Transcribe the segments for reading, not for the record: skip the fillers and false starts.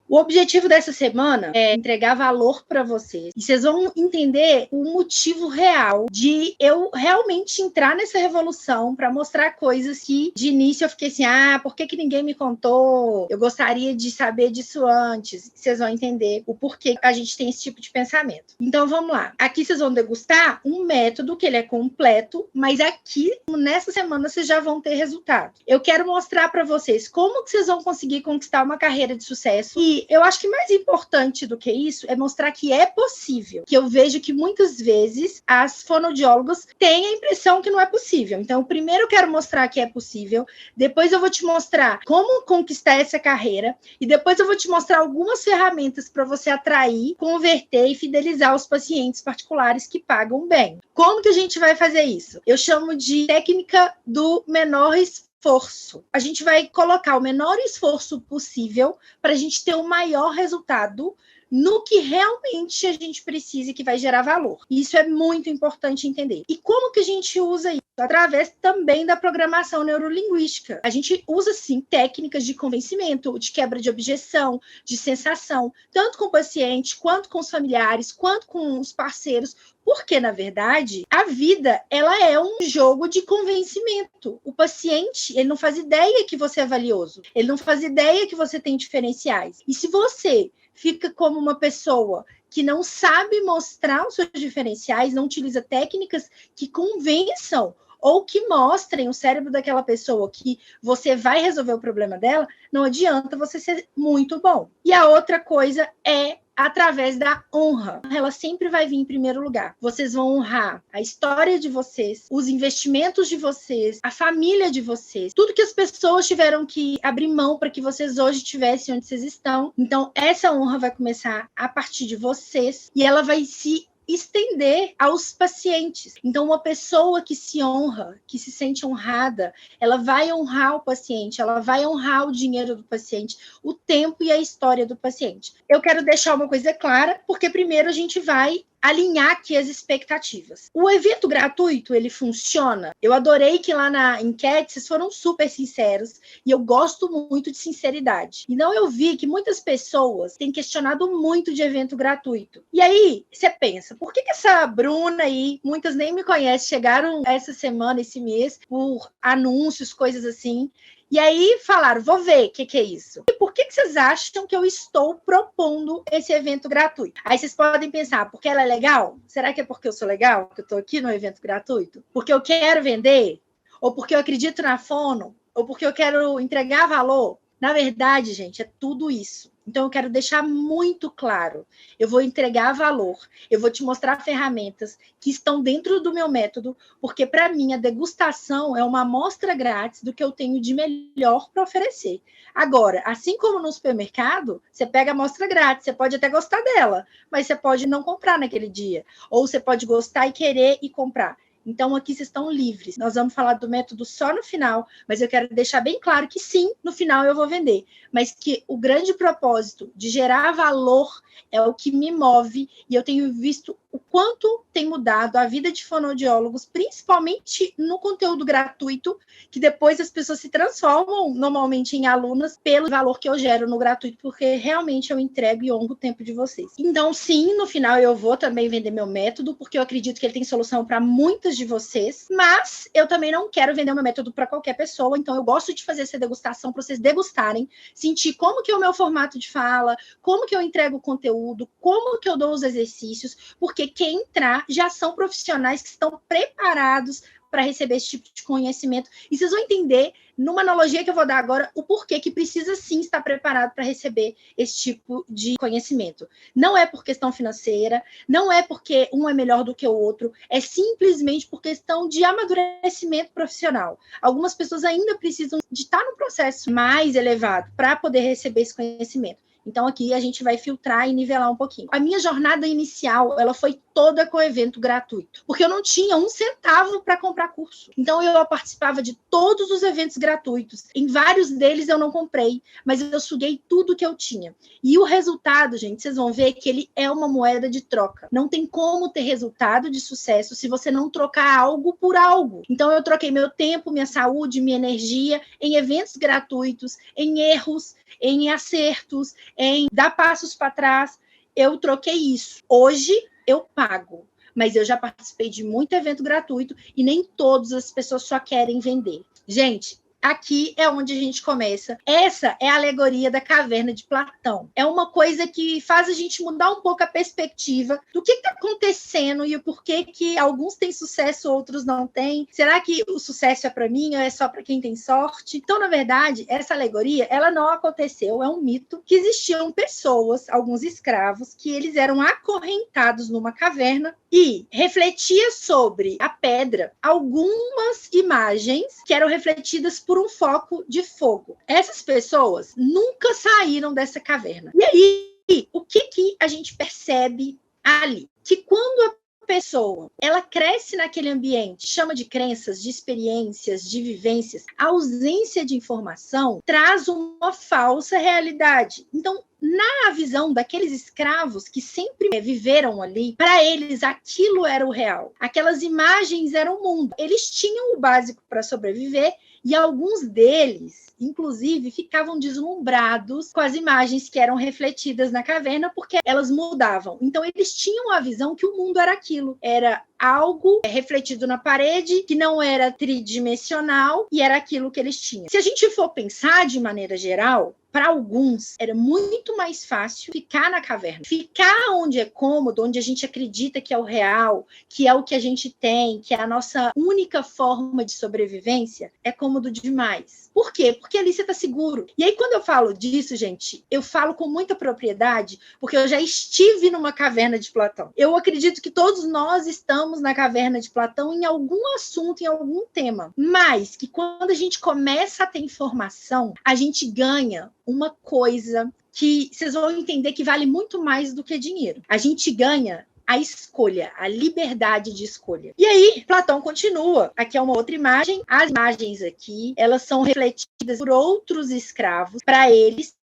O objetivo dessa semana é entregar valor para vocês. E vocês vão entender o motivo real de eu realmente entrar nessa revolução para mostrar coisas que, de início, eu fiquei assim, por que ninguém me contou? Eu gostaria de saber disso antes. Vocês vão entender o porquê a gente tem esse tipo de pensamento. Então, vamos lá. Aqui vocês vão degustar um método que ele é completo, mas aqui, nessa semana, vocês já vão ter resultado. Eu quero mostrar para vocês como que vocês vão conseguir conquistar uma carreira de sucesso. E eu acho que mais importante do que isso é mostrar que é possível. Que eu vejo que muitas vezes as fonoaudiólogas têm a impressão que não é possível. Então, primeiro eu quero mostrar que é possível, depois eu vou te mostrar como conquistar essa carreira e depois eu vou te mostrar algumas ferramentas para você atrair, converter e fidelizar os pacientes particulares que pagam bem. Como que a gente vai fazer isso? Eu chamo de técnica do menor esforço. A gente vai colocar o menor esforço possível para a gente ter o maior resultado no que realmente a gente precisa e que vai gerar valor. Isso é muito importante entender. E como que a gente usa isso? Através também da programação neurolinguística. A gente usa, sim, técnicas de convencimento, de quebra de objeção, de sensação, tanto com o paciente, quanto com os familiares, quanto com os parceiros, porque, na verdade, a vida, ela é um jogo de convencimento. O paciente, ele não faz ideia que você é valioso, ele não faz ideia que você tem diferenciais. E se você fica como uma pessoa que não sabe mostrar os seus diferenciais, não utiliza técnicas que convençam ou que mostrem o cérebro daquela pessoa que você vai resolver o problema dela, não adianta você ser muito bom. E a outra coisa é através da honra. Ela sempre vai vir em primeiro lugar. Vocês vão honrar a história de vocês, os investimentos de vocês, a família de vocês, tudo que as pessoas tiveram que abrir mão para que vocês hoje estivessem onde vocês estão. Então, essa honra vai começar a partir de vocês e ela vai se estender aos pacientes. Então, uma pessoa que se honra, que se sente honrada, ela vai honrar o paciente, ela vai honrar o dinheiro do paciente, o tempo e a história do paciente. Eu quero deixar uma coisa clara, porque primeiro a gente vai alinhar aqui as expectativas. O evento gratuito, ele funciona? Eu adorei que lá na enquete vocês foram super sinceros e eu gosto muito de sinceridade. Então eu vi que muitas pessoas têm questionado muito de evento gratuito. E aí você pensa, por que essa Bruna aí, muitas nem me conhecem, chegaram essa semana, esse mês, por anúncios, coisas assim. E aí falaram, vou ver o que é isso. E por que vocês acham que eu estou propondo esse evento gratuito? Aí vocês podem pensar, porque ela é legal? Será que é porque eu sou legal que eu estou aqui no evento gratuito? Porque eu quero vender? Ou porque eu acredito na fono? Ou porque eu quero entregar valor? Na verdade, gente, é tudo isso. Então, eu quero deixar muito claro. Eu vou entregar valor, eu vou te mostrar ferramentas que estão dentro do meu método, porque, para mim, a degustação é uma amostra grátis do que eu tenho de melhor para oferecer. Agora, assim como no supermercado, você pega a amostra grátis, você pode até gostar dela, mas você pode não comprar naquele dia. Ou você pode gostar e querer e comprar. Então, aqui vocês estão livres. Nós vamos falar do método só no final, mas eu quero deixar bem claro que sim, no final eu vou vender. Mas que o grande propósito de gerar valor é o que me move e eu tenho visto o quanto tem mudado a vida de fonoaudiólogos, principalmente no conteúdo gratuito, que depois as pessoas se transformam normalmente em alunas pelo valor que eu gero no gratuito, porque realmente eu entrego e honro o tempo de vocês. Então, sim, no final eu vou também vender meu método, porque eu acredito que ele tem solução para muitas de vocês, mas eu também não quero vender o meu método para qualquer pessoa, então eu gosto de fazer essa degustação para vocês degustarem, sentir como que é o meu formato de fala, como que eu entrego o conteúdo, como que eu dou os exercícios, porque quem entrar já são profissionais que estão preparados para receber esse tipo de conhecimento. E vocês vão entender, numa analogia que eu vou dar agora, o porquê que precisa sim estar preparado para receber esse tipo de conhecimento. Não é por questão financeira, não é porque um é melhor do que o outro, é simplesmente por questão de amadurecimento profissional. Algumas pessoas ainda precisam de estar num processo mais elevado para poder receber esse conhecimento. Então, aqui a gente vai filtrar e nivelar um pouquinho. A minha jornada inicial, ela foi toda com evento gratuito, porque eu não tinha um centavo para comprar curso. Então, eu participava de todos os eventos gratuitos. Em vários deles eu não comprei, mas eu suguei tudo que eu tinha. E o resultado, gente, vocês vão ver que ele é uma moeda de troca. Não tem como ter resultado de sucesso se você não trocar algo por algo. Então, eu troquei meu tempo, minha saúde, minha energia em eventos gratuitos, em erros, em acertos, em dar passos para trás. Eu troquei isso. Hoje, eu pago. Mas eu já participei de muito evento gratuito e nem todas as pessoas só querem vender. Gente, aqui é onde a gente começa. Essa é a alegoria da caverna de Platão. É uma coisa que faz a gente mudar um pouco a perspectiva do que está acontecendo e o porquê que alguns têm sucesso, outros não têm. Será que o sucesso é para mim ou é só para quem tem sorte? Então, na verdade, essa alegoria, ela não aconteceu, é um mito que existiam pessoas, alguns escravos, que eles eram acorrentados numa caverna e refletia sobre a pedra algumas imagens que eram refletidas por um foco de fogo. Essas pessoas nunca saíram dessa caverna. E aí, o que a gente percebe ali? Que quando a pessoa ela cresce naquele ambiente, chama de crenças, de experiências, de vivências, a ausência de informação traz uma falsa realidade. Então, na visão daqueles escravos que sempre viveram ali, para eles aquilo era o real. Aquelas imagens eram o mundo. Eles tinham o básico para sobreviver e alguns deles, inclusive, ficavam deslumbrados com as imagens que eram refletidas na caverna porque elas mudavam. Então, eles tinham a visão que o mundo era aquilo. Era algo refletido na parede, que não era tridimensional, e era aquilo que eles tinham. Se a gente for pensar de maneira geral, para alguns, era muito mais fácil ficar na caverna. Ficar onde é cômodo, onde a gente acredita que é o real, que é o que a gente tem, que é a nossa única forma de sobrevivência, é cômodo demais. Por quê? Porque ali você está seguro. E aí, quando eu falo disso, gente, eu falo com muita propriedade, porque eu já estive numa caverna de Platão. Eu acredito que todos nós estamos na caverna de Platão em algum assunto, em algum tema. Mas que quando a gente começa a ter informação, a gente ganha uma coisa que vocês vão entender que vale muito mais do que dinheiro. A gente ganha a escolha, a liberdade de escolha. E aí, Platão continua. Aqui é uma outra imagem. As imagens aqui, elas são refletidas por outros escravos. Para eles,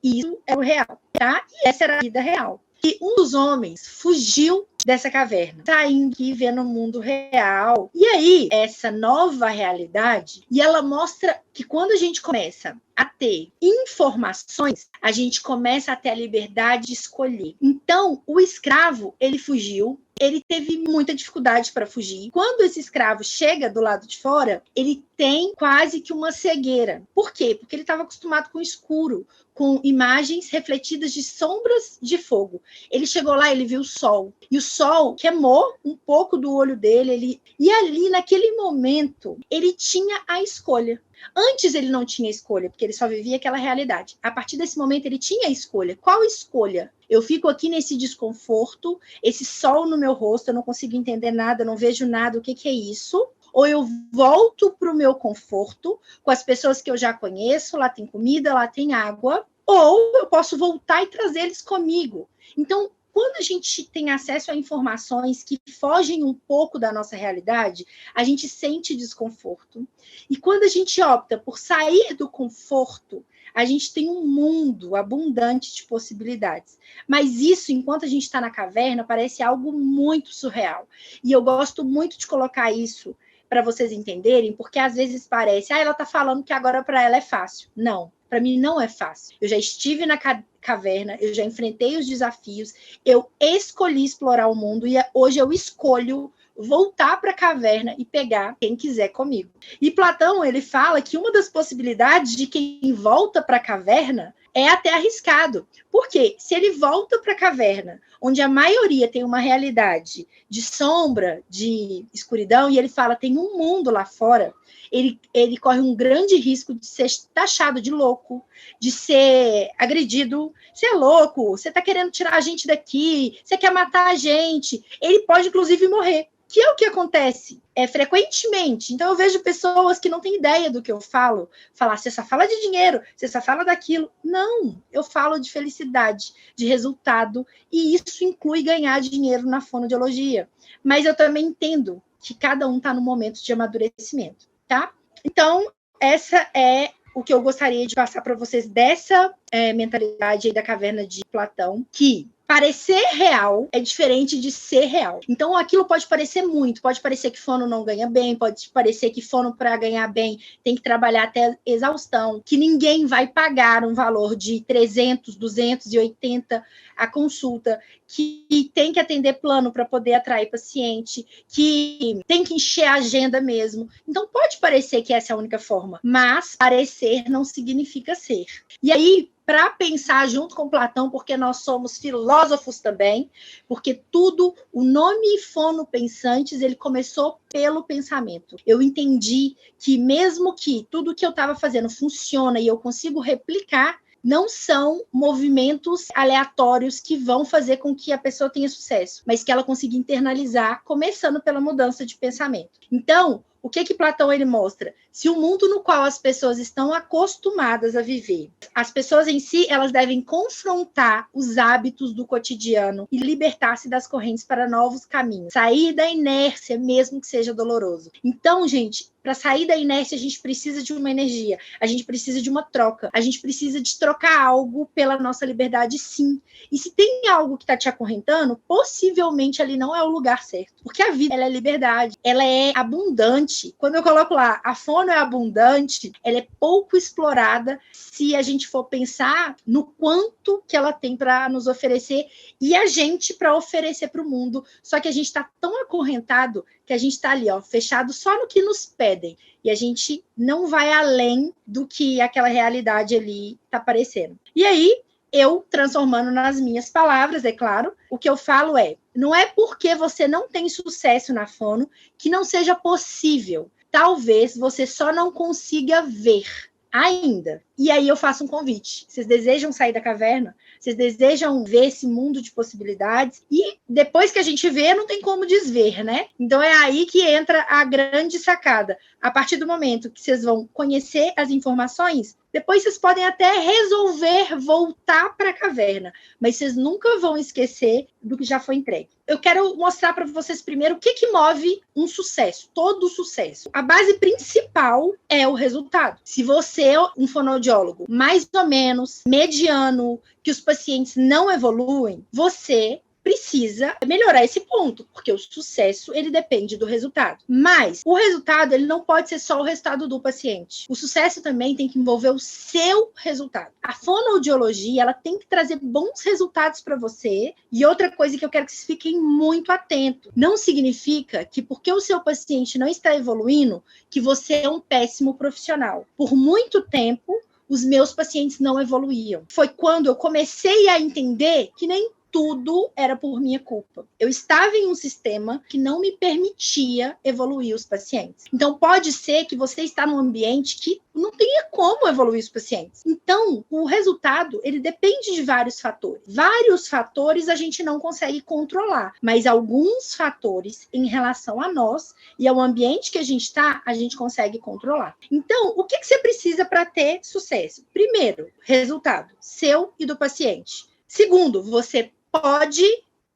isso é o real, tá? E essa era a vida real. E um dos homens fugiu dessa caverna, saindo aqui, vendo o mundo real. E aí, essa nova realidade, e ela mostra que quando a gente começa a ter informações, a gente começa a ter a liberdade de escolher. Então, o escravo, ele fugiu, ele teve muita dificuldade para fugir. Quando esse escravo chega do lado de fora, ele tem quase que uma cegueira. Por quê? Porque ele estava acostumado com o escuro, com imagens refletidas de sombras de fogo. Ele chegou lá, ele viu o sol. E o sol queimou um pouco do olho dele. E ali, naquele momento, ele tinha a escolha. Antes ele não tinha escolha, porque ele só vivia aquela realidade. A partir desse momento ele tinha a escolha. Qual escolha? Eu fico aqui nesse desconforto, esse sol no meu rosto, eu não consigo entender nada, não vejo nada, o que é isso? Ou eu volto para o meu conforto, com as pessoas que eu já conheço, lá tem comida, lá tem água, ou eu posso voltar e trazer eles comigo. Então, quando a gente tem acesso a informações que fogem um pouco da nossa realidade, a gente sente desconforto. E quando a gente opta por sair do conforto, a gente tem um mundo abundante de possibilidades. Mas isso, enquanto a gente está na caverna, parece algo muito surreal. E eu gosto muito de colocar isso para vocês entenderem, porque às vezes parece, ela está falando que agora para ela é fácil. Não, para mim não é fácil. Eu já estive na caverna, eu já enfrentei os desafios, eu escolhi explorar o mundo e hoje eu escolho voltar para a caverna e pegar quem quiser comigo. E Platão, ele fala que uma das possibilidades de quem volta para a caverna é até arriscado. Por quê? Se ele volta para a caverna, onde a maioria tem uma realidade de sombra, de escuridão, e ele fala, tem um mundo lá fora, ele corre um grande risco de ser taxado de louco, de ser agredido. Você é louco, você está querendo tirar a gente daqui, você quer matar a gente. Ele pode, inclusive, morrer. que é o que acontece frequentemente. Então, eu vejo pessoas que não têm ideia do que eu falo, falar, você só fala de dinheiro, você só fala daquilo. Não, eu falo de felicidade, de resultado, e isso inclui ganhar dinheiro na fonoaudiologia. Mas eu também entendo que cada um está no momento de amadurecimento, tá? Então, essa é o que eu gostaria de passar para vocês dessa mentalidade aí da caverna de Platão, que parecer real é diferente de ser real. Então, aquilo pode parecer muito, pode parecer que fono não ganha bem, pode parecer que fono, para ganhar bem, tem que trabalhar até exaustão, que ninguém vai pagar um valor de 300, 280 a consulta, que tem que atender plano para poder atrair paciente, que tem que encher a agenda mesmo. Então, pode parecer que essa é a única forma, mas parecer não significa ser. E aí, para pensar junto com Platão, porque nós somos filósofos também, porque tudo, o nome Fono Pensantes, ele começou pelo pensamento. Eu entendi que mesmo que tudo que eu estava fazendo funciona e eu consigo replicar, não são movimentos aleatórios que vão fazer com que a pessoa tenha sucesso, mas que ela consiga internalizar, começando pela mudança de pensamento. Então, o que Platão ele mostra? Se o mundo no qual as pessoas estão acostumadas a viver, as pessoas em si, elas devem confrontar os hábitos do cotidiano e libertar-se das correntes para novos caminhos. Sair da inércia, mesmo que seja doloroso. Então, gente, para sair da inércia, a gente precisa de uma energia, a gente precisa de uma troca, a gente precisa de trocar algo pela nossa liberdade, sim. E se tem algo que está te acorrentando, possivelmente ali não é o lugar certo. Porque a vida, ela é liberdade, ela é abundante. Quando eu coloco lá, a fono é abundante, ela é pouco explorada se a gente for pensar no quanto que ela tem para nos oferecer e a gente para oferecer para o mundo. Só que a gente está tão acorrentado que a gente está ali, ó, fechado só no que nos pedem. E a gente não vai além do que aquela realidade ali está aparecendo. E aí, eu, transformando nas minhas palavras, é claro, o que eu falo é, não é porque você não tem sucesso na fono que não seja possível. Talvez você só não consiga ver ainda. E aí eu faço um convite. Vocês desejam sair da caverna? Vocês desejam ver esse mundo de possibilidades? E depois que a gente vê, não tem como desver, né? Então é aí que entra a grande sacada. A partir do momento que vocês vão conhecer as informações, depois vocês podem até resolver voltar para a caverna, mas vocês nunca vão esquecer do que já foi entregue. Eu quero mostrar para vocês primeiro o que move um sucesso, todo sucesso. A base principal é o resultado. Se você é um fonoaudiólogo mais ou menos mediano, que os pacientes não evoluem, você precisa melhorar esse ponto, porque o sucesso, ele depende do resultado. Mas o resultado, ele não pode ser só o resultado do paciente. O sucesso também tem que envolver o seu resultado. A fonoaudiologia, ela tem que trazer bons resultados para você. E outra coisa que eu quero que vocês fiquem muito atentos. Não significa que porque o seu paciente não está evoluindo, que você é um péssimo profissional. Por muito tempo, os meus pacientes não evoluíam. Foi quando eu comecei a entender que nem tudo era por minha culpa. Eu estava em um sistema que não me permitia evoluir os pacientes. Então, pode ser que você está num ambiente que não tenha como evoluir os pacientes. Então, o resultado, ele depende de vários fatores. Vários fatores a gente não consegue controlar, mas alguns fatores em relação a nós e ao ambiente que a gente está, a gente consegue controlar. Então, o que você precisa para ter sucesso? Primeiro, resultado seu e do paciente. Segundo, você pode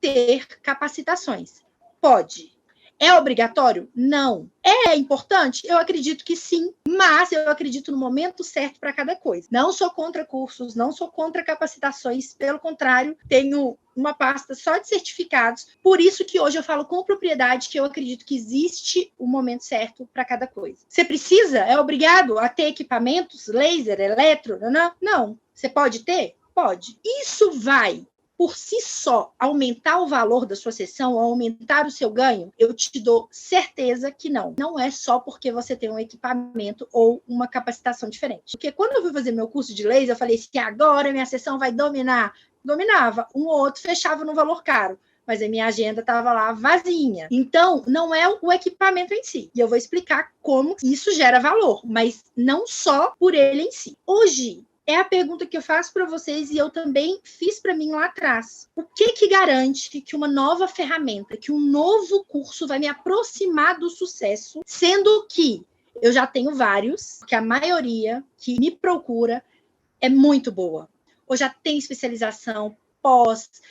ter capacitações. Pode. É obrigatório? Não. É importante? Eu acredito que sim, mas eu acredito no momento certo para cada coisa. Não sou contra cursos, não sou contra capacitações, pelo contrário, tenho uma pasta só de certificados, por isso que hoje eu falo com propriedade que eu acredito que existe o momento certo para cada coisa. Você precisa? É obrigado a ter equipamentos, laser, eletro? Não. Você pode ter? Pode. Isso vai por si só, aumentar o valor da sua sessão, aumentar o seu ganho, eu te dou certeza que não. Não é só porque você tem um equipamento ou uma capacitação diferente. Porque quando eu fui fazer meu curso de laser, eu falei assim, agora minha sessão vai dominar. Dominava. Um ou outro fechava no valor caro. Mas a minha agenda estava lá vazinha. Então, não é o equipamento em si. E eu vou explicar como isso gera valor, mas não só por ele em si. Hoje, é a pergunta que eu faço para vocês e eu também fiz para mim lá atrás. O que garante que uma nova ferramenta, que um novo curso vai me aproximar do sucesso, sendo que eu já tenho vários, que a maioria que me procura é muito boa. Ou já tem especialização, pós,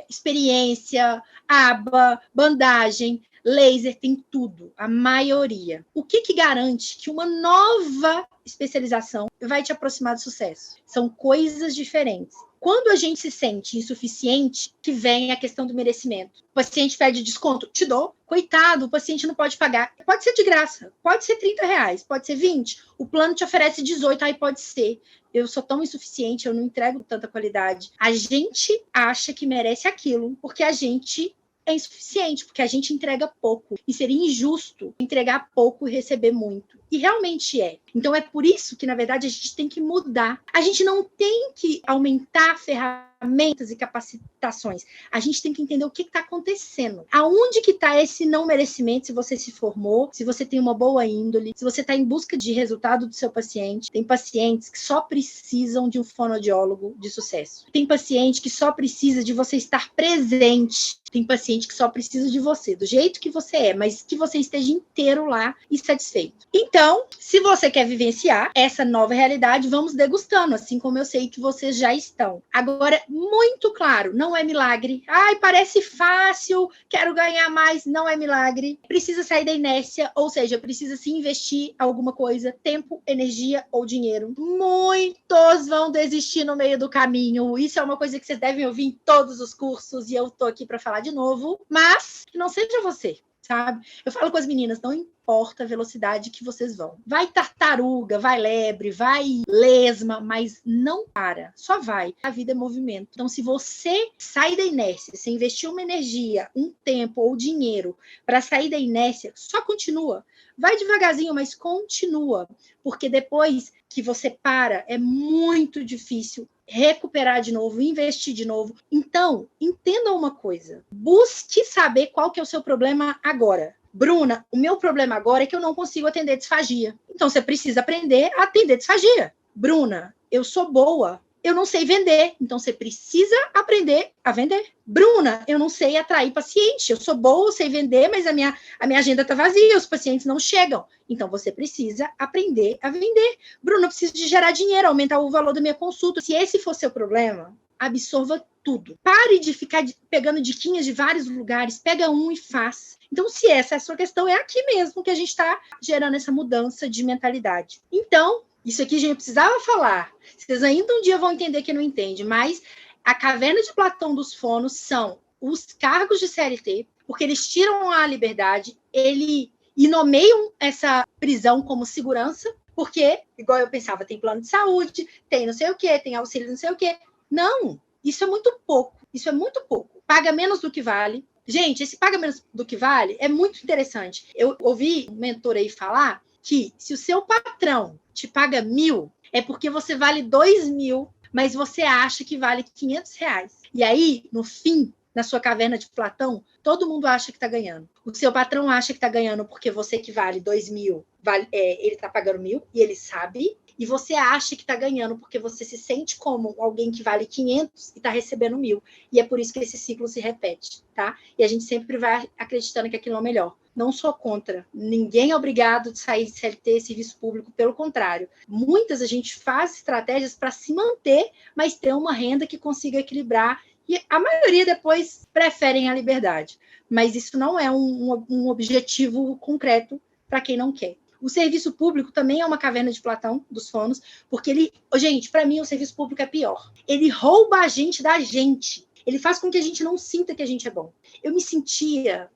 experiência, aba, bandagem, laser, tem tudo, a maioria. O que garante que uma nova especialização vai te aproximar do sucesso? São coisas diferentes. Quando a gente se sente insuficiente, que vem a questão do merecimento. O paciente pede desconto, te dou. Coitado, o paciente não pode pagar. Pode ser de graça, pode ser R$30, pode ser 20. O plano te oferece 18, aí pode ser. Eu sou tão insuficiente, eu não entrego tanta qualidade. A gente acha que merece aquilo, porque a gente é insuficiente, porque a gente entrega pouco. E seria injusto entregar pouco e receber muito. E realmente é. Então é por isso que, na verdade, a gente tem que mudar. A gente não tem que aumentar ferramentas e capacitações. A gente tem que entender o que está acontecendo. Aonde que está esse não merecimento, se você se formou, se você tem uma boa índole, se você está em busca de resultado do seu paciente. Tem pacientes que só precisam de um fonoaudiólogo de sucesso. Tem paciente que só precisa de você estar presente. Tem paciente que só precisa de você, do jeito que você é, mas que você esteja inteiro lá e satisfeito. Então, se você quer vivenciar essa nova realidade, vamos degustando, assim como eu sei que vocês já estão. Agora, muito claro, não é milagre. Ai, parece fácil, quero ganhar mais. Não é milagre. Precisa sair da inércia, ou seja, precisa se investir alguma coisa, tempo, energia ou dinheiro. Muitos vão desistir no meio do caminho. Isso é uma coisa que vocês devem ouvir em todos os cursos e eu tô aqui para falar de novo, mas que não seja você, sabe? Eu falo com as meninas, não importa a velocidade que vocês vão. Vai tartaruga, vai lebre, vai lesma, mas não para, só vai. A vida é movimento. Então, se você sai da inércia, se investir uma energia, um tempo ou dinheiro para sair da inércia, só continua. Vai devagarzinho, mas continua, porque depois que você para, é muito difícil recuperar de novo, investir de novo. Então, entenda uma coisa. Busque saber qual que é o seu problema agora. Bruna, o meu problema agora é que eu não consigo atender disfagia. Então, você precisa aprender a atender disfagia. Bruna, eu sou boa, eu não sei vender. Então, você precisa aprender a vender. Bruna, eu não sei atrair paciente. Eu sou boa, eu sei vender, mas a minha agenda está vazia, os pacientes não chegam. Então, você precisa aprender a vender. Bruna, eu preciso de gerar dinheiro, aumentar o valor da minha consulta. Se esse for seu problema, absorva tudo. Pare de ficar pegando diquinhas de vários lugares, pega um e faz. Então, se essa é a sua questão, é aqui mesmo que a gente está gerando essa mudança de mentalidade. Então, isso aqui a gente precisava falar. Vocês ainda um dia vão entender que não entende, mas a caverna de Platão dos fonos são os cargos de CLT, porque eles tiram a liberdade, e nomeiam essa prisão como segurança, porque, igual eu pensava, tem plano de saúde, tem não sei o quê, tem auxílio não sei o quê. Não, isso é muito pouco. Isso é muito pouco. Paga menos do que vale. Gente, esse paga menos do que vale é muito interessante. Eu ouvi um mentor aí falar que se o seu patrão te paga 1.000, é porque você vale 2.000, mas você acha que vale R$500. E aí, no fim, na sua caverna de Platão, todo mundo acha que está ganhando. O seu patrão acha que está ganhando porque você que vale 2.000, ele está pagando 1.000 e ele sabe. E você acha que está ganhando porque você se sente como alguém que vale 500 e está recebendo 1.000. E é por isso que esse ciclo se repete, tá? E a gente sempre vai acreditando que aquilo é o melhor. Não sou contra. Ninguém é obrigado de sair de CLT, serviço público, pelo contrário. Muitas a gente faz estratégias para se manter, mas ter uma renda que consiga equilibrar. E a maioria depois preferem a liberdade. Mas isso não é um objetivo concreto para quem não quer. O serviço público também é uma caverna de Platão, dos fonos, porque ele... Gente, para mim, o serviço público é pior. Ele rouba a gente da gente. Ele faz com que a gente não sinta que a gente é bom. Eu me sentia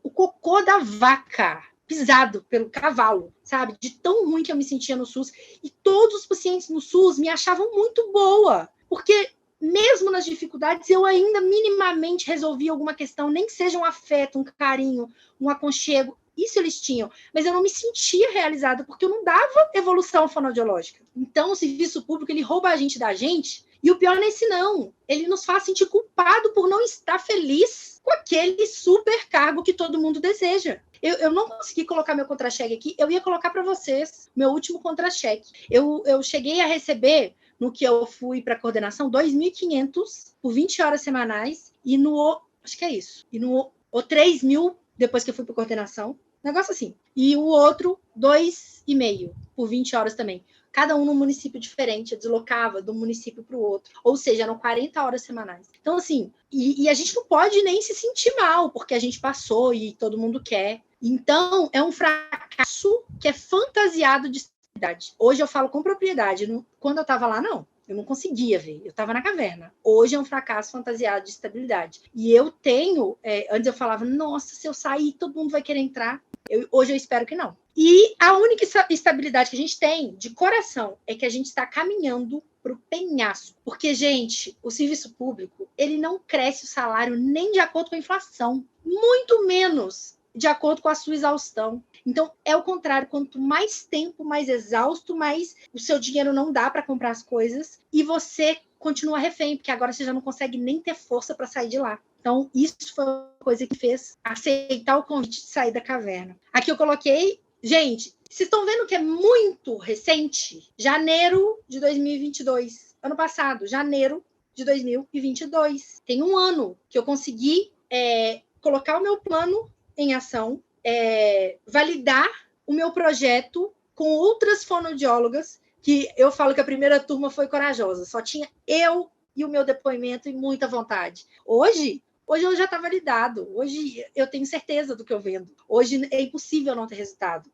o cocô da vaca pisado pelo cavalo, sabe? De tão ruim que eu me sentia no SUS. E todos os pacientes no SUS me achavam muito boa, porque mesmo nas dificuldades, eu ainda minimamente resolvia alguma questão, nem que seja um afeto, um carinho, um aconchego. Isso eles tinham, mas eu não me sentia realizada, porque eu não dava evolução fonoaudiológica. Então, o serviço público, ele rouba a gente da gente, e o pior não é esse não. Ele nos faz sentir culpado por não estar feliz com aquele super cargo que todo mundo deseja. Eu não consegui colocar meu contra-cheque aqui, eu ia colocar para vocês meu último contra-cheque. Eu cheguei a receber, no que eu fui para coordenação, 2.500 por 20 horas semanais, e no, acho que é isso, e no o 3.000 depois que eu fui para coordenação, negócio assim. E o outro, 2,5 por 20 horas também. Cada um num município diferente, eu deslocava de um município para o outro. Ou seja, eram 40 horas semanais. Então, assim, e a gente não pode nem se sentir mal, porque a gente passou e todo mundo quer. Então, é um fracasso que é fantasiado de estabilidade. Hoje eu falo com propriedade. Quando eu estava lá, não. Eu não conseguia ver, eu estava na caverna. Hoje é um fracasso fantasiado de estabilidade. E eu tenho, antes eu falava, nossa, se eu sair, todo mundo vai querer entrar. Hoje eu espero que não. E a única estabilidade que a gente tem, de coração, é que a gente está caminhando para o penhasco. Porque, gente, o serviço público, ele não cresce o salário nem de acordo com a inflação. Muito menos de acordo com a sua exaustão. Então, é o contrário. Quanto mais tempo, mais exausto, mais o seu dinheiro não dá para comprar as coisas e você continua refém, porque agora você já não consegue nem ter força para sair de lá. Então, isso foi uma coisa que fez aceitar o convite de sair da caverna. Aqui eu coloquei... Gente, vocês estão vendo que é muito recente? Janeiro de 2022. Ano passado, janeiro de 2022. Tem um ano que eu consegui colocar o meu plano em ação, validar o meu projeto com outras fonoaudiólogas, que eu falo que a primeira turma foi corajosa. Só tinha eu e o meu depoimento e muita vontade. Hoje eu já está validado. Hoje eu tenho certeza do que eu vendo. Hoje é impossível não ter resultado.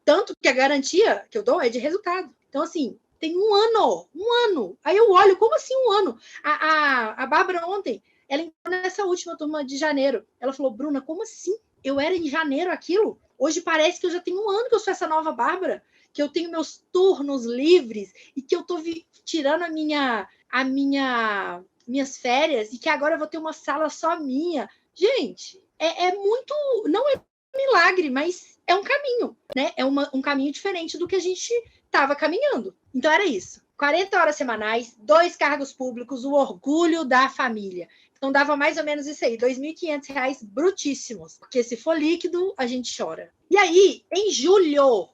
Tanto que a garantia que eu dou é de resultado. Então, assim, tem um ano. Aí eu olho, como assim um ano? A Bárbara ontem, ela entrou nessa última turma de janeiro. Ela falou, Bruna, como assim? Eu era em janeiro aquilo? Hoje parece que eu já tenho um ano que eu sou essa nova Bárbara, que eu tenho meus turnos livres e que eu estou tirando minhas férias e que agora eu vou ter uma sala só minha. Gente, é muito... Não é milagre, mas é um caminho, né? É um caminho diferente do que a gente estava caminhando. Então era isso. 40 horas semanais, 2 cargos públicos, o orgulho da família. Então dava mais ou menos isso aí, R$ 2.500 brutíssimos. Porque se for líquido, a gente chora. E aí, em julho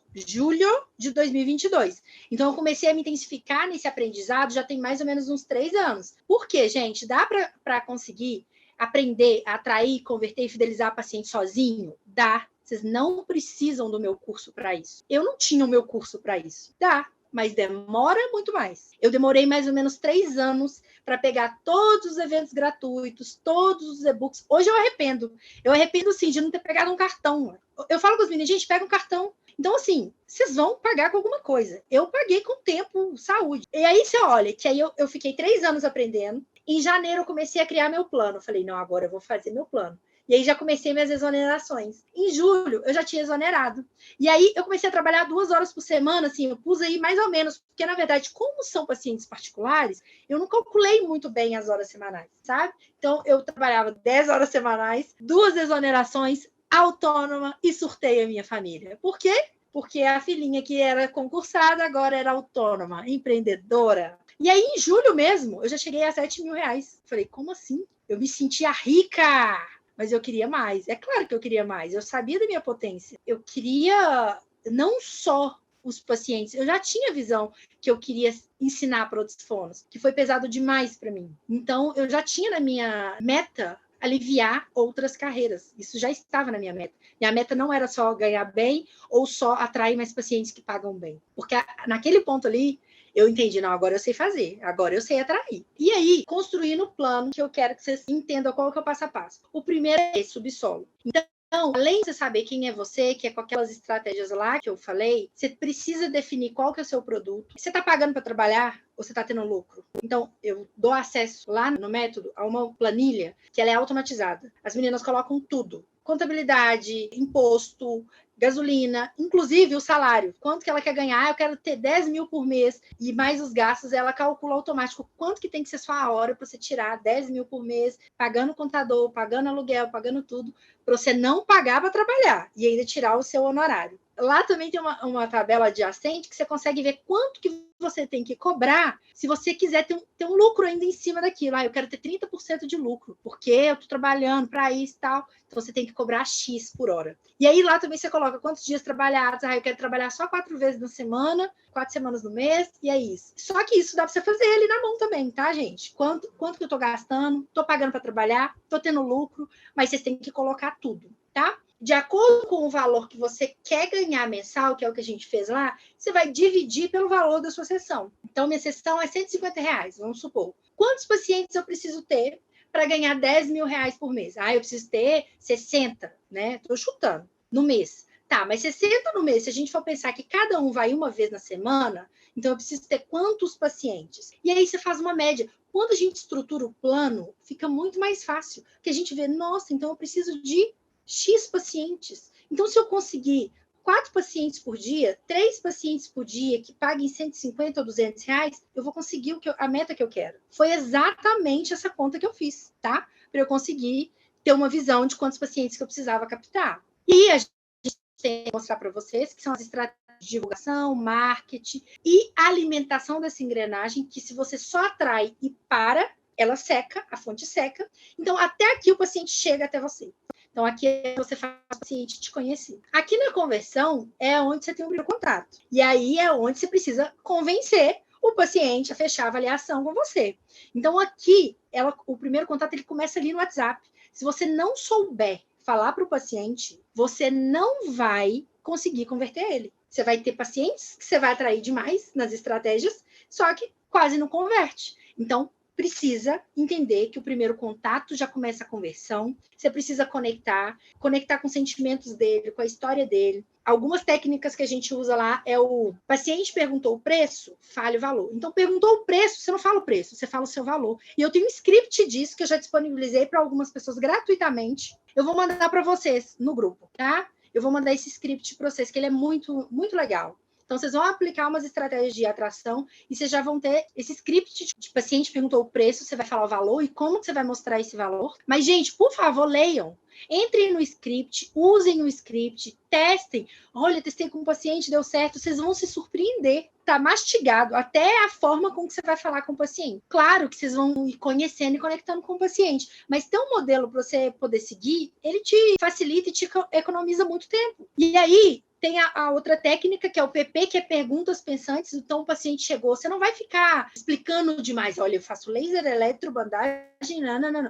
de 2022. Então, eu comecei a me intensificar nesse aprendizado já tem mais ou menos uns 3 anos. Por quê, gente? Dá para conseguir aprender a atrair, converter e fidelizar paciente sozinho? Dá. Vocês não precisam do meu curso para isso. Eu não tinha o meu curso para isso. Dá, mas demora muito mais. Eu demorei mais ou menos 3 anos para pegar todos os eventos gratuitos, todos os e-books. Hoje eu arrependo. Eu arrependo, sim, de não ter pegado um cartão. Eu falo com os meninos, gente, pega um cartão. Então, assim, vocês vão pagar com alguma coisa. Eu paguei com tempo, saúde. E aí você olha, que aí eu fiquei 3 anos aprendendo. Em janeiro eu comecei a criar meu plano. Falei, não, agora eu vou fazer meu plano. E aí já comecei minhas exonerações. Em julho, eu já tinha exonerado. E aí eu comecei a trabalhar 2 horas por semana, assim, eu pus aí mais ou menos, porque na verdade, como são pacientes particulares, eu não calculei muito bem as horas semanais, sabe? Então, eu trabalhava 10 horas semanais, 2 exonerações, autônoma e surtei a minha família. Por quê? Porque a filhinha que era concursada agora era autônoma, empreendedora. E aí, em julho mesmo, eu já cheguei a R$7.000. Falei, como assim? Eu me sentia rica, mas eu queria mais. É claro que eu queria mais. Eu sabia da minha potência. Eu queria não só os pacientes, eu já tinha visão que eu queria ensinar para outros fonos, que foi pesado demais para mim. Então, eu já tinha na minha meta aliviar outras carreiras. Isso já estava na minha meta. Minha meta não era só ganhar bem ou só atrair mais pacientes que pagam bem. Porque naquele ponto ali, eu entendi, não, agora eu sei fazer, agora eu sei atrair. E aí, construindo o plano, que eu quero que vocês entendam qual que é o passo a passo. O primeiro é subsolo. Então, além de você saber quem é você, que é com aquelas estratégias lá que eu falei, você precisa definir qual que é o seu produto. Você está pagando para trabalhar ou você está tendo lucro? Então, eu dou acesso lá no método a uma planilha que ela é automatizada. As meninas colocam tudo. Contabilidade, imposto, gasolina, inclusive o salário. Quanto que ela quer ganhar? Eu quero ter 10 mil por mês e mais os gastos, ela calcula automático quanto que tem que ser sua hora para você tirar 10 mil por mês, pagando contador, pagando aluguel, pagando tudo, para você não pagar para trabalhar e ainda tirar o seu honorário. lá também tem uma tabela adjacente que você consegue ver quanto que você tem que cobrar se você quiser ter um lucro ainda em cima daquilo. Eu quero ter 30% de lucro, porque eu estou trabalhando para isso e tal. Então, você tem que cobrar X por hora. E aí, lá também você coloca quantos dias trabalhados. Eu quero trabalhar só 4 vezes na semana, 4 semanas no mês, e é isso. Só que isso dá para você fazer ali na mão também, tá, gente? Quanto que eu estou gastando, estou pagando para trabalhar, estou tendo lucro, mas vocês têm que colocar tudo, tá? De acordo com o valor que você quer ganhar mensal, que é o que a gente fez lá, você vai dividir pelo valor da sua sessão. Então, minha sessão é R$150, vamos supor. Quantos pacientes eu preciso ter para ganhar R$10.000 por mês? Eu preciso ter 60, né? Estou chutando, no mês. Tá, mas 60 no mês, se a gente for pensar que cada um vai uma vez na semana, então eu preciso ter quantos pacientes? E aí você faz uma média. Quando a gente estrutura o plano, fica muito mais fácil, porque a gente vê, nossa, então eu preciso de X pacientes. Então, se eu conseguir 4 pacientes por dia, 3 pacientes por dia que paguem 150 ou R$200, eu vou conseguir a meta que eu quero. Foi exatamente essa conta que eu fiz, tá? Para eu conseguir ter uma visão de quantos pacientes que eu precisava captar. E a gente tem que mostrar para vocês que são as estratégias de divulgação, marketing e alimentação dessa engrenagem, que se você só atrai e para, ela seca, a fonte seca. Então, até aqui o paciente chega até você. Então, aqui você faz o paciente te conhecer. Aqui na conversão é onde você tem o primeiro contato. E aí é onde você precisa convencer o paciente a fechar a avaliação com você. Então, aqui, o primeiro contato ele começa ali no WhatsApp. Se você não souber falar para o paciente, você não vai conseguir converter ele. Você vai ter pacientes que você vai atrair demais nas estratégias, só que quase não converte. Então, precisa entender que o primeiro contato já começa a conversão, você precisa conectar com os sentimentos dele, com a história dele. Algumas técnicas que a gente usa lá é o paciente perguntou o preço, fale o valor. Então, perguntou o preço, você não fala o preço, você fala o seu valor. E eu tenho um script disso que eu já disponibilizei para algumas pessoas gratuitamente. Eu vou mandar para vocês no grupo, tá? Eu vou mandar esse script para vocês, que ele é muito, muito legal. Então, vocês vão aplicar umas estratégias de atração e vocês já vão ter esse script de paciente perguntou o preço, você vai falar o valor e como que você vai mostrar esse valor. Mas, gente, por favor, leiam. Entrem no script, usem o script, testem. Olha, testei com um paciente, deu certo. Vocês vão se surpreender. Tá mastigado até a forma com que você vai falar com o paciente. Claro que vocês vão ir conhecendo e conectando com o paciente, mas ter um modelo para você poder seguir, ele te facilita e te economiza muito tempo. E aí, tem a outra técnica, que é o PP, que é perguntas pensantes. Então, o paciente chegou, você não vai ficar explicando demais. Olha, eu faço laser, eletrobandagem,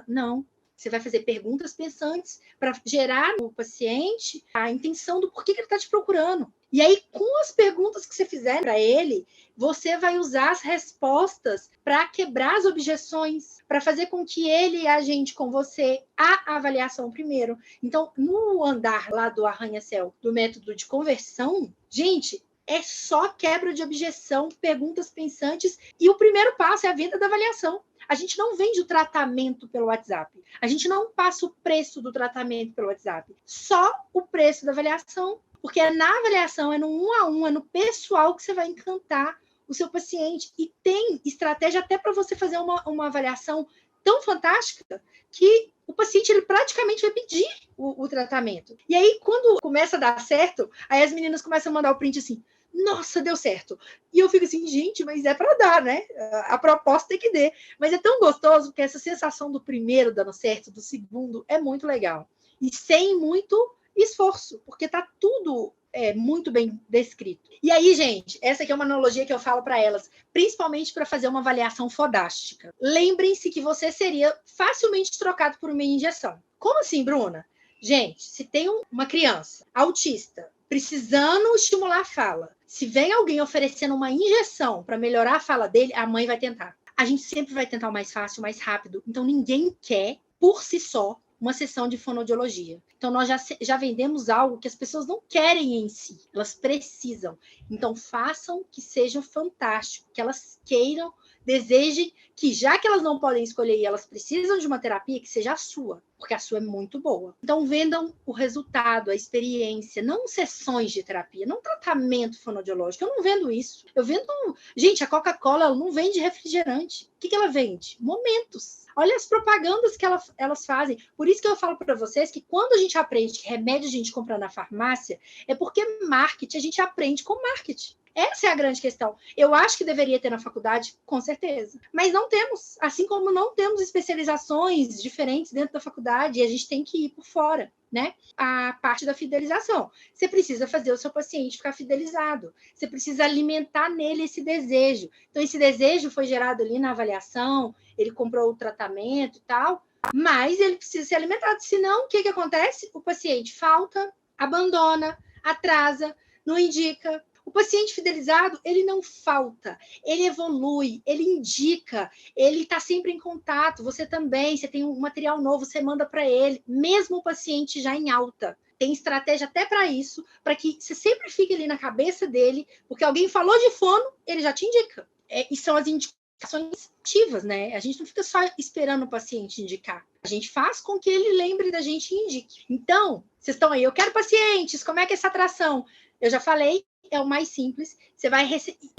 não. Você vai fazer perguntas pensantes para gerar no paciente a intenção do porquê que ele está te procurando. E aí, com as perguntas que você fizer para ele, você vai usar as respostas para quebrar as objeções, para fazer com que ele agende com você a avaliação primeiro. Então, no andar lá do arranha-céu, do método de conversão, gente, é só quebra de objeção, perguntas pensantes, e o primeiro passo é a venda da avaliação. A gente não vende o tratamento pelo WhatsApp. A gente não passa o preço do tratamento pelo WhatsApp. Só o preço da avaliação. Porque na avaliação, é no 1-a-1, é no pessoal que você vai encantar o seu paciente. E tem estratégia até para você fazer uma avaliação tão fantástica que o paciente ele praticamente vai pedir o tratamento. E aí, quando começa a dar certo, aí as meninas começam a mandar o print assim, nossa, deu certo. E eu fico assim, gente, mas é para dar, né? A proposta tem que dar. Mas é tão gostoso que essa sensação do primeiro dando certo, do segundo, é muito legal. E sem muito esforço, porque tá tudo muito bem descrito. E aí, gente, essa aqui é uma analogia que eu falo para elas, principalmente para fazer uma avaliação fodástica. Lembrem-se que você seria facilmente trocado por uma injeção. Como assim, Bruna? Gente, se tem uma criança autista precisando estimular a fala, se vem alguém oferecendo uma injeção para melhorar a fala dele, a mãe vai tentar. A gente sempre vai tentar o mais fácil, o mais rápido. Então, ninguém quer, por si só, uma sessão de fonoaudiologia. Então, nós já vendemos algo que as pessoas não querem em si, elas precisam. Então, façam que seja fantástico, que elas queiram Deseje que, já que elas não podem escolher e elas precisam de uma terapia, que seja a sua, porque a sua é muito boa. Então, vendam o resultado, a experiência, não sessões de terapia, não tratamento fonoaudiológico. Eu não vendo isso. Eu vendo... Gente, a Coca-Cola, ela não vende refrigerante. O que ela vende? Momentos. Olha as propagandas que elas fazem. Por isso que eu falo para vocês que quando a gente aprende que remédio a gente compra na farmácia, é porque marketing, a gente aprende com marketing. Essa é a grande questão. Eu acho que deveria ter na faculdade, com certeza. Mas não temos. Assim como não temos especializações diferentes dentro da faculdade, e a gente tem que ir por fora, né? A parte da fidelização. Você precisa fazer o seu paciente ficar fidelizado. Você precisa alimentar nele esse desejo. Então, esse desejo foi gerado ali na avaliação, ele comprou o tratamento e tal, mas ele precisa ser alimentado. Senão, o que acontece? O paciente falta, abandona, atrasa, não indica. O paciente fidelizado, ele não falta, ele evolui, ele indica, ele está sempre em contato, você também, você tem um material novo, você manda para ele, mesmo o paciente já em alta. Tem estratégia até para isso, para que você sempre fique ali na cabeça dele, porque alguém falou de fono, ele já te indica. E são as indicações ativas, né? A gente não fica só esperando o paciente indicar. A gente faz com que ele lembre da gente e indique. Então, vocês estão aí, eu quero pacientes, como é que é essa atração? Eu já falei, é o mais simples,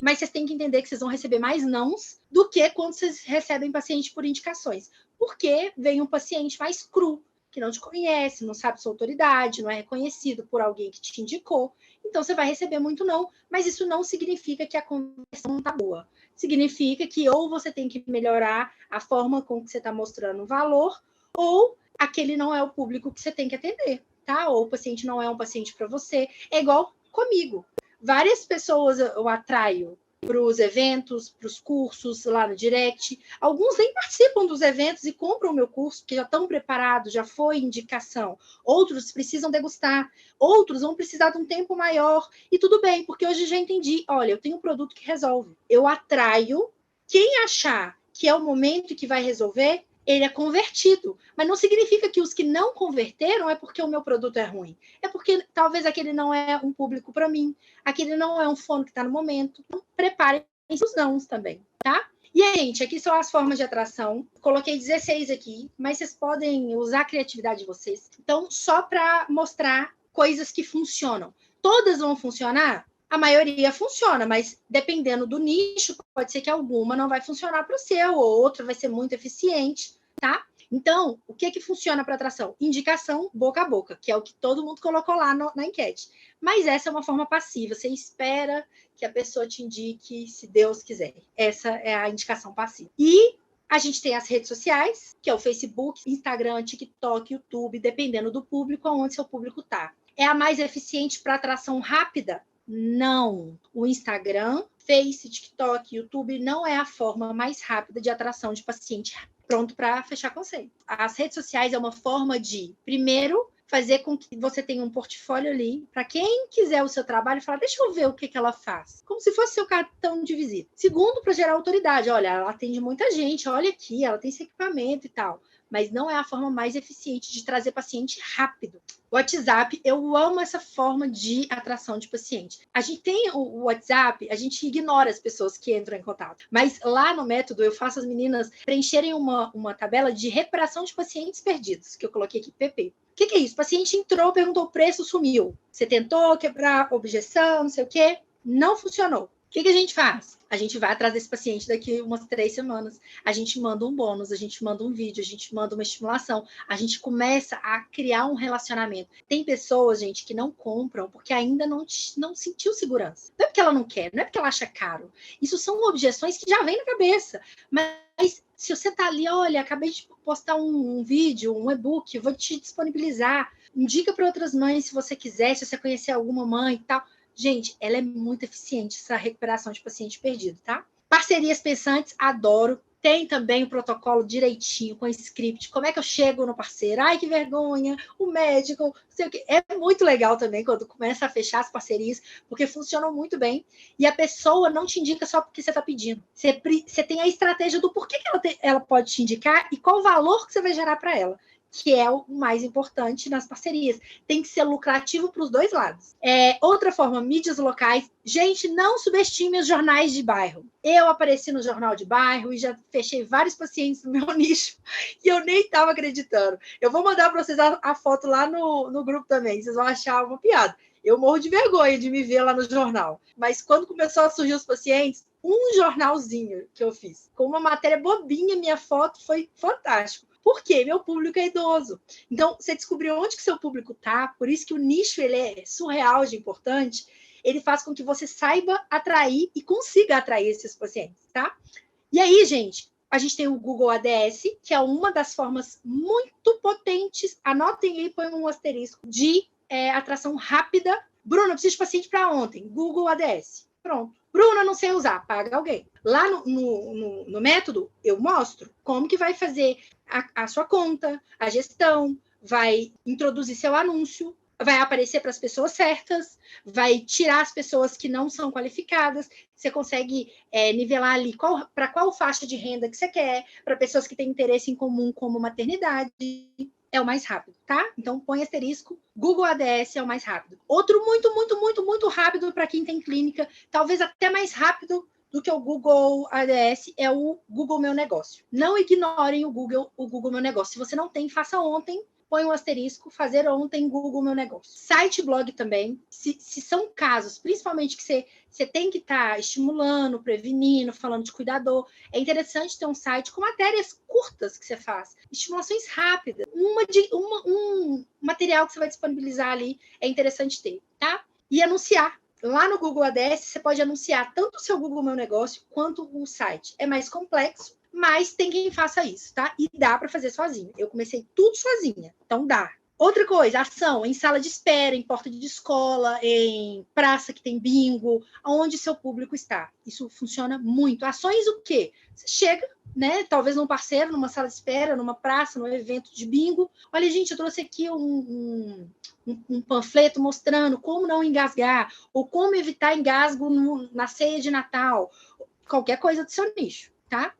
mas vocês têm que entender que vocês vão receber mais nãos do que quando vocês recebem paciente por indicações. Porque vem um paciente mais cru, que não te conhece, não sabe sua autoridade, não é reconhecido por alguém que te indicou. Então, você vai receber muito não, mas isso não significa que a conversão não está boa. Significa que ou você tem que melhorar a forma com que você está mostrando o valor, ou aquele não é o público que você tem que atender, tá? Ou o paciente não é um paciente para você. É igual comigo. Várias pessoas eu atraio para os eventos, para os cursos lá no direct. Alguns nem participam dos eventos e compram o meu curso, porque já estão preparados, já foi indicação. Outros precisam degustar. Outros vão precisar de um tempo maior. E tudo bem, porque hoje já entendi. Olha, eu tenho um produto que resolve. Eu atraio. Quem achar que é o momento que vai resolver, ele é convertido. Mas não significa que os que não converteram é porque o meu produto é ruim. É porque talvez aquele não é um público para mim. Aquele não é um fono que está no momento. Então, preparem os nãos também, tá? E aí, gente, aqui são as formas de atração. Coloquei 16 aqui, mas vocês podem usar a criatividade de vocês. Então, só para mostrar coisas que funcionam. Todas vão funcionar? A maioria funciona, mas dependendo do nicho, pode ser que alguma não vai funcionar para o seu, ou outra vai ser muito eficiente, tá? Então, o que funciona para atração? Indicação boca a boca, que é o que todo mundo colocou lá na enquete. Mas essa é uma forma passiva, você espera que a pessoa te indique se Deus quiser. Essa é a indicação passiva. E a gente tem as redes sociais, que é o Facebook, Instagram, TikTok, YouTube, dependendo do público, aonde seu público está. É a mais eficiente para atração rápida? Não. O Instagram, Face, TikTok, YouTube não é a forma mais rápida de atração de paciente pronto para fechar conceito. As redes sociais é uma forma de, primeiro, fazer com que você tenha um portfólio ali, para quem quiser o seu trabalho, falar, deixa eu ver o que ela faz. Como se fosse seu cartão de visita. Segundo, para gerar autoridade. Olha, ela atende muita gente, olha aqui, ela tem esse equipamento e tal. Mas não é a forma mais eficiente de trazer paciente rápido. O WhatsApp, eu amo essa forma de atração de paciente. A gente tem o WhatsApp, a gente ignora as pessoas que entram em contato. Mas lá no método, eu faço as meninas preencherem uma tabela de recuperação de pacientes perdidos, que eu coloquei aqui, PP. O que é isso? O paciente entrou, perguntou o preço, sumiu. Você tentou quebrar objeção, não sei o quê, não funcionou. O que a gente faz? A gente vai atrás desse paciente daqui umas 3 semanas. A gente manda um bônus, a gente manda um vídeo, a gente manda uma estimulação. A gente começa a criar um relacionamento. Tem pessoas, gente, que não compram porque ainda não sentiu segurança. Não é porque ela não quer, não é porque ela acha caro. Isso são objeções que já vêm na cabeça. Mas se você tá ali, olha, acabei de postar um vídeo, um e-book, vou te disponibilizar. Indica para outras mães se você quiser, se você conhecer alguma mãe e tal. Gente, ela é muito eficiente, essa recuperação de paciente perdido, tá? Parcerias pensantes, adoro. Tem também o protocolo direitinho, com script. Como é que eu chego no parceiro? Ai, que vergonha, o médico, não sei o quê. É muito legal também quando começa a fechar as parcerias, porque funcionam muito bem. E a pessoa não te indica só porque você está pedindo. Você tem a estratégia do porquê que ela pode te indicar e qual o valor que você vai gerar para ela. que é o mais importante nas parcerias. Tem que ser lucrativo para os dois lados. Outra forma, mídias locais. Gente, não subestime os jornais de bairro. Eu apareci no jornal de bairro e já fechei vários pacientes no meu nicho e eu nem estava acreditando. Eu vou mandar para vocês a foto lá no grupo também, vocês vão achar uma piada. Eu morro de vergonha de me ver lá no jornal. Mas quando começou a surgir os pacientes, um jornalzinho que eu fiz, com uma matéria bobinha, minha foto foi fantástico. Por quê? Meu público é idoso. Então, você descobriu onde que seu público está, por isso que o nicho ele é surreal de importante, ele faz com que você saiba atrair e consiga atrair esses pacientes, tá? E aí, gente, a gente tem o Google ADS, que é uma das formas muito potentes, anotem aí, põe um asterisco, de atração rápida. Bruna, preciso de paciente para ontem. Google ADS. Pronto. Bruna, não sei usar, paga alguém. Lá no método, eu mostro como que vai fazer a sua conta, a gestão, vai introduzir seu anúncio, vai aparecer para as pessoas certas, vai tirar as pessoas que não são qualificadas, você consegue nivelar ali para qual faixa de renda que você quer, para pessoas que têm interesse em comum, como maternidade. É o mais rápido, tá? Então, põe asterisco. Google ADS é o mais rápido. Outro muito rápido para quem tem clínica, talvez até mais rápido do que o Google ADS, é o Google Meu Negócio. Não ignorem o Google Meu Negócio. Se você não tem, faça ontem. Põe um asterisco, fazer ontem Google Meu Negócio. Site blog também, se são casos, principalmente que você tem que estar estimulando, prevenindo, falando de cuidador, é interessante ter um site com matérias curtas que você faz, estimulações rápidas, um material que você vai disponibilizar ali, é interessante ter, tá? E anunciar. Lá no Google ADS, você pode anunciar tanto o seu Google Meu Negócio quanto o site. É mais complexo, mas tem quem faça isso, tá? E dá para fazer sozinho. Eu comecei tudo sozinha, então dá. Outra coisa, ação em sala de espera, em porta de escola, em praça que tem bingo, onde seu público está. Isso funciona muito. Ações o quê? Você chega, né? Talvez num parceiro, numa sala de espera, numa praça, num evento de bingo. Olha, gente, eu trouxe aqui um panfleto mostrando como não engasgar, ou como evitar engasgo na ceia de Natal, qualquer coisa do seu nicho, tá?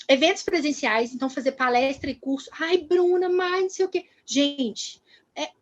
Eventos presenciais, então fazer palestra e curso. Ai, Bruna, mas não sei o quê. Gente,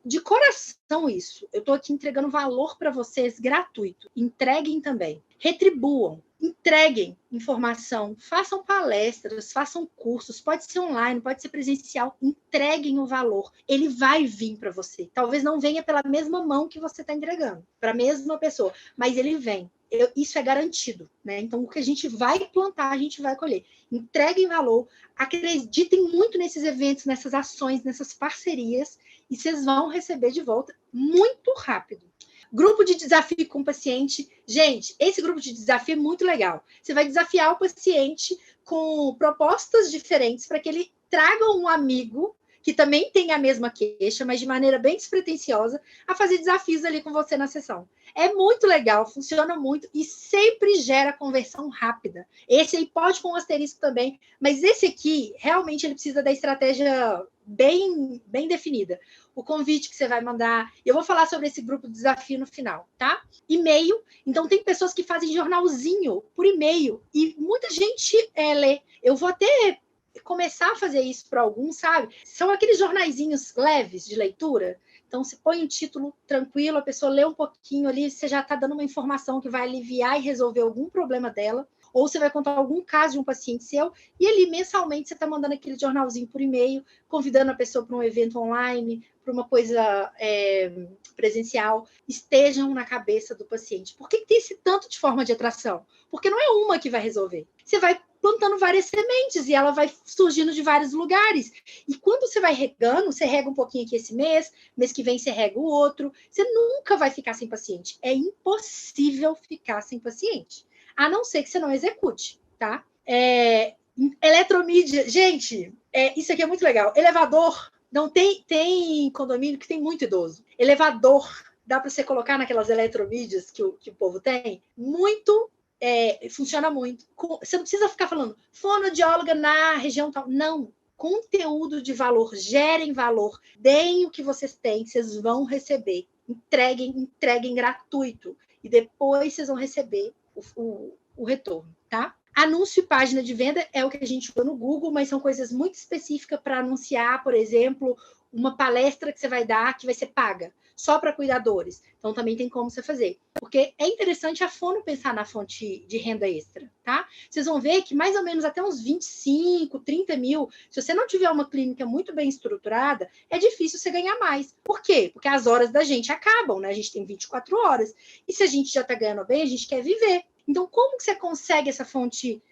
de coração isso. Eu estou aqui entregando valor para vocês gratuito. Entreguem também. Retribuam. Entreguem informação. Façam palestras, façam cursos. Pode ser online, pode ser presencial. Entreguem o valor. Ele vai vir para você. Talvez não venha pela mesma mão que você está entregando, para a mesma pessoa, mas ele vem. Isso é garantido, né? Então, o que a gente vai plantar, a gente vai colher. Entreguem valor, acreditem muito nesses eventos, nessas ações, nessas parcerias, e vocês vão receber de volta muito rápido. Grupo de desafio com o paciente. Gente, esse grupo de desafio é muito legal. Você vai desafiar o paciente com propostas diferentes para que ele traga um amigo que também tem a mesma queixa, mas de maneira bem despretensiosa, a fazer desafios ali com você na sessão. É muito legal, funciona muito e sempre gera conversão rápida. Esse aí pode com um asterisco também, mas esse aqui, realmente, ele precisa da estratégia bem definida. O convite que você vai mandar. Eu vou falar sobre esse grupo de desafio no final, tá? E-mail. Então, tem pessoas que fazem jornalzinho por e-mail e muita gente lê. Eu vou até começar a fazer isso para alguns, sabe? São aqueles jornaizinhos leves de leitura. Então, você põe um título tranquilo, a pessoa lê um pouquinho ali, você já está dando uma informação que vai aliviar e resolver algum problema dela, ou você vai contar algum caso de um paciente seu, e ali, mensalmente, você está mandando aquele jornalzinho por e-mail, convidando a pessoa para um evento online, para uma coisa presencial. Estejam na cabeça do paciente. Por que tem esse tanto de forma de atração? Porque não é uma que vai resolver. Você vai plantando várias sementes e ela vai surgindo de vários lugares. E quando você vai regando, você rega um pouquinho aqui esse mês que vem você rega o outro, você nunca vai ficar sem paciente. É impossível ficar sem paciente, a não ser que você não execute, tá? Eletromídia, gente, isso aqui é muito legal. Elevador, não tem condomínio que tem muito idoso. Elevador, dá para você colocar naquelas eletromídias que o povo tem, muito. Funciona muito. Você não precisa ficar falando fonoaudióloga na região tal. Não. Conteúdo de valor, gerem valor, deem o que vocês têm, vocês vão receber. Entreguem gratuito. E depois vocês vão receber o retorno, tá? Anúncio e página de venda é o que a gente usa no Google, mas são coisas muito específicas para anunciar, por exemplo, uma palestra que você vai dar que vai ser paga, só para cuidadores. Então, também tem como você fazer. Porque é interessante a Fono pensar na fonte de renda extra, tá? Vocês vão ver que mais ou menos até uns 25, 30 mil, se você não tiver uma clínica muito bem estruturada, é difícil você ganhar mais. Por quê? Porque as horas da gente acabam, né? A gente tem 24 horas. E se a gente já está ganhando bem, a gente quer viver. Então, como que você consegue essa fonte,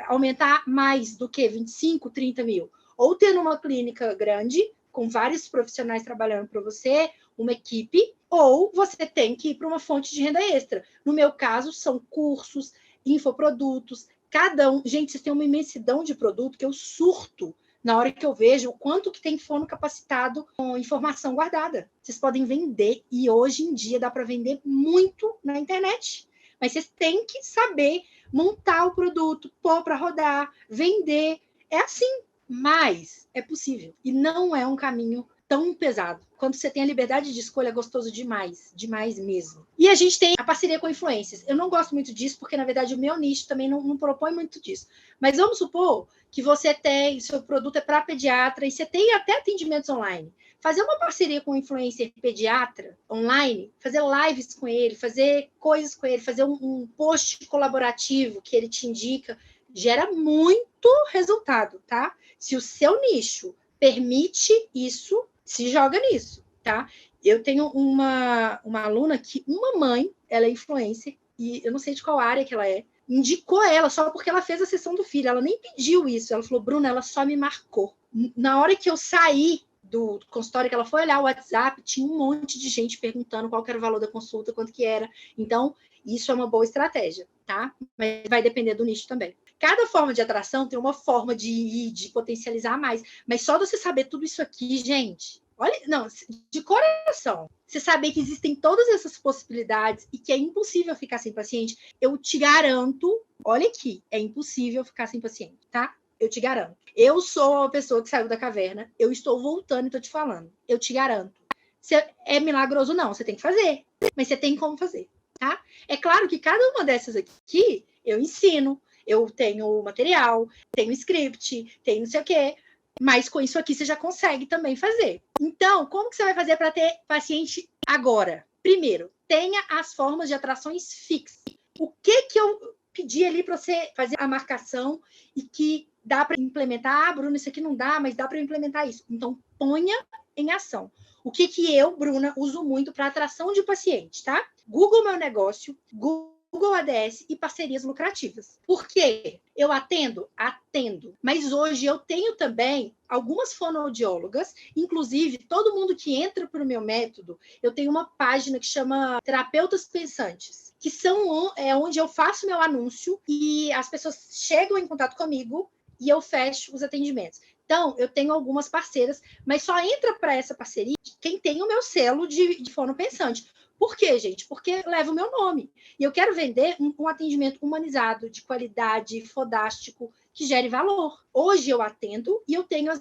aumentar mais do que 25, 30 mil? Ou tendo uma clínica grande, com vários profissionais trabalhando para você, uma equipe, ou você tem que ir para uma fonte de renda extra. No meu caso, são cursos, infoprodutos, cada um. Gente, vocês têm uma imensidão de produto que eu surto na hora que eu vejo o quanto que tem fono capacitado com informação guardada. Vocês podem vender, e hoje em dia dá para vender muito na internet. Mas vocês têm que saber montar o produto, pôr para rodar, vender. É assim, mas é possível. E não é um caminho tão pesado. Quando você tem a liberdade de escolha, é gostoso demais, demais mesmo. E a gente tem a parceria com influencers. Eu não gosto muito disso, porque, na verdade, o meu nicho também não propõe muito disso. Mas vamos supor que você tem, seu produto é para pediatra, e você tem até atendimentos online. Fazer uma parceria com um influencer pediatra online, fazer lives com ele, fazer coisas com ele, fazer um post colaborativo que ele te indica, gera muito resultado, tá? Se o seu nicho permite isso, se joga nisso, tá? Eu tenho uma aluna que, uma mãe, ela é influencer, e eu não sei de qual área que ela é, indicou ela só porque ela fez a sessão do filho. Ela nem pediu isso. Ela falou, Bruna, ela só me marcou. Na hora que eu saí do consultório, que ela foi olhar o WhatsApp, tinha um monte de gente perguntando qual era o valor da consulta, quanto que era. Então, isso é uma boa estratégia, tá? Mas vai depender do nicho também. Cada forma de atração tem uma forma de potencializar mais. Mas só de você saber tudo isso aqui, gente, olha, não, de coração, você saber que existem todas essas possibilidades e que é impossível ficar sem paciente, eu te garanto, olha aqui, é impossível ficar sem paciente, tá? Eu te garanto. Eu sou a pessoa que saiu da caverna, eu estou voltando e estou te falando. Eu te garanto. Se é milagroso, não, você tem que fazer, mas você tem como fazer, tá? É claro que cada uma dessas aqui, eu ensino, eu tenho material, tenho script, tenho não sei o quê, mas com isso aqui você já consegue também fazer. Então, como que você vai fazer para ter paciente agora? Primeiro, tenha as formas de atrações fixas. O que eu pedi ali para você fazer a marcação e que dá para implementar? Ah, Bruna, isso aqui não dá, mas dá para implementar isso. Então, ponha em ação. O que eu, Bruna, uso muito para atração de paciente, tá? Google Meu Negócio, Google ADS e parcerias lucrativas. Por quê? Eu atendo? Atendo. Mas hoje eu tenho também algumas fonoaudiólogas, inclusive todo mundo que entra para o meu método, eu tenho uma página que chama Terapeutas Pensantes, que são onde eu faço meu anúncio e as pessoas chegam em contato comigo e eu fecho os atendimentos. Então, eu tenho algumas parceiras, mas só entra para essa parceria quem tem o meu selo de fono pensante. Por quê, gente? Porque leva o meu nome. E eu quero vender um atendimento humanizado, de qualidade, fodástico, que gere valor. Hoje eu atendo e eu tenho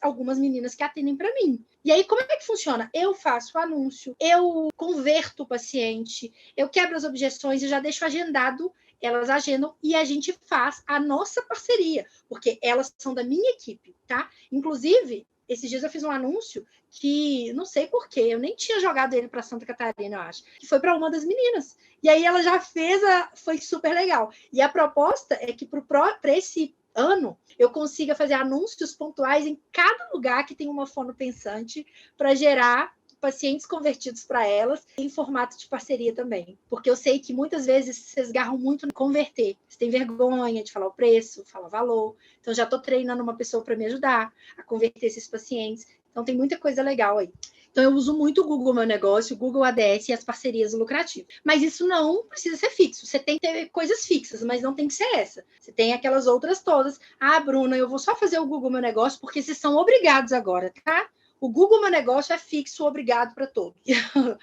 algumas meninas que atendem para mim. E aí, como é que funciona? Eu faço o anúncio, eu converto o paciente, eu quebro as objeções, eu já deixo agendado, elas agendam e a gente faz a nossa parceria, porque elas são da minha equipe, tá? Inclusive, esses dias eu fiz um anúncio que, não sei porquê, eu nem tinha jogado ele para Santa Catarina, eu acho, que foi para uma das meninas. E aí ela já fez, foi super legal. E a proposta é que para esse ano eu consiga fazer anúncios pontuais em cada lugar que tem uma fono pensante para gerar pacientes convertidos para elas em formato de parceria também. Porque eu sei que muitas vezes vocês garram muito em converter. Você tem vergonha de falar o preço, falar o valor. Então, já estou treinando uma pessoa para me ajudar a converter esses pacientes. Então, tem muita coisa legal aí. Então, eu uso muito o Google Meu Negócio, o Google ADS e as parcerias lucrativas. Mas isso não precisa ser fixo. Você tem que ter coisas fixas, mas não tem que ser essa. Você tem aquelas outras todas. Ah, Bruna, eu vou só fazer o Google Meu Negócio porque vocês são obrigados agora, tá? O Google Meu Negócio é fixo, obrigado para todos.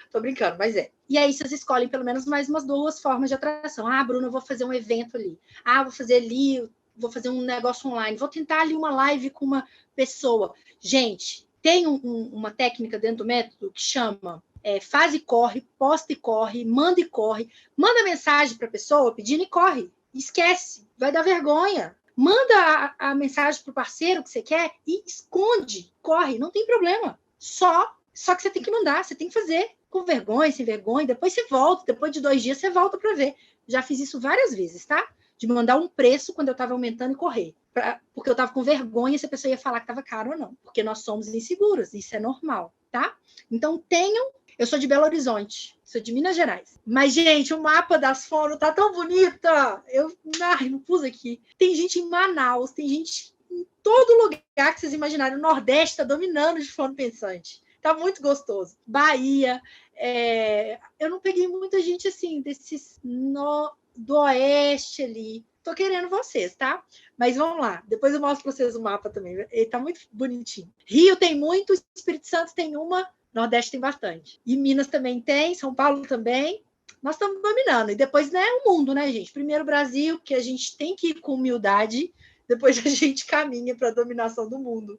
Tô brincando, mas é. E aí vocês escolhem pelo menos mais umas 2 formas de atração. Ah, Bruna, eu vou fazer um evento ali. Ah, vou fazer ali, vou fazer um negócio online. Vou tentar ali uma live com uma pessoa. Gente, tem uma técnica dentro do método que chama faz e corre, posta e corre, manda mensagem para a pessoa pedindo e corre. Esquece, vai dar vergonha. Manda a mensagem pro parceiro que você quer e esconde, corre, não tem problema. Só que você tem que mandar, você tem que fazer com vergonha, sem vergonha, depois você volta, depois de 2 dias você volta para ver. Já fiz isso várias vezes, tá? De mandar um preço quando eu estava aumentando e correr. Porque eu estava com vergonha se a pessoa ia falar que estava caro ou não. Porque nós somos inseguros, isso é normal, tá? Então tenham. Eu sou de Belo Horizonte, sou de Minas Gerais. Mas, gente, o mapa das fonos tá tão bonita. Eu não pus aqui. Tem gente em Manaus, tem gente em todo lugar que vocês imaginarem. O Nordeste tá dominando de fono pensante. Tá muito gostoso. Bahia. Eu não peguei muita gente assim, desses do Oeste ali. Tô querendo vocês, tá? Mas vamos lá. Depois eu mostro para vocês o mapa também. Ele tá muito bonitinho. Rio tem muito, Espírito Santo tem uma. Nordeste tem bastante. E Minas também tem, São Paulo também. Nós estamos dominando. E depois, né, o mundo, né, gente? Primeiro o Brasil, que a gente tem que ir com humildade. Depois a gente caminha para a dominação do mundo.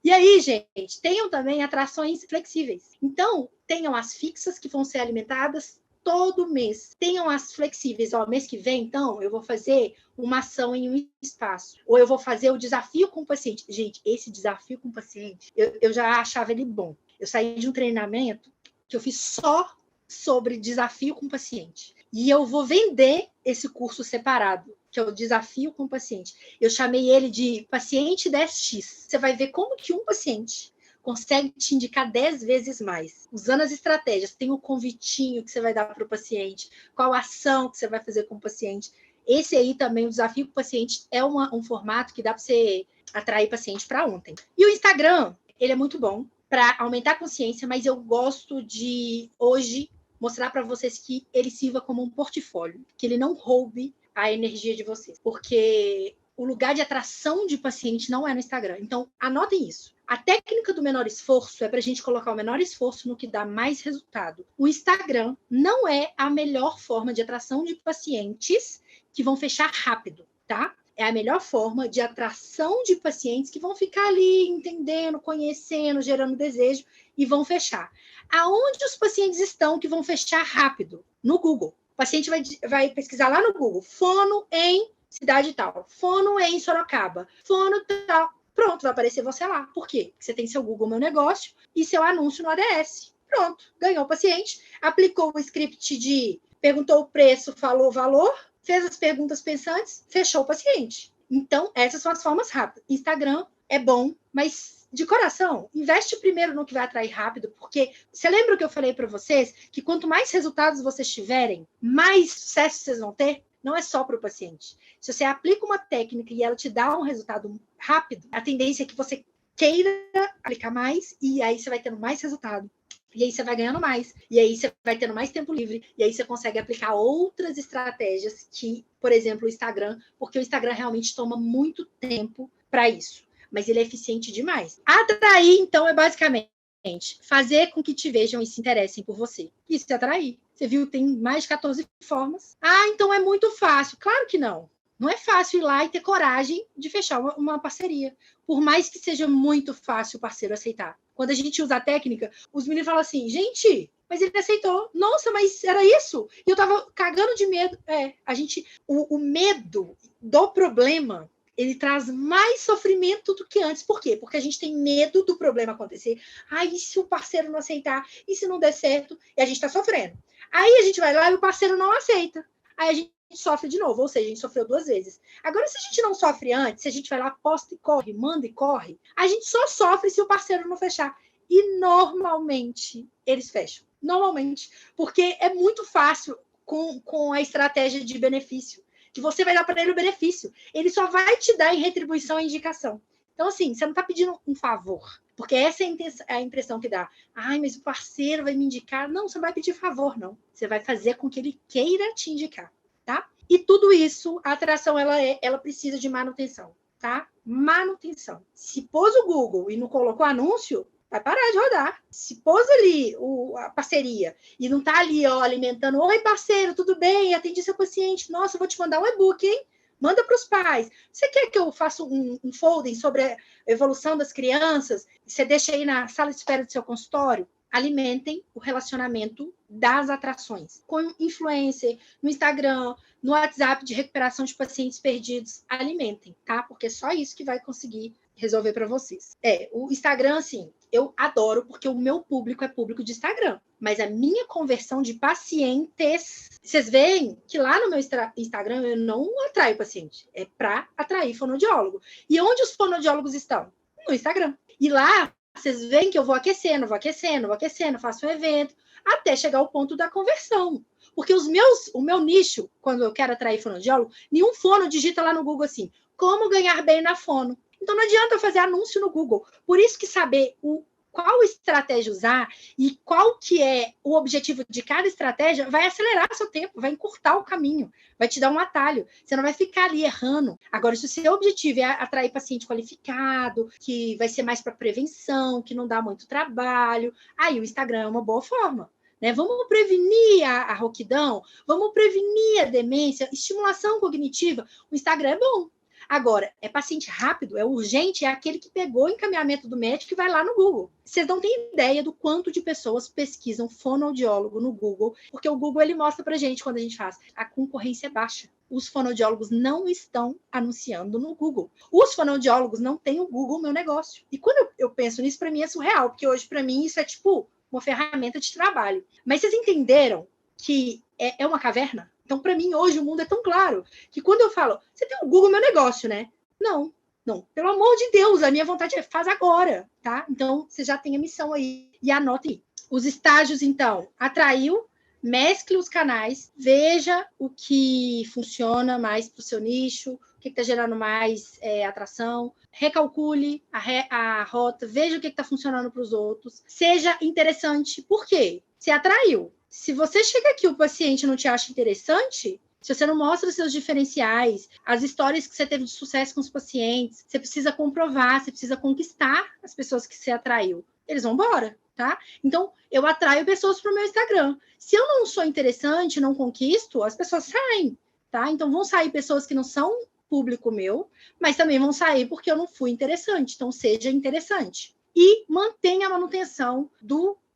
E aí, gente, tenham também atrações flexíveis. Então, tenham as fixas que vão ser alimentadas todo mês. Tenham as flexíveis. Ó, mês que vem, então, eu vou fazer uma ação em um espaço. Ou eu vou fazer o desafio com o paciente. Gente, esse desafio com o paciente, eu já achava ele bom. Eu saí de um treinamento que eu fiz só sobre desafio com o paciente. E eu vou vender esse curso separado, que é o desafio com o paciente. Eu chamei ele de paciente 10x. Você vai ver como que um paciente consegue te indicar 10 vezes mais. Usando as estratégias, tem o convitinho que você vai dar para o paciente, qual ação que você vai fazer com o paciente. Esse aí também, o desafio com o paciente, é um formato que dá para você atrair paciente para ontem. E o Instagram, ele é muito bom para aumentar a consciência, mas eu gosto de, hoje, mostrar para vocês que ele sirva como um portfólio, que ele não roube a energia de vocês, porque o lugar de atração de paciente não é no Instagram. Então, anotem isso. A técnica do menor esforço é para a gente colocar o menor esforço no que dá mais resultado. O Instagram não é a melhor forma de atração de pacientes que vão fechar rápido, tá? É a melhor forma de atração de pacientes que vão ficar ali entendendo, conhecendo, gerando desejo e vão fechar. Aonde os pacientes estão que vão fechar rápido? No Google. O paciente vai pesquisar lá no Google, fono em cidade tal, fono em Sorocaba, fono tal. Pronto, vai aparecer você lá. Por quê? Porque você tem seu Google Meu Negócio e seu anúncio no ADS. Pronto, ganhou o paciente, aplicou o script de perguntou o preço, falou o valor, fez as perguntas pensantes, fechou o paciente. Então, essas são as formas rápidas. Instagram é bom, mas de coração, investe primeiro no que vai atrair rápido, porque você lembra o que eu falei para vocês? Que quanto mais resultados vocês tiverem, mais sucesso vocês vão ter? Não é só para o paciente. Se você aplica uma técnica e ela te dá um resultado rápido, a tendência é que você queira aplicar mais e aí você vai tendo mais resultado. E aí você vai ganhando mais. E aí você vai tendo mais tempo livre. E aí você consegue aplicar outras estratégias que, por exemplo, o Instagram, porque o Instagram realmente toma muito tempo para isso. Mas ele é eficiente demais. Atrair, então, é basicamente fazer com que te vejam e se interessem por você. Isso é atrair. Você viu, tem mais de 14 formas. Ah, então é muito fácil. Claro que não. Não é fácil ir lá e ter coragem de fechar uma parceria. Por mais que seja muito fácil o parceiro aceitar. Quando a gente usa a técnica, os meninos falam assim, gente, mas ele aceitou. Nossa, mas era isso? E eu tava cagando de medo. O medo do problema, ele traz mais sofrimento do que antes. Por quê? Porque a gente tem medo do problema acontecer. Ai, e se o parceiro não aceitar? E se não der certo? E a gente tá sofrendo. Aí a gente vai lá e o parceiro não aceita. Aí a gente sofre de novo, ou seja, a gente sofreu 2 vezes. Agora, se a gente não sofre antes, se a gente vai lá, aposta e corre, manda e corre, a gente só sofre se o parceiro não fechar. E normalmente eles fecham. Normalmente. Porque é muito fácil com a estratégia de benefício. Que você vai dar para ele o benefício. Ele só vai te dar em retribuição a indicação. Então, assim, você não está pedindo um favor. Porque essa é a impressão que dá. Ai, mas o parceiro vai me indicar. Não, você não vai pedir favor, não. Você vai fazer com que ele queira te indicar. Tá? E tudo isso, a atração, ela precisa de manutenção, tá? Manutenção. Se pôs o Google e não colocou anúncio, vai parar de rodar. Se pôs ali a parceria e não tá ali, ó, alimentando, oi, parceiro, tudo bem? Atendi seu paciente. Nossa, eu vou te mandar um e-book, hein? Manda para os pais. Você quer que eu faça um folder sobre a evolução das crianças? Você deixa aí na sala de espera do seu consultório? alimentem o relacionamento das atrações. Com influencer, no Instagram, no WhatsApp de recuperação de pacientes perdidos, alimentem, tá? Porque é só isso que vai conseguir resolver para vocês. O Instagram, assim, eu adoro porque o meu público é público de Instagram. Mas a minha conversão de pacientes... Vocês veem que lá no meu Instagram eu não atraio paciente. É para atrair fonoaudiólogo. E onde os fonoaudiólogos estão? No Instagram. E lá, vocês veem que eu vou aquecendo, faço um evento, até chegar ao ponto da conversão. Porque o meu nicho, quando eu quero atrair fonoaudiólogo, nenhum fono digita lá no Google assim, como ganhar bem na fono. Então não adianta eu fazer anúncio no Google. Por isso que saber qual estratégia usar e qual que é o objetivo de cada estratégia vai acelerar seu tempo, vai encurtar o caminho, vai te dar um atalho. Você não vai ficar ali errando. Agora, se o seu objetivo é atrair paciente qualificado, que vai ser mais para prevenção, que não dá muito trabalho, aí o Instagram é uma boa forma. Né? Vamos prevenir a rouquidão, vamos prevenir a demência, estimulação cognitiva. O Instagram é bom. Agora, é paciente rápido, é urgente, é aquele que pegou o encaminhamento do médico e vai lá no Google. Vocês não têm ideia do quanto de pessoas pesquisam fonoaudiólogo no Google, porque o Google ele mostra pra gente quando a gente faz. A concorrência é baixa. Os fonoaudiólogos não estão anunciando no Google. Os fonoaudiólogos não têm o Google Meu Negócio. E quando eu penso nisso, para mim é surreal, porque hoje, para mim, isso é tipo uma ferramenta de trabalho. Mas vocês entenderam que é uma caverna? Então, para mim, hoje, o mundo é tão claro que quando eu falo, você tem o Google Meu Negócio, né? Não. Pelo amor de Deus, a minha vontade é faz agora, tá? Então, você já tem a missão aí. E anotem. Os estágios, então, atraiu, mescle os canais, veja o que funciona mais para o seu nicho, o que está gerando mais atração, recalcule a rota, veja o que está funcionando para os outros, seja interessante. Por quê? Você atraiu. Se você chega aqui e o paciente não te acha interessante, se você não mostra os seus diferenciais, as histórias que você teve de sucesso com os pacientes, você precisa comprovar, você precisa conquistar as pessoas que você atraiu. Eles vão embora, tá? Então, eu atraio pessoas para o meu Instagram. Se eu não sou interessante, não conquisto, as pessoas saem, tá? Então, vão sair pessoas que não são público meu, mas também vão sair porque eu não fui interessante. Então, seja interessante. E mantenha a manutenção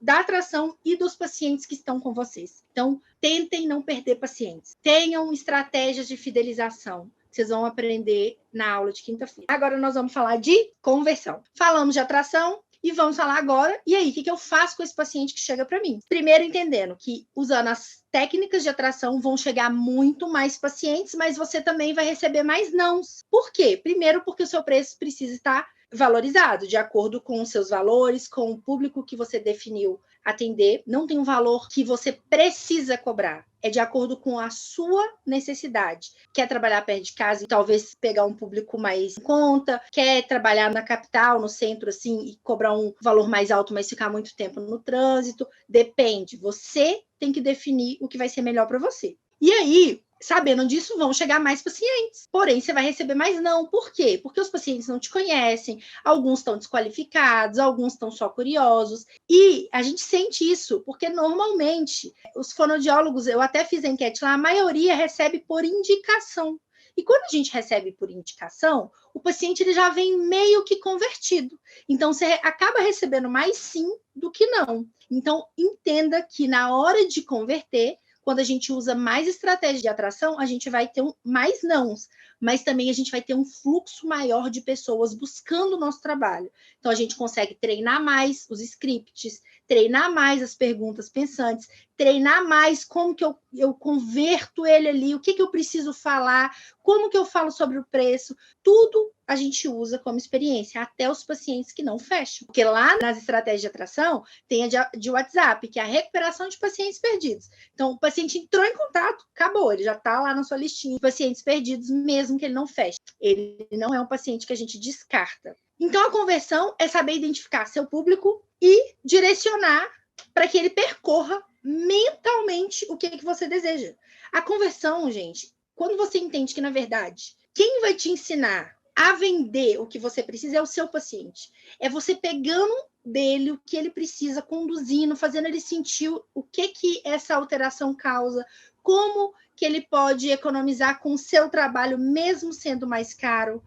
da atração e dos pacientes que estão com vocês. Então, tentem não perder pacientes. Tenham estratégias de fidelização. Vocês vão aprender na aula de quinta-feira. Agora nós vamos falar de conversão. Falamos de atração e vamos falar agora. E aí, o que eu faço com esse paciente que chega para mim? Primeiro, entendendo que usando as técnicas de atração vão chegar muito mais pacientes, mas você também vai receber mais nãos. Por quê? Primeiro, porque o seu preço precisa estar valorizado, de acordo com os seus valores, com o público que você definiu atender. Não tem um valor que você precisa cobrar. É de acordo com a sua necessidade. Quer trabalhar perto de casa e talvez pegar um público mais em conta? Quer trabalhar na capital, no centro, assim, e cobrar um valor mais alto, mas ficar muito tempo no trânsito? Depende. Você tem que definir o que vai ser melhor para você. E aí, sabendo disso, vão chegar mais pacientes. Porém, você vai receber mais não. Por quê? Porque os pacientes não te conhecem, alguns estão desqualificados, alguns estão só curiosos. E a gente sente isso, porque normalmente os fonoaudiólogos, eu até fiz a enquete lá, a maioria recebe por indicação. E quando a gente recebe por indicação, o paciente ele já vem meio que convertido. Então, você acaba recebendo mais sim do que não. Então, entenda que na hora de converter, quando a gente usa mais estratégia de atração, a gente vai ter mais nãos, mas também a gente vai ter um fluxo maior de pessoas buscando o nosso trabalho. Então, a gente consegue treinar mais os scripts, treinar mais as perguntas pensantes, treinar mais como que eu converto ele ali, o que eu preciso falar, como que eu falo sobre o preço, tudo a gente usa como experiência, até os pacientes que não fecham. Porque lá nas estratégias de atração, tem a de WhatsApp, que é a recuperação de pacientes perdidos. Então, o paciente entrou em contato, acabou, ele já está lá na sua listinha de pacientes perdidos, mesmo que ele não feche. Ele não é um paciente que a gente descarta. Então, a conversão é saber identificar seu público e direcionar para que ele percorra mentalmente o que você deseja. A conversão, gente, quando você entende que, na verdade, quem vai te ensinar a vender o que você precisa é o seu paciente. É você pegando dele o que ele precisa, conduzindo, fazendo ele sentir o que essa alteração causa, como que ele pode economizar com o seu trabalho, mesmo sendo mais caro,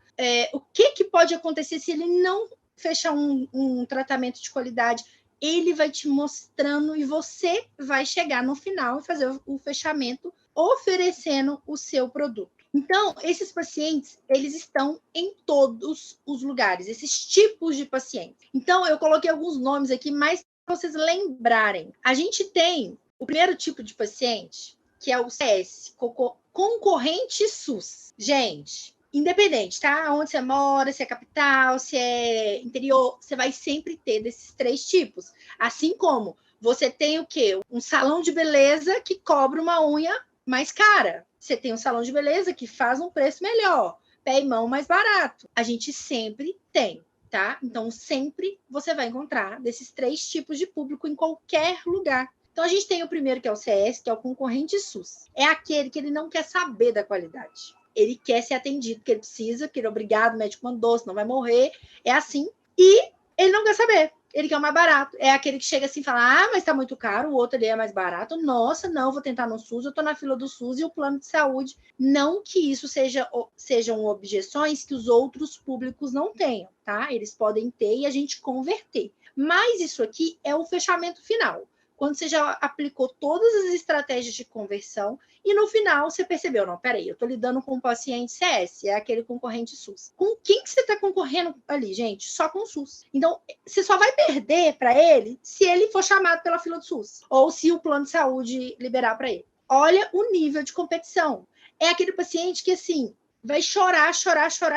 o que pode acontecer se ele não fechar um tratamento de qualidade, ele vai te mostrando e você vai chegar no final e fazer o fechamento oferecendo o seu produto. Então, esses pacientes, eles estão em todos os lugares, esses tipos de pacientes. Então, eu coloquei alguns nomes aqui, mais para vocês lembrarem. A gente tem o primeiro tipo de paciente, que é o CS, concorrente SUS. Gente, independente, tá? Onde você mora, se é capital, se é interior, você vai sempre ter desses 3 tipos. Assim como você tem o quê? Um salão de beleza que cobra uma unha mais cara. Você tem um salão de beleza que faz um preço melhor, pé e mão mais barato. A gente sempre tem, tá? Então, sempre você vai encontrar desses 3 tipos de público em qualquer lugar. Então, a gente tem o primeiro, que é o CS, que é o concorrente SUS. É aquele que ele não quer saber da qualidade. Ele quer ser atendido, porque ele precisa, porque ele é obrigado, o médico mandou, senão vai morrer. É assim. E ele não quer saber. Ele quer o mais barato. É aquele que chega assim e fala, mas tá muito caro, o outro ali é mais barato. Nossa, não, vou tentar no SUS, eu tô na fila do SUS e o plano de saúde. Não que isso sejam objeções que os outros públicos não tenham, tá? Eles podem ter e a gente converter. Mas isso aqui é o fechamento final. Quando você já aplicou todas as estratégias de conversão e no final você percebeu, não, peraí, eu estou lidando com um paciente CS, é aquele concorrente SUS. Com quem que você está concorrendo ali, gente? Só com o SUS. Então, você só vai perder para ele se ele for chamado pela fila do SUS ou se o plano de saúde liberar para ele. Olha o nível de competição. É aquele paciente que, assim, vai chorar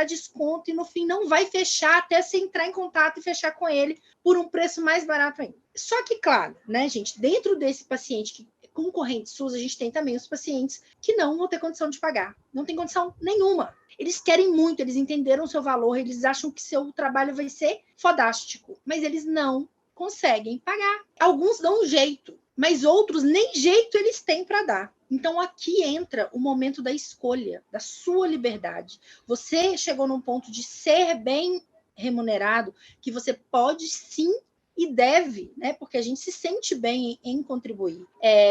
desconto e no fim não vai fechar até você entrar em contato e fechar com ele por um preço mais barato ainda. Só que, claro, né, gente, dentro desse paciente que é concorrente SUS, a gente tem também os pacientes que não vão ter condição de pagar. Não tem condição nenhuma. Eles querem muito, eles entenderam o seu valor, eles acham que seu trabalho vai ser fodástico, mas eles não conseguem pagar. Alguns dão um jeito, mas outros nem jeito eles têm para dar. Então, aqui entra o momento da escolha, da sua liberdade. Você chegou num ponto de ser bem remunerado, que você pode sim e deve, né? Porque a gente se sente bem em contribuir.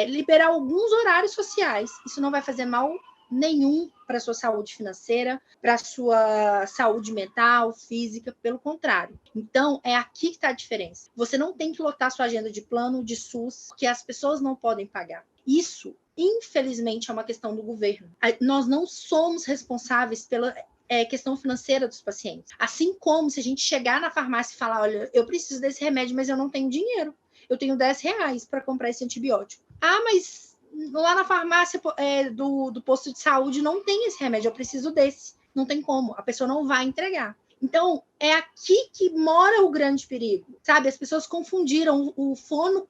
Liberar alguns horários sociais. Isso não vai fazer mal nenhum para a sua saúde financeira, para a sua saúde mental, física, pelo contrário. Então, é aqui que está a diferença. Você não tem que lotar sua agenda de plano, de SUS, que as pessoas não podem pagar. Isso, infelizmente, é uma questão do governo. Nós não somos responsáveis pela questão financeira dos pacientes. Assim como se a gente chegar na farmácia e falar, olha, eu preciso desse remédio, mas eu não tenho dinheiro. Eu tenho R$10 para comprar esse antibiótico. Mas lá na farmácia do posto de saúde não tem esse remédio, eu preciso desse. Não tem como, a pessoa não vai entregar. Então, é aqui que mora o grande perigo, sabe? As pessoas confundiram o fono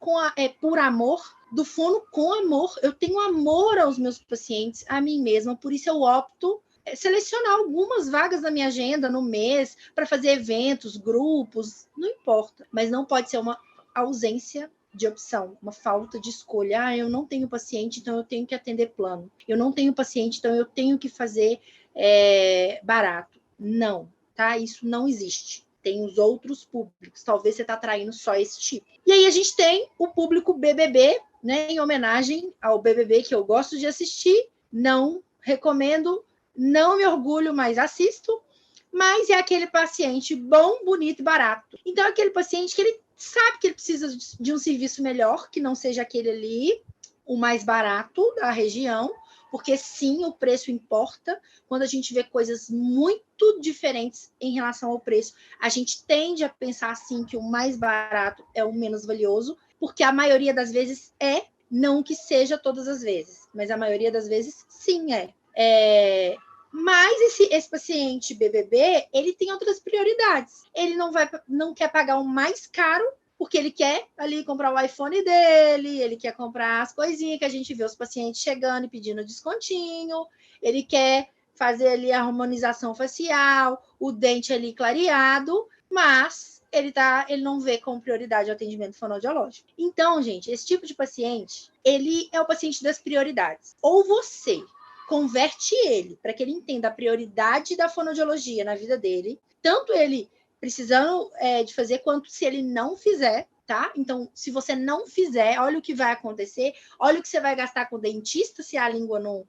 por amor, do fono com amor. Eu tenho amor aos meus pacientes, a mim mesma, por isso eu opto selecionar algumas vagas na minha agenda no mês para fazer eventos, grupos, não importa. Mas não pode ser uma ausência de opção, uma falta de escolha. Eu não tenho paciente, então eu tenho que atender plano. Eu não tenho paciente, então eu tenho que fazer barato. Não, tá? Isso não existe. Tem os outros públicos. Talvez você está atraindo só esse tipo. E aí a gente tem o público BBB, né? Em homenagem ao BBB que eu gosto de assistir. Não recomendo, não me orgulho, mas assisto. Mas é aquele paciente bom, bonito e barato. Então é aquele paciente que ele sabe que ele precisa de um serviço melhor, que não seja aquele ali, o mais barato da região, porque sim, o preço importa. Quando a gente vê coisas muito diferentes em relação ao preço, a gente tende a pensar assim que o mais barato é o menos valioso, porque a maioria das vezes não que seja todas as vezes, mas a maioria das vezes sim é. Mas esse paciente BBB, ele tem outras prioridades. Ele não quer pagar o mais caro, porque ele quer ali comprar o iPhone dele, ele quer comprar as coisinhas que a gente vê os pacientes chegando e pedindo descontinho, ele quer fazer ali a harmonização facial, o dente ali clareado, mas ele não vê como prioridade o atendimento fonoaudiológico. Então, gente, esse tipo de paciente, ele é o paciente das prioridades. Ou você converte ele para que ele entenda a prioridade da fonoaudiologia na vida dele, tanto ele precisando de fazer, quanto se ele não fizer, tá? Então, se você não fizer, olha o que vai acontecer, olha o que você vai gastar com o dentista se a língua não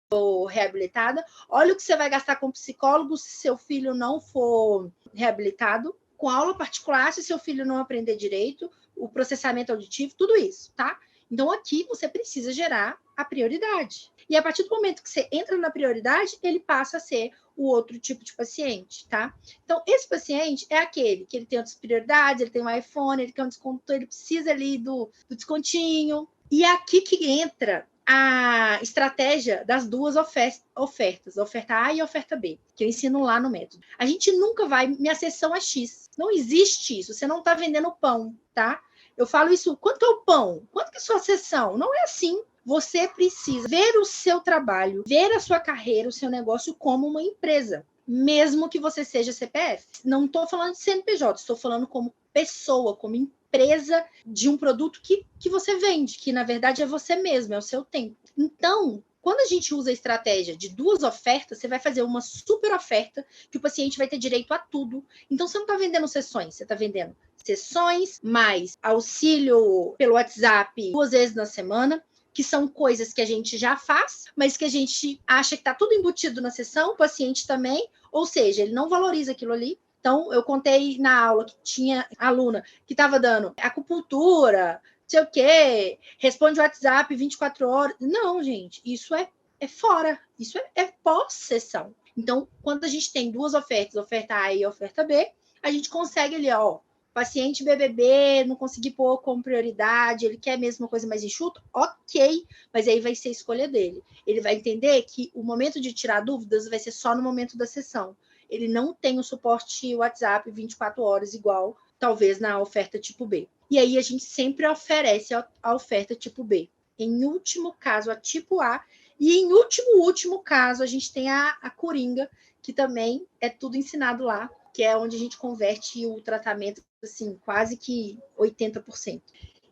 for reabilitada, olha o que você vai gastar com psicólogo se seu filho não for reabilitado, com aula particular se seu filho não aprender direito, o processamento auditivo, tudo isso, tá? Então, aqui você precisa gerar a prioridade. E a partir do momento que você entra na prioridade, ele passa a ser o outro tipo de paciente, tá? Então, esse paciente é aquele que ele tem outras prioridades, ele tem um iPhone, ele quer um desconto, ele precisa ali do descontinho. E é aqui que entra a estratégia das duas ofertas, a oferta A e a oferta B, que eu ensino lá no método. A gente nunca vai, minha sessão é X. Não existe isso, você não está vendendo pão, tá? Eu falo isso, quanto é o pão? Quanto que é a sua sessão? Não é assim. Você precisa ver o seu trabalho, ver a sua carreira, o seu negócio como uma empresa, mesmo que você seja CPF. Não estou falando de CNPJ, estou falando como pessoa, como empresa de um produto que você vende, que na verdade é você mesmo, é o seu tempo. Então, quando a gente usa a estratégia de duas ofertas, você vai fazer uma super oferta que o paciente vai ter direito a tudo. Então, você não está vendendo sessões, você está vendendo sessões, mais auxílio pelo WhatsApp 2 vezes na semana, que são coisas que a gente já faz, mas que a gente acha que está tudo embutido na sessão, o paciente também, ou seja, ele não valoriza aquilo ali. Então, eu contei na aula que tinha aluna que estava dando acupuntura, não sei o quê, responde o WhatsApp 24 horas. Não, gente, isso é fora, isso é pós-sessão. Então, quando a gente tem duas ofertas, oferta A e oferta B, a gente consegue ali, ó, paciente BBB, não consegui pôr como prioridade, ele quer mesmo uma coisa mais enxuta, ok, mas aí vai ser a escolha dele. Ele vai entender que o momento de tirar dúvidas vai ser só no momento da sessão. Ele não tem o suporte WhatsApp 24 horas igual, talvez, na oferta tipo B. E aí a gente sempre oferece a oferta tipo B. Em último caso, a tipo A. E em último caso, a gente tem a Coringa, que também é tudo ensinado lá, que é onde a gente converte o tratamento, assim, quase que 80%.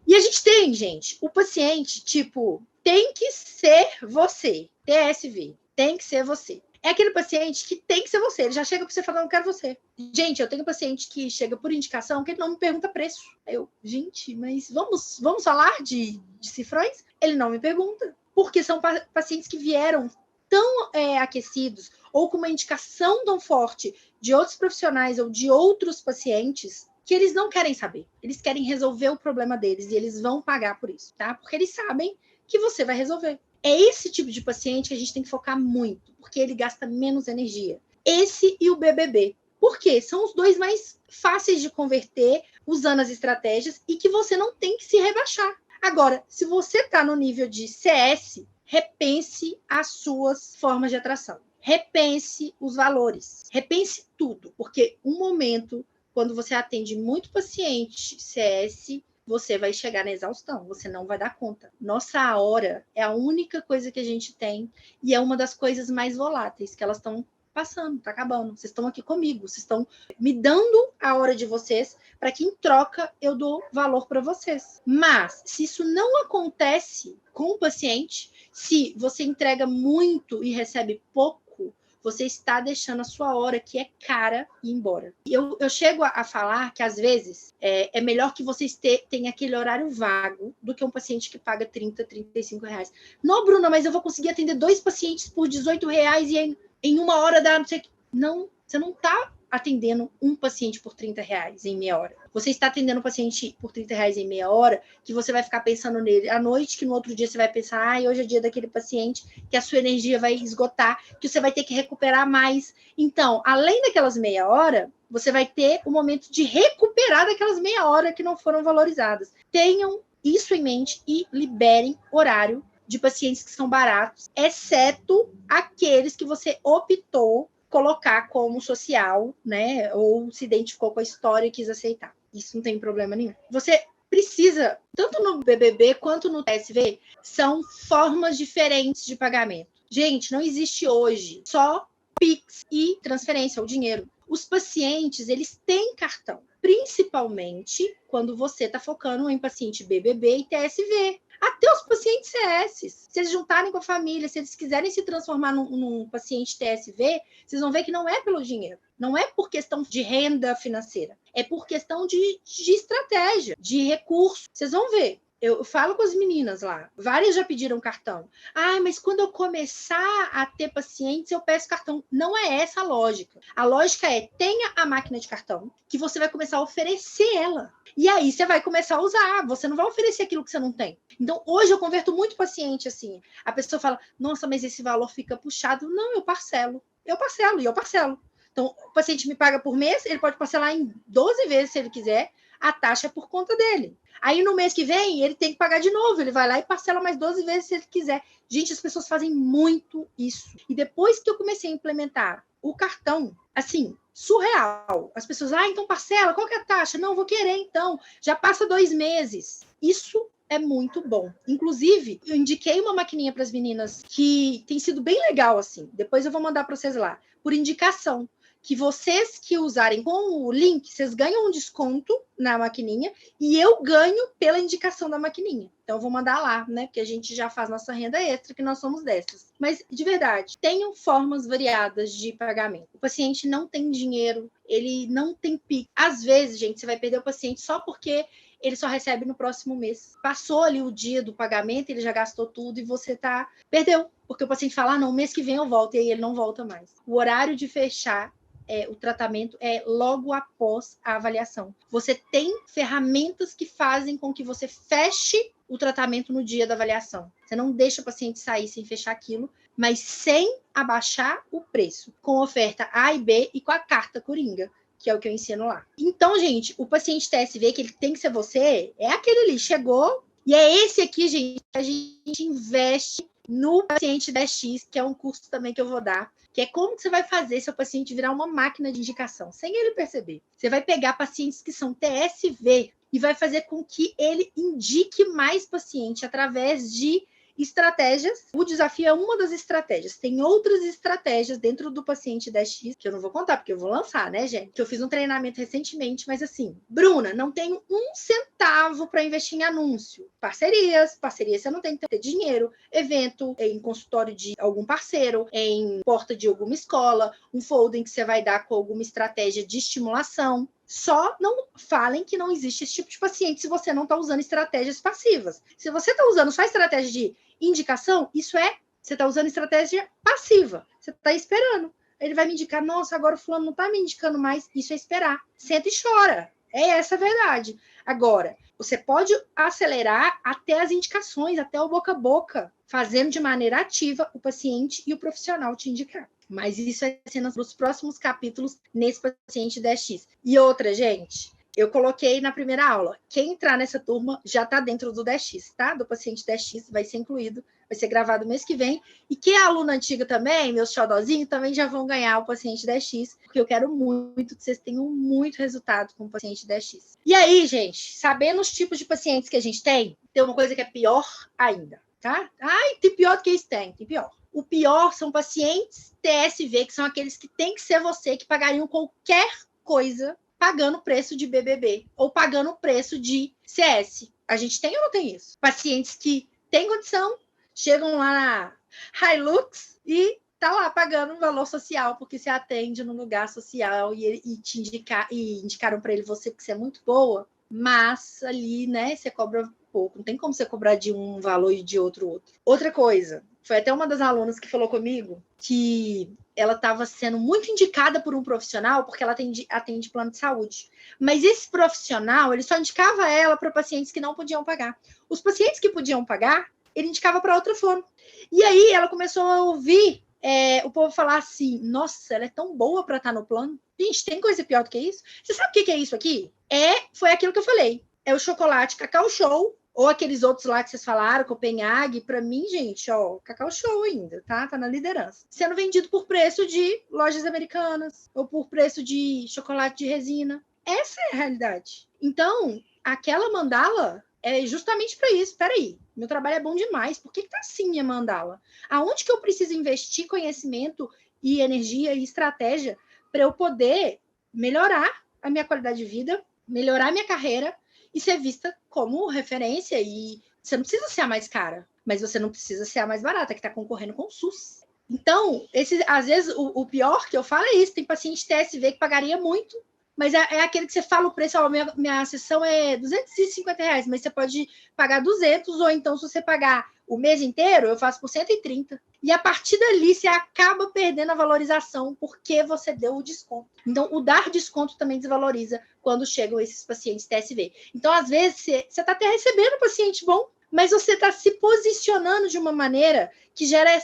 E a gente tem, gente, o paciente, tipo, tem que ser você. TSV, tem que ser você. É aquele paciente que tem que ser você. Ele já chega para você falando, eu quero você. Gente, eu tenho um paciente que chega por indicação que ele não me pergunta preço. Eu, gente, mas vamos falar de cifrões? Ele não me pergunta. Porque são pacientes que vieram tão aquecidos ou com uma indicação tão forte de outros profissionais ou de outros pacientes que eles não querem saber. Eles querem resolver o problema deles e eles vão pagar por isso, tá? Porque eles sabem que você vai resolver. É esse tipo de paciente que a gente tem que focar muito, porque ele gasta menos energia. Esse e o BBB. Por quê? São os dois mais fáceis de converter usando as estratégias e que você não tem que se rebaixar. Agora, se você está no nível de CS, repense as suas formas de atração. Repense os valores. Repense tudo, porque um momento, quando você atende muito paciente CS, você vai chegar na exaustão, você não vai dar conta. Nossa hora é a única coisa que a gente tem e é uma das coisas mais voláteis, que elas estão passando, tá acabando. Vocês estão aqui comigo, vocês estão me dando a hora de vocês para que em troca eu dou valor para vocês. Mas se isso não acontece com o paciente, se você entrega muito e recebe pouco, você está deixando a sua hora, que é cara, ir embora. Eu chego a falar que, às vezes, é melhor que vocês tenham aquele horário vago do que um paciente que paga 30, 35 reais. Não, Bruna, mas eu vou conseguir atender 2 pacientes por 18 reais e em uma hora dá não sei o que. Não, você não está atendendo um paciente por 30 reais em meia hora. Você está atendendo um paciente por 30 reais em meia hora, que você vai ficar pensando nele à noite, que no outro dia você vai pensar, hoje é dia daquele paciente, que a sua energia vai esgotar, que você vai ter que recuperar mais. Então, além daquelas meia hora, você vai ter o momento de recuperar daquelas meia hora que não foram valorizadas. Tenham isso em mente e liberem horário de pacientes que são baratos, exceto aqueles que você optou colocar como social, né? Ou se identificou com a história e quis aceitar. Isso não tem problema nenhum. Você precisa, tanto no BBB quanto no TSV, são formas diferentes de pagamento. Gente, não existe hoje só Pix e transferência, ou dinheiro. Os pacientes, eles têm cartão, principalmente quando você está focando em paciente BBB e TSV. Até os pacientes CS, se eles juntarem com a família, se eles quiserem se transformar num paciente TSV, vocês vão ver que não é pelo dinheiro, não é por questão de renda financeira, é por questão de estratégia, de recurso. Vocês vão ver. Eu falo com as meninas lá, várias já pediram cartão. Mas quando eu começar a ter pacientes, eu peço cartão. Não é essa a lógica. A lógica é, tenha a máquina de cartão, que você vai começar a oferecer ela. E aí você vai começar a usar, você não vai oferecer aquilo que você não tem. Então, hoje eu converto muito paciente assim. A pessoa fala, nossa, mas esse valor fica puxado. Não, eu parcelo. Eu parcelo e eu parcelo. Então, o paciente me paga por mês, ele pode parcelar em 12 vezes se ele quiser, a taxa é por conta dele. Aí, no mês que vem, ele tem que pagar de novo, ele vai lá e parcela mais 12 vezes se ele quiser. Gente, as pessoas fazem muito isso. E depois que eu comecei a implementar o cartão, assim, surreal. As pessoas, então parcela, qual que é a taxa? Não, vou querer então. Já passa 2 meses. Isso é muito bom. Inclusive, eu indiquei uma maquininha para as meninas que tem sido bem legal, assim. Depois eu vou mandar para vocês lá, por indicação. Que vocês que usarem com o link, vocês ganham um desconto na maquininha e eu ganho pela indicação da maquininha. Então, eu vou mandar lá, né? Porque a gente já faz nossa renda extra, que nós somos dessas. Mas, de verdade, tenham formas variadas de pagamento. O paciente não tem dinheiro, ele não tem PIX. Às vezes, gente, você vai perder o paciente só porque ele só recebe no próximo mês. Passou ali o dia do pagamento, ele já gastou tudo e você perdeu. Porque o paciente fala, não, mês que vem eu volto, e aí ele não volta mais. O horário de fechar o tratamento é logo após a avaliação. Você tem ferramentas que fazem com que você feche o tratamento no dia da avaliação. Você não deixa o paciente sair sem fechar aquilo, mas sem abaixar o preço, com oferta A e B e com a carta coringa, que é o que eu ensino lá. Então, gente, o paciente TSV, que ele tem que ser você, é aquele ali, chegou, e é esse aqui, gente, que a gente investe no paciente 10X, que é um curso também que eu vou dar, que é como que você vai fazer seu paciente virar uma máquina de indicação, sem ele perceber. Você vai pegar pacientes que são TSV e vai fazer com que ele indique mais paciente através de estratégias. O desafio é uma das estratégias. Tem outras estratégias dentro do paciente 10X, que eu não vou contar, porque eu vou lançar, né, gente? Que eu fiz um treinamento recentemente, mas assim, Bruna, não tenho 1 centavo para investir em anúncio. Parcerias você não tem que ter dinheiro. Evento em consultório de algum parceiro, em porta de alguma escola, um folding que você vai dar com alguma estratégia de estimulação. Só não falem que não existe esse tipo de paciente se você não está usando estratégias passivas. Se você está usando só estratégia de indicação, você está usando estratégia passiva. Você está esperando. Ele vai me indicar, nossa, agora o fulano não está me indicando mais. Isso é esperar. Senta e chora. É essa a verdade. Agora, você pode acelerar até as indicações, até o boca a boca, fazendo de maneira ativa o paciente e o profissional te indicar. Mas isso vai ser nos próximos capítulos nesse paciente 10X. E outra, gente, eu coloquei na primeira aula. Quem entrar nessa turma já está dentro do 10X, tá? Do paciente 10X, vai ser incluído, vai ser gravado mês que vem. E quem é aluna antiga também, meus xodozinhos, também já vão ganhar o paciente 10X, porque eu quero muito que vocês tenham muito resultado com o paciente 10X. E aí, gente, sabendo os tipos de pacientes que a gente tem uma coisa que é pior ainda, tá? Ai, tem pior do que isso? Tem pior. O pior são pacientes TSV, que são aqueles que tem que ser você, que pagariam qualquer coisa pagando o preço de BBB ou pagando o preço de CS. A gente tem ou não tem isso? Pacientes que têm condição, chegam lá na Hilux e tá lá pagando um valor social porque se atende no lugar social e te indicaram para ele você que você é muito boa, mas ali, né, você cobra pouco. Não tem como você cobrar de um valor e de outro. Outra coisa, foi até uma das alunas que falou comigo que ela estava sendo muito indicada por um profissional porque ela atende plano de saúde. Mas esse profissional, ele só indicava ela para pacientes que não podiam pagar. Os pacientes que podiam pagar, ele indicava para outra forma. E aí ela começou a ouvir o povo falar assim, nossa, ela é tão boa para estar no plano. Gente, tem coisa pior do que isso? Você sabe o que é isso aqui? Foi aquilo que eu falei. É o chocolate Cacau Show, ou aqueles outros lá que vocês falaram, Copenhague, para mim, gente, Cacau Show ainda, tá? Tá na liderança. Sendo vendido por preço de lojas americanas, ou por preço de chocolate de resina. Essa é a realidade. Então, aquela mandala é justamente para isso. Peraí, meu trabalho é bom demais. Por que tá assim minha mandala? Aonde que eu preciso investir conhecimento e energia e estratégia para eu poder melhorar a minha qualidade de vida, melhorar a minha carreira e ser vista como referência? E você não precisa ser a mais cara, mas você não precisa ser a mais barata, que está concorrendo com o SUS. Então, às vezes, o pior que eu falo é isso. Tem paciente TSV que pagaria muito Mas é aquele que você fala o preço, ó, minha sessão é R$ 250, mas você pode pagar 200, ou então, se você pagar o mês inteiro, eu faço por 130. E a partir dali, você acaba perdendo a valorização porque você deu o desconto. Então, o dar desconto também desvaloriza quando chegam esses pacientes TSV. Então, às vezes, você está até recebendo paciente bom, mas você está se posicionando de uma maneira que gera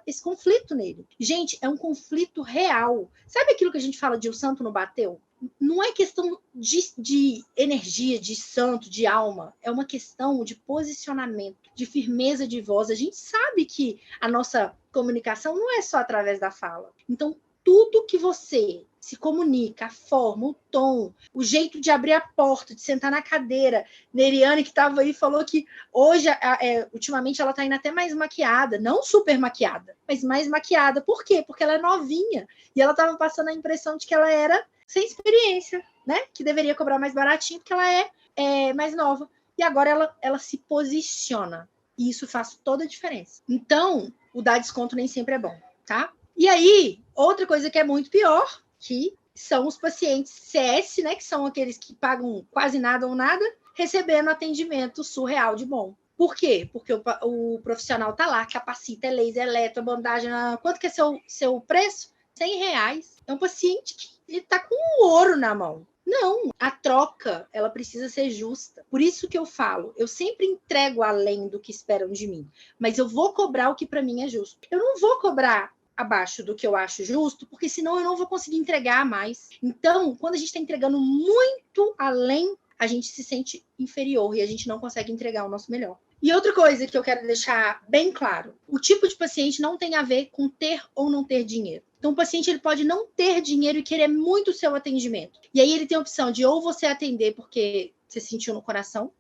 esse conflito nele. Gente, é um conflito real. Sabe aquilo que a gente fala de o santo não bateu? Não é questão de energia, de santo, de alma. É uma questão de posicionamento, de firmeza de voz. A gente sabe que a nossa comunicação não é só através da fala. Então, tudo que você se comunica, a forma, o tom, o jeito de abrir a porta, de sentar na cadeira. Neriane, que estava aí, falou que hoje, ultimamente, ela está indo até mais maquiada. Não super maquiada, mas mais maquiada. Por quê? Porque ela é novinha. E ela estava passando a impressão de que ela era sem experiência, né? Que deveria cobrar mais baratinho, porque ela é mais nova. E agora ela se posiciona. E isso faz toda a diferença. Então, o dar desconto nem sempre é bom, tá? E aí, outra coisa que é muito pior, que são os pacientes CS, né? Que são aqueles que pagam quase nada ou nada, recebendo atendimento surreal de bom. Por quê? Porque o profissional tá lá, capacita, é laser, eletro, bandagem. Quanto que é seu preço? R$ 100. É um paciente que ele tá com um ouro na mão. Não, a troca, ela precisa ser justa. Por isso que eu falo, eu sempre entrego além do que esperam de mim, mas eu vou cobrar o que para mim é justo. Eu não vou cobrar abaixo do que eu acho justo, porque senão eu não vou conseguir entregar mais. Então, quando a gente está entregando muito além, a gente se sente inferior e a gente não consegue entregar o nosso melhor. E outra coisa que eu quero deixar bem claro, o tipo de paciente não tem a ver com ter ou não ter dinheiro. Então, o paciente ele pode não ter dinheiro e querer muito o seu atendimento. E aí ele tem a opção de ou você atender porque você sentiu no coração,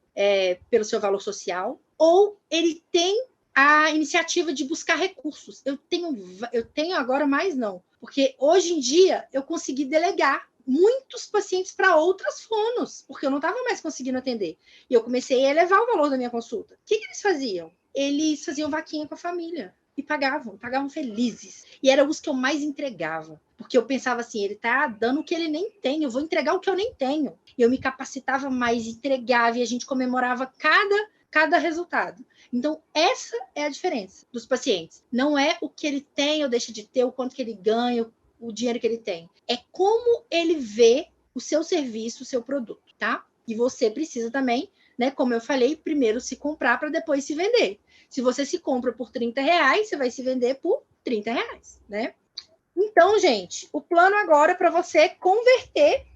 pelo seu valor social, ou ele tem a iniciativa de buscar recursos. Eu tenho agora mais não, porque hoje em dia eu consegui delegar muitos pacientes para outras fonos, porque eu não estava mais conseguindo atender. E eu comecei a elevar o valor da minha consulta. O que eles faziam? Eles faziam vaquinha com a família e pagavam felizes. E eram os que eu mais entregava, porque eu pensava assim, ele tá dando o que ele nem tem, eu vou entregar o que eu nem tenho. E eu me capacitava mais, entregava, e a gente comemorava cada resultado. Então, essa é a diferença dos pacientes. Não é o que ele tem ou deixa de ter, o quanto que ele ganha, o dinheiro que ele tem. É como ele vê o seu serviço, o seu produto, tá? E você precisa também, né, como eu falei, primeiro se comprar para depois se vender. Se você se compra por R$ 30, você vai se vender por R$ 30, né? Então, gente, o plano agora é para você converter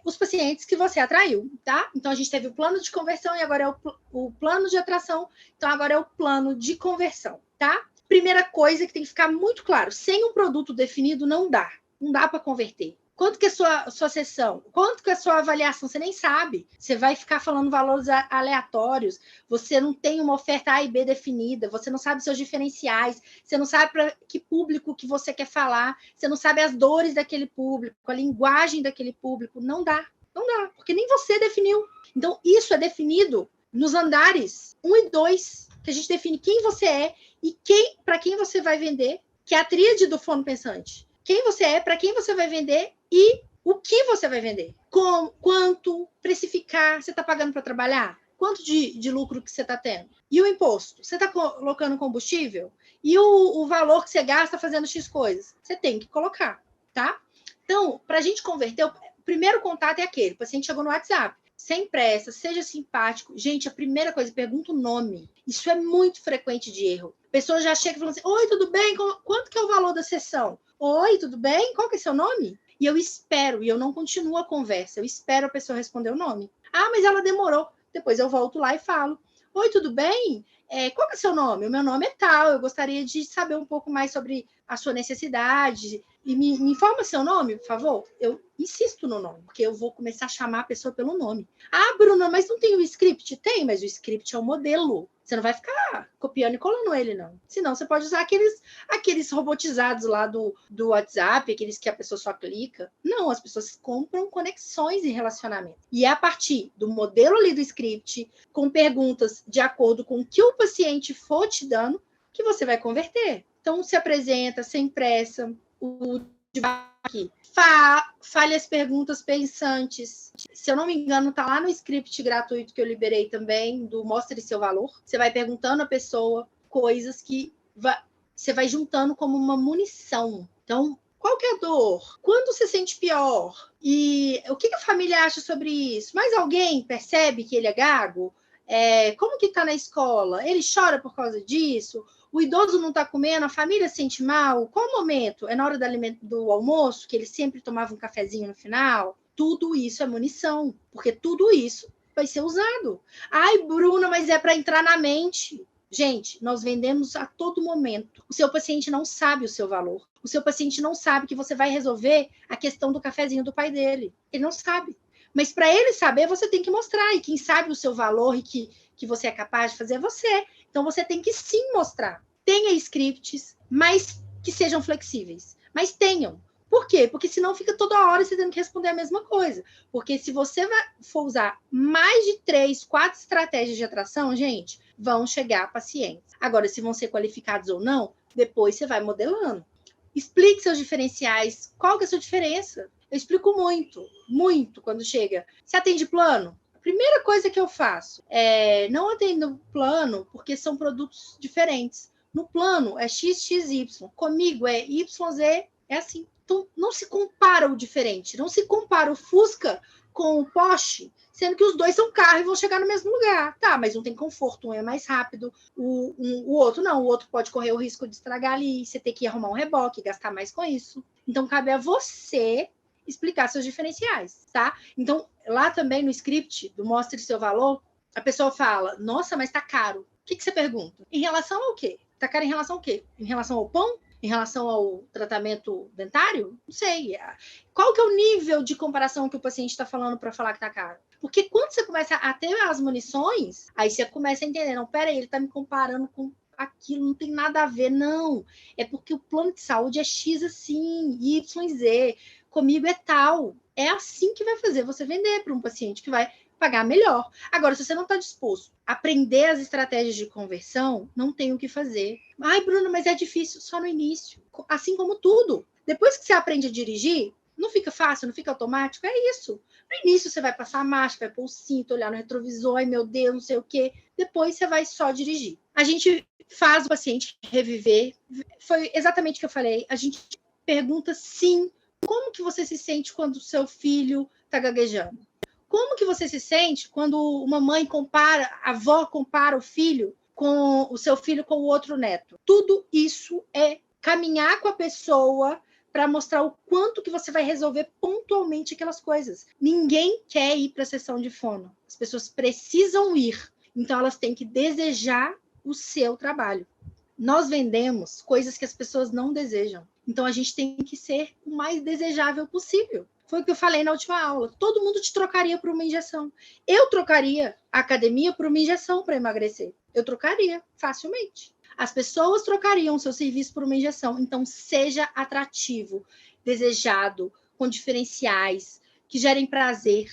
os pacientes que você atraiu, tá? Então, a gente teve o plano de conversão e agora é o plano de atração. Então, agora é o plano de conversão, tá? Primeira coisa que tem que ficar muito claro, sem um produto definido não dá para converter. Quanto que é a sua sessão? Quanto que é a sua avaliação? Você nem sabe. Você vai ficar falando valores aleatórios. Você não tem uma oferta A e B definida. Você não sabe seus diferenciais. Você não sabe para que público que você quer falar. Você não sabe as dores daquele público, a linguagem daquele público. Não dá. Não dá, porque nem você definiu. Então, isso é definido nos andares 1 e 2, que a gente define quem você é e para quem você vai vender, que é a tríade do fono pensante. Quem você é, para quem você vai vender e o que você vai vender. Quanto precificar, você está pagando para trabalhar? Quanto de lucro que você está tendo? E o imposto? Você está colocando combustível? E o valor que você gasta fazendo X coisas? Você tem que colocar, tá? Então, para a gente converter, o primeiro contato é aquele. O paciente chegou no WhatsApp. Sem pressa, seja simpático. Gente, a primeira coisa, pergunta o nome. Isso é muito frequente de erro. A pessoa já chega falando assim, oi, tudo bem? Quanto que é o valor da sessão? Oi, tudo bem? Qual que é seu nome? E eu espero, e eu não continuo a conversa. Eu espero a pessoa responder o nome. Ah, mas ela demorou. Depois eu volto lá e falo, oi, tudo bem? Qual que é seu nome? O meu nome é tal. Eu gostaria de saber um pouco mais sobre a sua necessidade. E me informa seu nome, por favor. Eu insisto no nome, porque eu vou começar a chamar a pessoa pelo nome. Ah, Bruna, mas não tem o script? Tem, mas o script é o modelo. Você não vai ficar copiando e colando ele, não. Senão, você pode usar aqueles robotizados lá do WhatsApp, aqueles que a pessoa só clica. Não, as pessoas compram conexões e relacionamento. E é a partir do modelo ali do script, com perguntas de acordo com o que o paciente for te dando, que você vai converter. Então, se apresenta sem pressa. O aqui. Fale as perguntas pensantes. Se eu não me engano, tá lá no script gratuito que eu liberei também, do Mostre Seu Valor. Você vai perguntando à pessoa coisas que você vai juntando como uma munição. Então, qual que é a dor? Quando você sente pior? E o que a família acha sobre isso? Mais alguém percebe que ele é gago? Como que tá na escola? Ele chora por causa disso? O idoso não está comendo, a família se sente mal. Qual o momento? É na hora do almoço, que ele sempre tomava um cafezinho no final? Tudo isso é munição, porque tudo isso vai ser usado. Ai, Bruna, mas é para entrar na mente. Gente, nós vendemos a todo momento. O seu paciente não sabe o seu valor. O seu paciente não sabe que você vai resolver a questão do cafezinho do pai dele. Ele não sabe. Mas para ele saber, você tem que mostrar. E quem sabe o seu valor e que você é capaz de fazer é você. Então, você tem que sim mostrar. Tenha scripts, mas que sejam flexíveis. Mas tenham. Por quê? Porque senão fica toda hora você tendo que responder a mesma coisa. Porque se você for usar mais de 3, 4 estratégias de atração, gente, vão chegar pacientes. Agora, se vão ser qualificados ou não, depois você vai modelando. Explique seus diferenciais. Qual que é a sua diferença? Eu explico muito quando chega. Você atende plano? A primeira coisa que eu faço é não atendo plano porque são produtos diferentes. No plano é XXY, comigo é YZ, é assim. Então, não se compara o diferente, não se compara o Fusca com o Porsche, sendo que os dois são carro e vão chegar no mesmo lugar. Tá, mas um tem conforto, um é mais rápido, o outro não, o outro pode correr o risco de estragar ali, você ter que arrumar um reboque, gastar mais com isso. Então, cabe a você explicar seus diferenciais, tá? Então, lá também no script do Mostre Seu Valor, a pessoa fala, nossa, mas tá caro. O que você pergunta? Em relação ao quê? Tá caro em relação ao quê? Em relação ao pão? Em relação ao tratamento dentário? Não sei. Qual que é o nível de comparação que o paciente está falando para falar que tá caro? Porque quando você começa a ter as munições, aí você começa a entender, não, peraí, ele tá me comparando com aquilo, não tem nada a ver, não. É porque o plano de saúde é X assim, Y, Z, comigo é tal. É assim que vai fazer você vender para um paciente que vai pagar melhor. Agora, se você não está disposto a aprender as estratégias de conversão, não tem o que fazer. Ai, Bruna, mas é difícil só no início. Assim como tudo. Depois que você aprende a dirigir, não fica fácil, não fica automático, é isso. No início você vai passar a marcha, vai pôr o cinto, olhar no retrovisor, ai meu Deus, não sei o quê. Depois você vai só dirigir. A gente faz o paciente reviver. Foi exatamente o que eu falei. A gente pergunta sim, como que você se sente quando o seu filho está gaguejando? Como que você se sente quando uma mãe compara, a avó compara o filho com o seu filho com o outro neto? Tudo isso é caminhar com a pessoa para mostrar o quanto que você vai resolver pontualmente aquelas coisas. Ninguém quer ir para a sessão de fono. As pessoas precisam ir. Então, elas têm que desejar o seu trabalho. Nós vendemos coisas que as pessoas não desejam. Então, a gente tem que ser o mais desejável possível. Foi o que eu falei na última aula. Todo mundo te trocaria por uma injeção. Eu trocaria a academia por uma injeção para emagrecer. Eu trocaria facilmente. As pessoas trocariam o seu serviço por uma injeção. Então, seja atrativo, desejado, com diferenciais, que gerem prazer.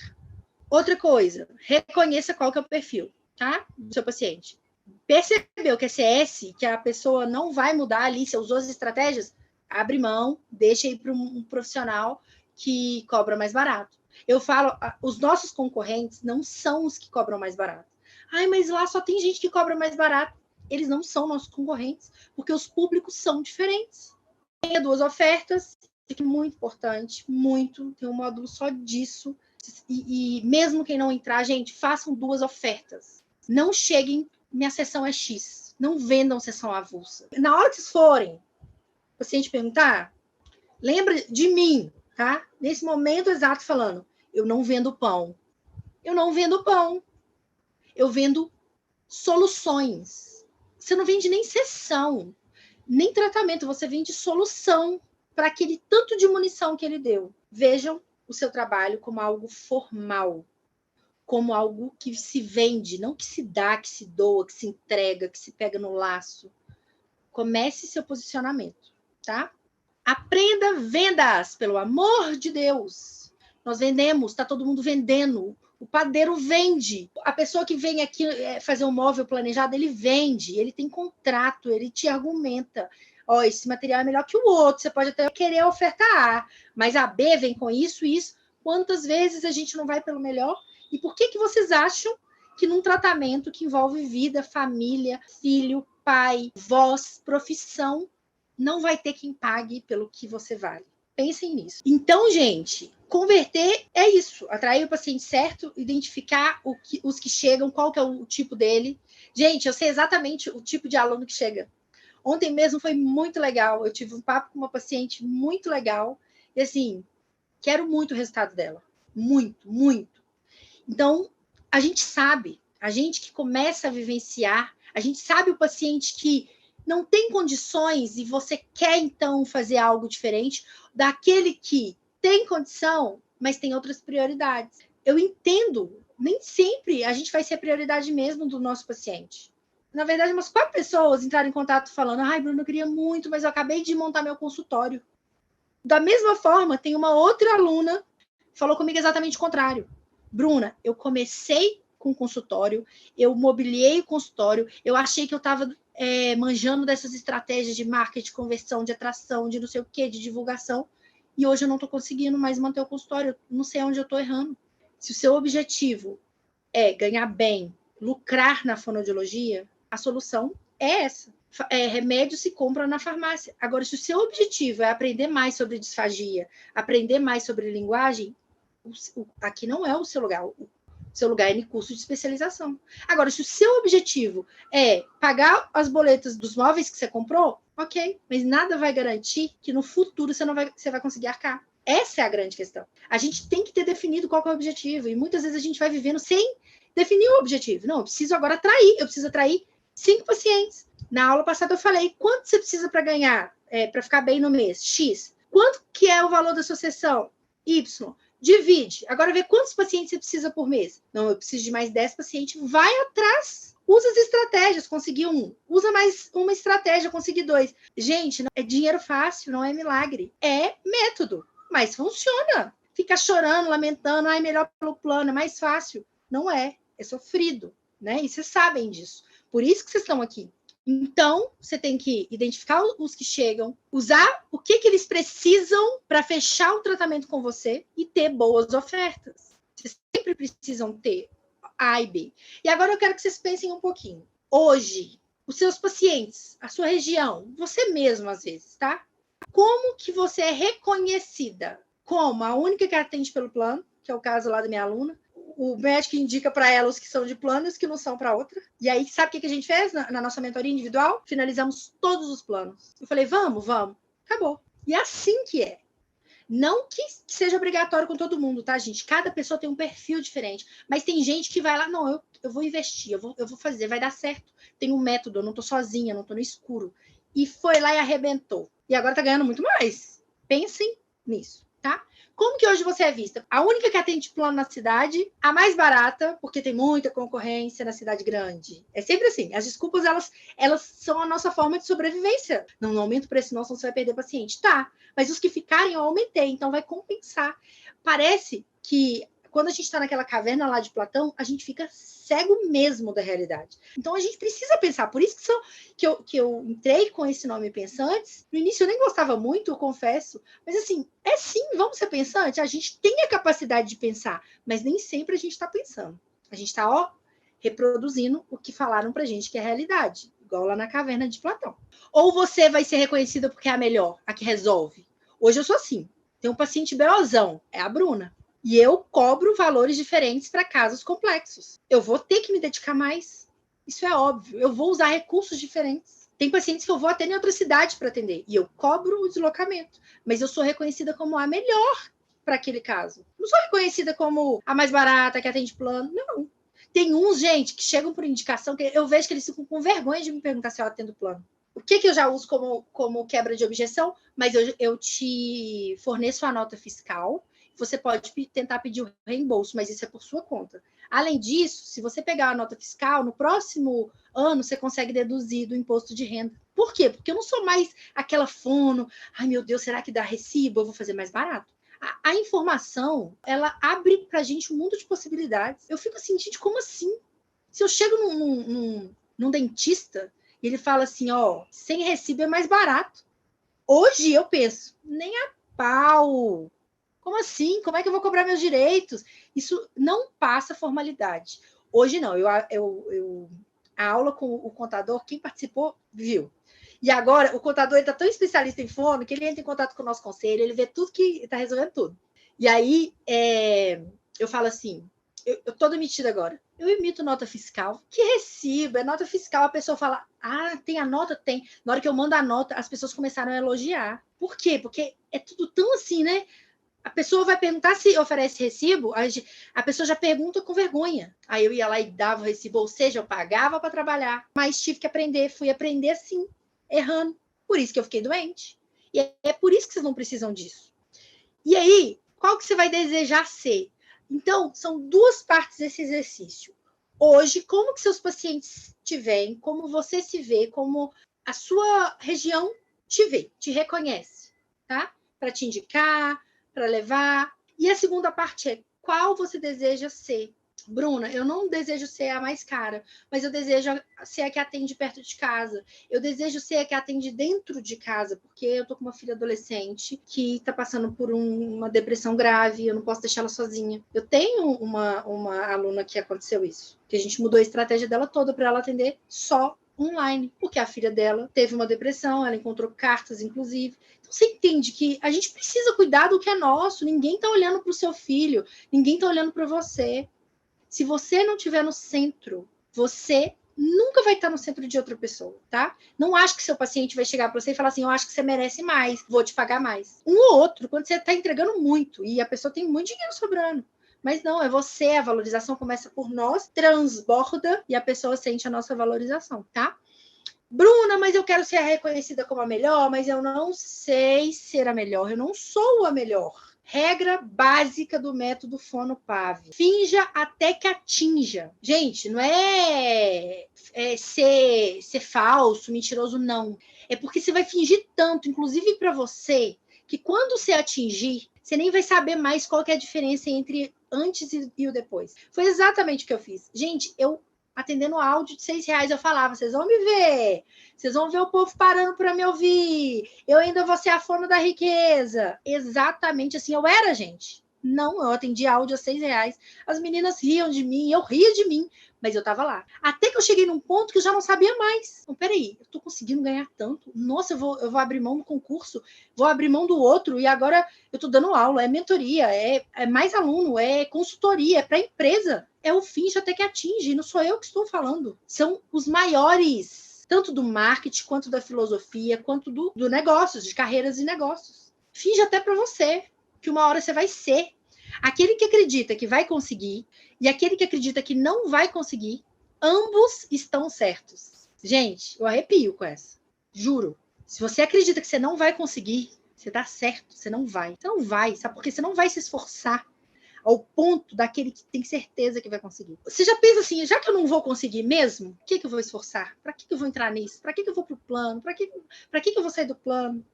Outra coisa, reconheça qual que é o perfil, tá? Do seu paciente. Percebeu que é CS, que a pessoa não vai mudar ali, você usou as estratégias, abre mão, deixa ir para um profissional que cobra mais barato. Eu falo, os nossos concorrentes não são os que cobram mais barato. Ai, mas lá só tem gente que cobra mais barato. Eles não são nossos concorrentes, porque os públicos são diferentes. Tenha 2 ofertas, é muito importante, muito. Tem um módulo só disso. E mesmo quem não entrar, gente, façam 2 ofertas. Não cheguem, minha sessão é X. Não vendam sessão avulsa. Na hora que vocês forem, o paciente perguntar, lembra de mim, tá? Nesse momento exato falando, eu não vendo pão. Eu não vendo pão. Eu vendo soluções. Você não vende nem sessão, nem tratamento, você vende solução para aquele tanto de munição que ele deu. Vejam o seu trabalho como algo formal, como algo que se vende, não que se dá, que se doa, que se entrega, que se pega no laço. Comece seu posicionamento, tá? Aprenda vendas, pelo amor de Deus. Nós vendemos, está todo mundo vendendo. O padeiro vende. A pessoa que vem aqui fazer um móvel planejado, ele vende, ele tem contrato, ele te argumenta. ó, esse material é melhor que o outro, você pode até querer a oferta A, mas a B vem com isso e isso. Quantas vezes a gente não vai pelo melhor? E por que vocês acham que num tratamento que envolve vida, família, filho, pai, voz, profissão, não vai ter quem pague pelo que você vale? Pensem nisso. Então, gente, converter é isso. Atrair o paciente certo, identificar os que chegam, qual que é o tipo dele. Gente, eu sei exatamente o tipo de aluno que chega. Ontem mesmo foi muito legal. Eu tive um papo com uma paciente muito legal. E assim, quero muito o resultado dela. Muito, muito. Então, a gente sabe, a gente que começa a vivenciar, a gente sabe o paciente que não tem condições e você quer, então, fazer algo diferente, daquele que tem condição, mas tem outras prioridades. Eu entendo, nem sempre a gente vai ser a prioridade mesmo do nosso paciente. Na verdade, umas 4 pessoas entraram em contato falando: ai, Bruno, eu queria muito, mas eu acabei de montar meu consultório. Da mesma forma, tem uma outra aluna que falou comigo exatamente o contrário. Bruna, eu comecei com o consultório, eu mobiliei o consultório, eu achei que eu estava manjando dessas estratégias de marketing, de conversão, de atração, de não sei o quê, de divulgação, e hoje eu não estou conseguindo mais manter o consultório, eu não sei onde eu estou errando. Se o seu objetivo é ganhar bem, lucrar na fonoaudiologia, a solução é essa. Remédio se compra na farmácia. Agora, se o seu objetivo é aprender mais sobre disfagia, aprender mais sobre linguagem, aqui não é o seu lugar. O seu lugar é em curso de especialização. Agora, se o seu objetivo é pagar as boletas dos móveis que você comprou, ok, mas nada vai garantir que no futuro você vai conseguir arcar. Essa é a grande questão. A gente tem que ter definido qual é o objetivo, e muitas vezes a gente vai vivendo sem definir o objetivo. Não, eu preciso agora atrair, eu preciso atrair 5 pacientes. Na aula passada eu falei, quanto você precisa para ganhar, para ficar bem no mês? X. Quanto que é o valor da sua sessão? Y. Divide. Agora vê quantos pacientes você precisa por mês. Não, eu preciso de mais 10 pacientes. Vai atrás. Usa as estratégias. Consegui 1. Usa mais uma estratégia. Consegui 2. Gente, não é dinheiro fácil, não é milagre. É método, mas funciona. Fica chorando, lamentando. Ai, melhor pelo plano, é mais fácil. Não é. É sofrido, né? E vocês sabem disso. Por isso que vocês estão aqui. Então, você tem que identificar os que chegam, usar o que eles precisam para fechar o tratamento com você e ter boas ofertas. Vocês sempre precisam ter A e B. E agora eu quero que vocês pensem um pouquinho. Hoje, os seus pacientes, a sua região, você mesmo às vezes, tá? Como que você é reconhecida? Como a única que atende pelo plano, que é o caso lá da minha aluna. O médico indica para ela os que são de plano e os que não são para outra. E aí, sabe o que a gente fez na nossa mentoria individual? Finalizamos todos os planos. Eu falei, vamos. Acabou. E é assim que é. Não que seja obrigatório com todo mundo, tá, gente? Cada pessoa tem um perfil diferente. Mas tem gente que vai lá, não, eu vou investir, eu vou fazer, vai dar certo. Tem um método, eu não tô sozinha, não tô no escuro. E foi lá e arrebentou. E agora tá ganhando muito mais. Pensem nisso, tá? Como que hoje você é vista? A única que atende plano na cidade, a mais barata, porque tem muita concorrência na cidade grande. É sempre assim. As desculpas, elas são a nossa forma de sobrevivência. Não aumenta o preço, não, senão você vai perder paciente. Tá, mas os que ficarem eu aumentei, então vai compensar. Parece que quando a gente está naquela caverna lá de Platão, a gente fica cego mesmo da realidade. Então a gente precisa pensar. Por isso que eu entrei com esse nome Pensantes. No início eu nem gostava muito, eu confesso. Mas assim, sim, vamos ser pensantes. A gente tem a capacidade de pensar, mas nem sempre a gente está pensando. A gente está, reproduzindo o que falaram pra gente que é a realidade. Igual lá na caverna de Platão. Ou você vai ser reconhecida porque é a melhor, a que resolve. Hoje eu sou assim. Tem um paciente BOzão, é a Bruna. E eu cobro valores diferentes para casos complexos. Eu vou ter que me dedicar mais. Isso é óbvio. Eu vou usar recursos diferentes. Tem pacientes que eu vou até em outra cidade para atender. E eu cobro o deslocamento. Mas eu sou reconhecida como a melhor para aquele caso. Não sou reconhecida como a mais barata, que atende plano. Não. Tem uns, gente, que chegam por indicação, que eu vejo que eles ficam com vergonha de me perguntar se eu atendo plano. O que eu já uso como quebra de objeção? Mas eu te forneço a nota fiscal. Você pode tentar pedir o reembolso, mas isso é por sua conta. Além disso, se você pegar a nota fiscal, no próximo ano você consegue deduzir do imposto de renda. Por quê? Porque eu não sou mais aquela fono, ai meu Deus, será que dá recibo? Eu vou fazer mais barato. A informação, ela abre pra gente um mundo de possibilidades. Eu fico assim, gente, como assim? Se eu chego num dentista E ele fala assim, ó, sem recibo é mais barato. Hoje eu penso, nem a pau. Como assim? Como é que eu vou cobrar meus direitos? Isso não passa formalidade. Hoje não. A aula com o contador, quem participou, viu. E agora, o contador está tão especialista em fono que ele entra em contato com o nosso conselho, ele vê tudo que está resolvendo tudo. E aí, eu falo assim, eu tô demitida agora. Eu emito nota fiscal. Que recibo? É nota fiscal. A pessoa fala, tem a nota? Tem. Na hora que eu mando a nota, as pessoas começaram a elogiar. Por quê? Porque é tudo tão assim, né? A pessoa vai perguntar se oferece recibo, a pessoa já pergunta com vergonha. Aí eu ia lá e dava o recibo, ou seja, eu pagava para trabalhar, mas tive que aprender, fui aprender assim, errando. Por isso que eu fiquei doente. E é por isso que vocês não precisam disso. E aí, qual que você vai desejar ser? Então, são duas partes desse exercício. Hoje, como que seus pacientes te veem, como você se vê, como a sua região te vê, te reconhece, tá? Para te indicar, para levar. E a segunda parte é qual você deseja ser. Bruna, eu não desejo ser a mais cara, mas eu desejo ser a que atende perto de casa. Eu desejo ser a que atende dentro de casa, porque eu tô com uma filha adolescente que tá passando por uma depressão grave, eu não posso deixar ela sozinha. Eu tenho uma aluna que aconteceu isso, que a gente mudou a estratégia dela toda para ela atender só online, porque a filha dela teve uma depressão, ela encontrou cartas, inclusive. Então você entende que a gente precisa cuidar do que é nosso, ninguém tá olhando para o seu filho, ninguém tá olhando para você. Se você não estiver no centro, você nunca vai estar no centro de outra pessoa, tá? Não acho que seu paciente vai chegar para você e falar assim, eu acho que você merece mais, vou te pagar mais. Um ou outro, quando você está entregando muito e a pessoa tem muito dinheiro sobrando. Mas não, é você, a valorização começa por nós, transborda e a pessoa sente a nossa valorização, tá? Bruna, mas eu quero ser reconhecida como a melhor, mas eu não sei ser a melhor, eu não sou a melhor. Regra básica do método Fono-PAV. Finja até que atinja. Gente, não é ser falso, mentiroso, não. É porque você vai fingir tanto, inclusive para você, que quando você atingir, você nem vai saber mais qual que é a diferença entre antes e o depois. Foi exatamente o que eu fiz. Gente, eu atendendo áudio de R$6, eu falava, vocês vão me ver, vocês vão ver o povo parando para me ouvir, eu ainda vou ser a fono da riqueza. Exatamente assim eu era, gente. Não, eu atendi áudio a R$6, as meninas riam de mim, eu ria de mim, mas eu tava lá. Até que eu cheguei num ponto que eu já não sabia mais. Então, peraí, eu tô conseguindo ganhar tanto, nossa, eu vou abrir mão do concurso, vou abrir mão do outro, e agora eu tô dando aula, é mentoria, é mais aluno, é consultoria, é para empresa. É o finge até que atinge, não sou eu que estou falando. São os maiores, tanto do marketing, quanto da filosofia, quanto do negócios, de carreiras e negócios. Finge até para você, que uma hora você vai ser. Aquele que acredita que vai conseguir e aquele que acredita que não vai conseguir, ambos estão certos. Gente, eu arrepio com essa. Juro. Se você acredita que você não vai conseguir, você tá certo, você não vai. Você não vai, sabe? Porque você não vai se esforçar ao ponto daquele que tem certeza que vai conseguir. Você já pensa assim, já que eu não vou conseguir mesmo, o que eu vou esforçar? Para que eu vou entrar nisso? Para que eu vou pro plano? Para que eu vou sair do plano?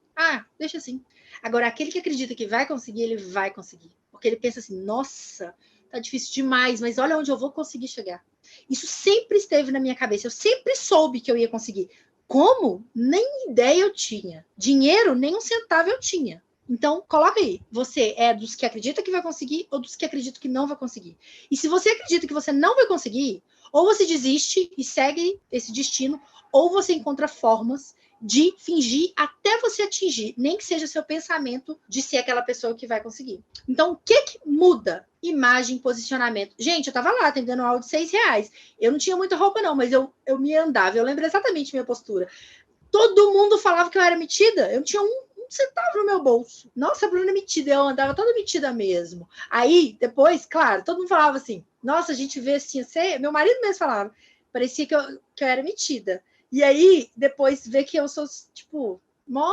Deixa assim. Agora, aquele que acredita que vai conseguir, ele vai conseguir. Porque ele pensa assim, nossa, tá difícil demais, mas olha onde eu vou conseguir chegar. Isso sempre esteve na minha cabeça. Eu sempre soube que eu ia conseguir. Como? Nem ideia eu tinha. Dinheiro, nem um centavo eu tinha. Então, coloca aí. Você é dos que acredita que vai conseguir ou dos que acredita que não vai conseguir? E se você acredita que você não vai conseguir, ou você desiste e segue esse destino, ou você encontra formas de fingir até você atingir, nem que seja seu pensamento de ser aquela pessoa que vai conseguir. Então, o que muda? Imagem, posicionamento. Gente, eu tava lá atendendo um áudio de R$6. Eu não tinha muita roupa, não, mas eu me andava. Eu lembro exatamente minha postura. Todo mundo falava que eu era metida. Eu não tinha um centavo no meu bolso. Nossa, a Bruna é metida. Eu andava toda metida mesmo. Aí, depois, claro, todo mundo falava assim, nossa, a gente vê assim, você... Meu marido mesmo falava, parecia que eu era metida. E aí, depois, vê que eu sou, tipo, mó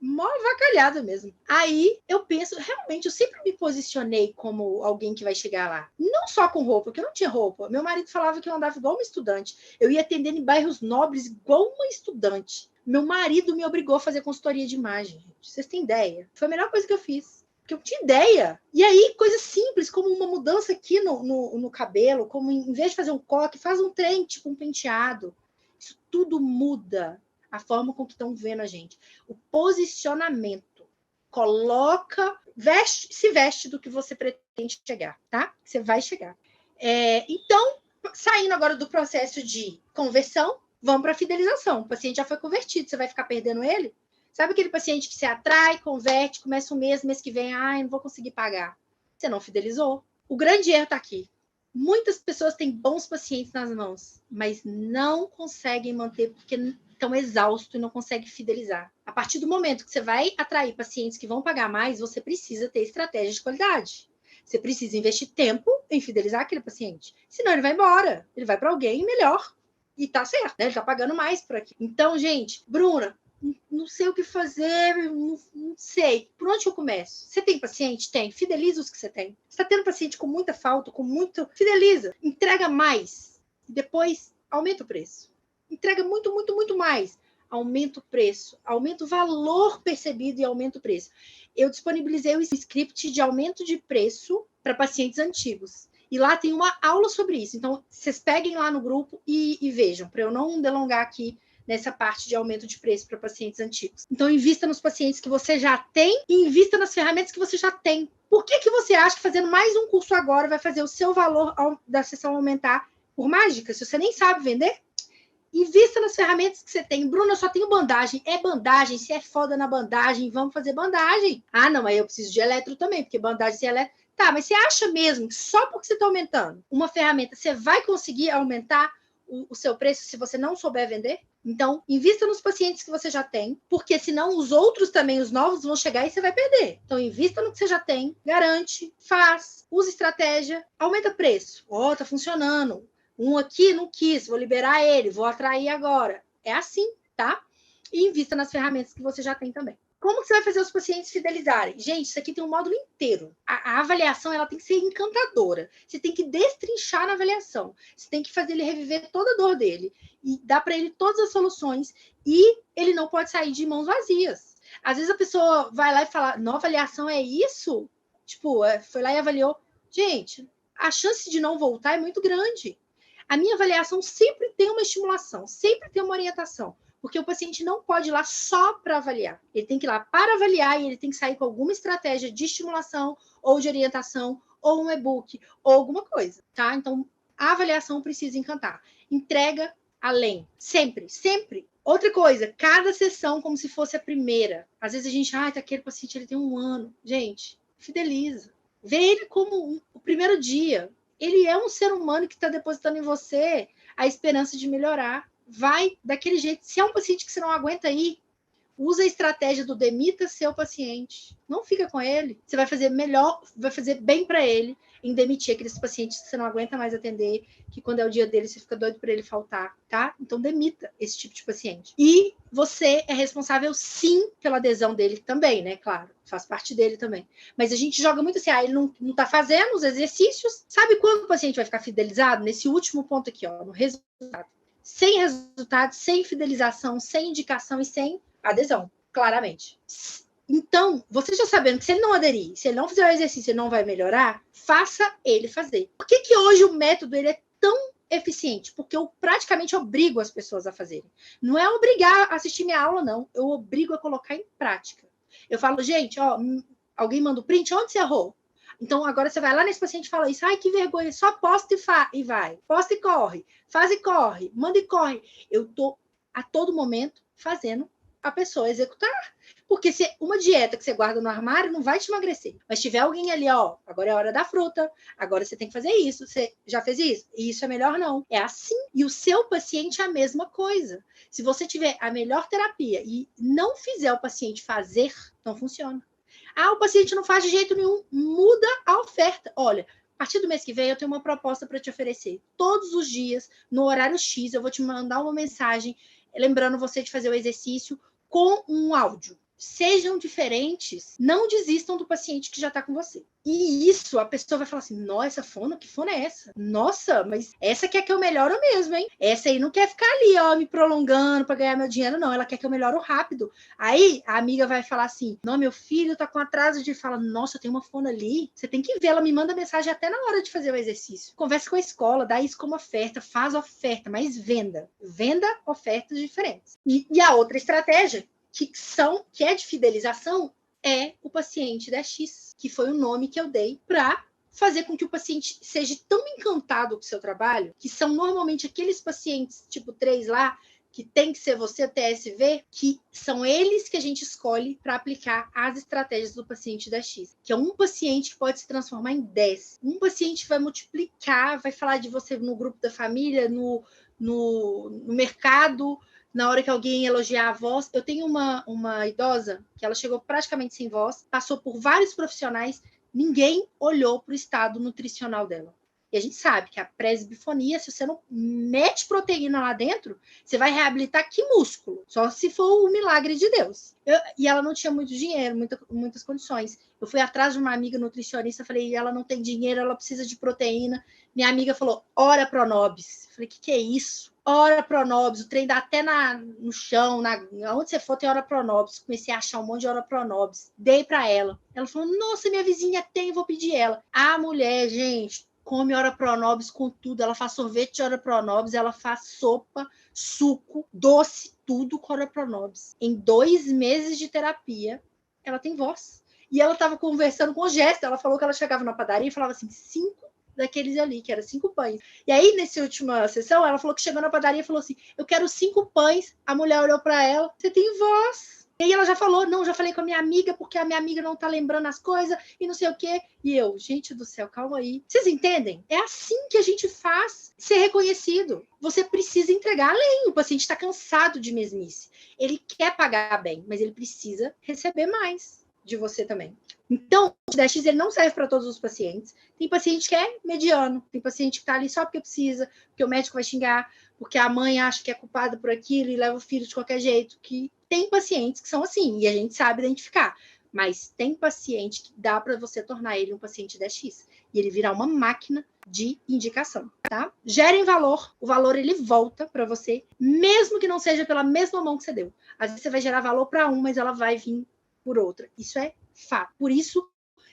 avacalhada mesmo. Aí, eu penso, realmente, eu sempre me posicionei como alguém que vai chegar lá. Não só com roupa, porque eu não tinha roupa. Meu marido falava que eu andava igual uma estudante. Eu ia atendendo em bairros nobres igual uma estudante. Meu marido me obrigou a fazer consultoria de imagem, gente. Vocês têm ideia? Foi a melhor coisa que eu fiz. Porque eu não tinha ideia. E aí, coisas simples, como uma mudança aqui no cabelo, como em vez de fazer um coque, faz um trem, tipo um penteado. Isso tudo muda a forma com que estão vendo a gente. O posicionamento. Coloca, se veste do que você pretende chegar, tá? Você vai chegar. Então, saindo agora do processo de conversão, vamos para a fidelização. O paciente já foi convertido, você vai ficar perdendo ele? Sabe aquele paciente que se atrai, converte, começa um mês que vem, não vou conseguir pagar. Você não fidelizou. O grande erro está aqui. Muitas pessoas têm bons pacientes nas mãos, mas não conseguem manter porque estão exaustos e não conseguem fidelizar. A partir do momento que você vai atrair pacientes que vão pagar mais, você precisa ter estratégia de qualidade. Você precisa investir tempo em fidelizar aquele paciente. Senão ele vai embora. Ele vai para alguém melhor. E tá certo, né? Ele tá pagando mais por aqui. Então, gente, Bruna, não sei o que fazer, não sei. Por onde eu começo? Você tem paciente? Tem. Fideliza os que você tem. Você está tendo paciente com muita falta, com muito... Fideliza. Entrega mais. Depois, aumenta o preço. Entrega muito, muito, muito mais. Aumenta o preço. Aumenta o valor percebido e aumenta o preço. Eu disponibilizei o script de aumento de preço para pacientes antigos. E lá tem uma aula sobre isso. Então, vocês peguem lá no grupo e vejam, para eu não delongar aqui nessa parte de aumento de preço para pacientes antigos. Então, invista nos pacientes que você já tem e invista nas ferramentas que você já tem. Por que você acha que fazendo mais um curso agora vai fazer o seu valor da sessão aumentar por mágica? Se você nem sabe vender, invista nas ferramentas que você tem. Bruna, eu só tenho bandagem. É bandagem, se é foda na bandagem, vamos fazer bandagem. Não, mas eu preciso de eletro também, porque bandagem sem eletro... Tá, mas você acha mesmo que só porque você está aumentando uma ferramenta, você vai conseguir aumentar o seu preço se você não souber vender? Então, invista nos pacientes que você já tem, porque senão os outros também, os novos, vão chegar e você vai perder. Então, invista no que você já tem, garante, faz, usa estratégia, aumenta preço. Tá funcionando. Um aqui não quis, vou liberar ele, vou atrair agora. É assim, tá? E invista nas ferramentas que você já tem também. Como que você vai fazer os pacientes fidelizarem? Gente, isso aqui tem um módulo inteiro. A avaliação ela tem que ser encantadora. Você tem que destrinchar na avaliação. Você tem que fazer ele reviver toda a dor dele e dar para ele todas as soluções. E ele não pode sair de mãos vazias. Às vezes a pessoa vai lá e fala, não, avaliação é isso? Tipo, foi lá e avaliou. Gente, a chance de não voltar é muito grande. A minha avaliação sempre tem uma estimulação, sempre tem uma orientação. Porque o paciente não pode ir lá só para avaliar. Ele tem que ir lá para avaliar e ele tem que sair com alguma estratégia de estimulação ou de orientação ou um e-book ou alguma coisa, tá? Então, a avaliação precisa encantar. Entrega além. Sempre, sempre. Outra coisa, cada sessão como se fosse a primeira. Às vezes a gente, aquele paciente ele tem 1 ano. Gente, fideliza. Vê ele como o primeiro dia. Ele é um ser humano que está depositando em você a esperança de melhorar. Vai daquele jeito. Se é um paciente que você não aguenta ir, usa a estratégia do demita seu paciente. Não fica com ele. Você vai fazer melhor, vai fazer bem para ele em demitir aqueles pacientes que você não aguenta mais atender, que quando é o dia dele você fica doido para ele faltar, tá? Então demita esse tipo de paciente. E você é responsável sim pela adesão dele também, né? Claro, faz parte dele também. Mas a gente joga muito assim, ele não tá fazendo os exercícios. Sabe quando o paciente vai ficar fidelizado? Nesse último ponto aqui, ó, no resultado. Sem resultado, sem fidelização, sem indicação e sem adesão, claramente. Então, você já sabendo que se ele não aderir, se ele não fizer o exercício, ele não vai melhorar, faça ele fazer. Por que hoje o método ele é tão eficiente? Porque eu praticamente obrigo as pessoas a fazerem. Não é obrigar a assistir minha aula, não. Eu obrigo a colocar em prática. Eu falo, gente, alguém manda o print, onde você errou? Então, agora você vai lá nesse paciente e fala isso. Que vergonha, só posta e vai. Posta e corre. Faz e corre. Manda e corre. Eu tô a todo momento fazendo a pessoa executar. Porque se uma dieta que você guarda no armário não vai te emagrecer. Mas tiver alguém ali, agora é a hora da fruta, agora você tem que fazer isso. Você já fez isso? E isso é melhor não. É assim. E o seu paciente é a mesma coisa. Se você tiver a melhor terapia e não fizer o paciente fazer, não funciona. O paciente não faz de jeito nenhum. Muda a oferta. Olha, a partir do mês que vem eu tenho uma proposta para te oferecer. Todos os dias, no horário X, eu vou te mandar uma mensagem lembrando você de fazer o exercício com um áudio. sejam diferentes, não desistam do paciente que já está com você. E isso, a pessoa vai falar assim, nossa, fono? Que fono é essa? Nossa, mas essa quer que eu melhoro mesmo, hein? Essa aí não quer ficar ali, ó, me prolongando para ganhar meu dinheiro, não. Ela quer que eu melhoro rápido. Aí, a amiga vai falar assim, não, meu filho tá com atraso de fala, nossa, tem uma fono ali. Você tem que ver, ela me manda mensagem até na hora de fazer o exercício. Conversa com a escola, dá isso como oferta, faz oferta, mas venda. Venda ofertas diferentes. E a outra estratégia, que é de fidelização, é o paciente 10X, que foi o nome que eu dei para fazer com que o paciente seja tão encantado com o seu trabalho, que são normalmente aqueles pacientes tipo 3 lá, que tem que ser você, TSV, que são eles que a gente escolhe para aplicar as estratégias do paciente 10X, que é um paciente que pode se transformar em 10. Um paciente vai multiplicar, vai falar de você no grupo da família, no mercado, na hora que alguém elogiar a voz. Eu tenho uma idosa que ela chegou praticamente sem voz, passou por vários profissionais, ninguém olhou para o estado nutricional dela. E a gente sabe que a presbifonia, se você não mete proteína lá dentro, você vai reabilitar que músculo? Só se for o milagre de Deus. E ela não tinha muito dinheiro, muitas condições. Eu fui atrás de uma amiga nutricionista, falei, ela não tem dinheiro, ela precisa de proteína. Minha amiga falou, ora Pronobis. Falei, que é isso? Ora Pronobis, o trem dá até no chão, onde você for tem Ora Pronobis. Comecei a achar um monte de Ora Pronobis. Dei para ela. Ela falou, nossa, minha vizinha tem, vou pedir ela. A mulher, gente, come Ora Pronobis com tudo. Ela faz sorvete de Ora Pronobis, ela faz sopa, suco, doce, tudo com Ora Pronobis. Em 2 meses de terapia, ela tem voz. E ela estava conversando com o gesto. Ela falou que ela chegava na padaria e falava assim, 5 daqueles ali, que era 5 pães. E aí, nessa última sessão, ela falou que chegou na padaria e falou assim, eu quero 5 pães. A mulher olhou para ela, você tem voz. E aí ela já falou, não, já falei com a minha amiga, porque a minha amiga não tá lembrando as coisas, e não sei o quê. E eu, gente do céu, calma aí. Vocês entendem? É assim que a gente faz ser reconhecido. Você precisa entregar além. O paciente está cansado de mesmice. Ele quer pagar bem, mas ele precisa receber mais de você também. Então, o 10X ele não serve para todos os pacientes. Tem paciente que é mediano, tem paciente que está ali só porque precisa, porque o médico vai xingar, porque a mãe acha que é culpada por aquilo e leva o filho de qualquer jeito. Que tem pacientes que são assim, e a gente sabe identificar. Mas tem paciente que dá para você tornar ele um paciente 10X e ele virar uma máquina de indicação, tá? Gerem valor, o valor ele volta para você, mesmo que não seja pela mesma mão que você deu. Às vezes você vai gerar valor para um, mas ela vai vir por outra. Isso é fato. Por isso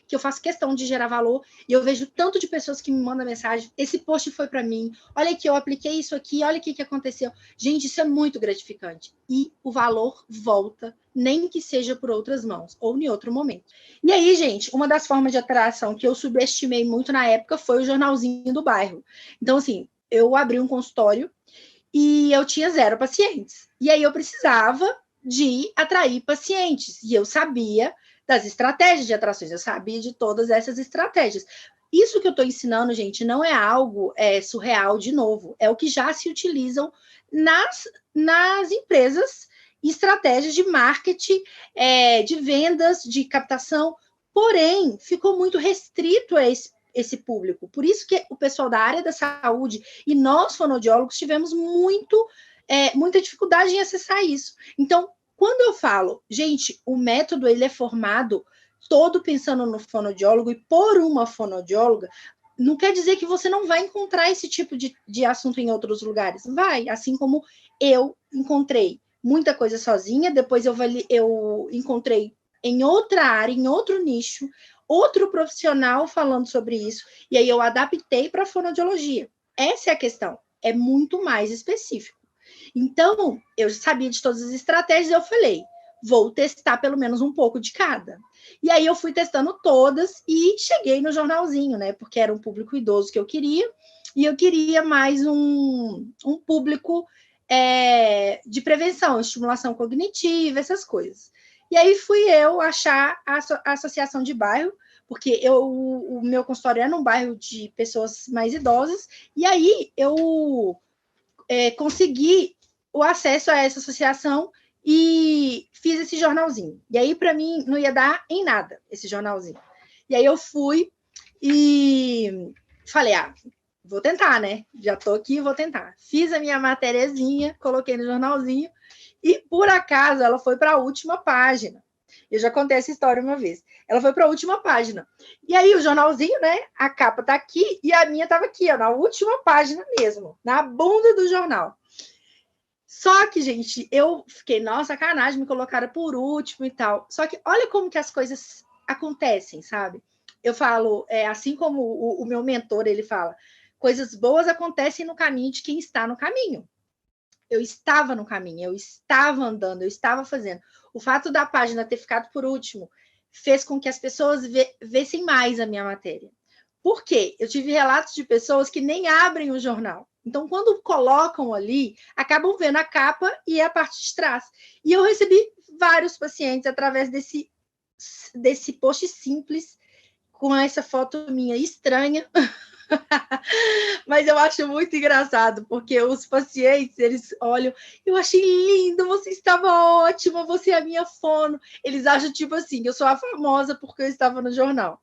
que eu faço questão de gerar valor e eu vejo tanto de pessoas que me mandam mensagem, esse post foi para mim, olha aqui, eu apliquei isso aqui, olha o que aconteceu. Gente, isso é muito gratificante. E o valor volta, nem que seja por outras mãos, ou em outro momento. E aí, gente, uma das formas de atração que eu subestimei muito na época foi o jornalzinho do bairro. Então, assim, eu abri um consultório e eu tinha 0 pacientes. E aí eu precisava de atrair pacientes. E eu sabia das estratégias de atrações, eu sabia de todas essas estratégias. Isso que eu estou ensinando, gente, não é algo surreal de novo, é o que já se utilizam nas empresas, estratégias de marketing, de vendas, de captação, porém, ficou muito restrito a esse público. Por isso que o pessoal da área da saúde e nós, fonoaudiólogos, tivemos muita dificuldade em acessar isso. Então, quando eu falo, gente, o método ele é formado todo pensando no fonoaudiólogo e por uma fonoaudióloga, não quer dizer que você não vai encontrar esse tipo de assunto em outros lugares. Vai, assim como eu encontrei muita coisa sozinha, depois eu encontrei em outra área, em outro nicho, outro profissional falando sobre isso, e aí eu adaptei para a fonoaudiologia. Essa é a questão, é muito mais específico. Então, eu sabia de todas as estratégias, eu falei, vou testar pelo menos um pouco de cada. E aí eu fui testando todas e cheguei no jornalzinho, né? Porque era um público idoso que eu queria, e eu queria mais um público de prevenção, estimulação cognitiva, essas coisas. E aí fui eu achar a associação de bairro, porque o meu consultório era num bairro de pessoas mais idosas, e aí eu consegui o acesso a essa associação e fiz esse jornalzinho. E aí, para mim, não ia dar em nada esse jornalzinho. E aí eu fui e falei, vou tentar, né? Já estou aqui, vou tentar. Fiz a minha matériazinha, coloquei no jornalzinho e, por acaso, ela foi para a última página. Eu já contei essa história uma vez. Ela foi para a última página. E aí o jornalzinho, né? A capa tá aqui e a minha tava aqui, ó, na última página mesmo, na bunda do jornal. Só que, gente, eu fiquei, nossa, sacanagem, me colocaram por último e tal. Só que olha como que as coisas acontecem, sabe? Eu falo, assim como o meu mentor, ele fala, coisas boas acontecem no caminho de quem está no caminho. Eu estava no caminho, eu estava andando, eu estava fazendo. O fato da página ter ficado por último fez com que as pessoas vissem mais a minha matéria. Por quê? Eu tive relatos de pessoas que nem abrem o jornal. Então, quando colocam ali, acabam vendo a capa e a parte de trás. E eu recebi vários pacientes através desse post simples, com essa foto minha estranha, mas eu acho muito engraçado, porque os pacientes, eles olham, eu achei lindo, você estava ótima, você é a minha fono. Eles acham, tipo assim, eu sou a famosa porque eu estava no jornal.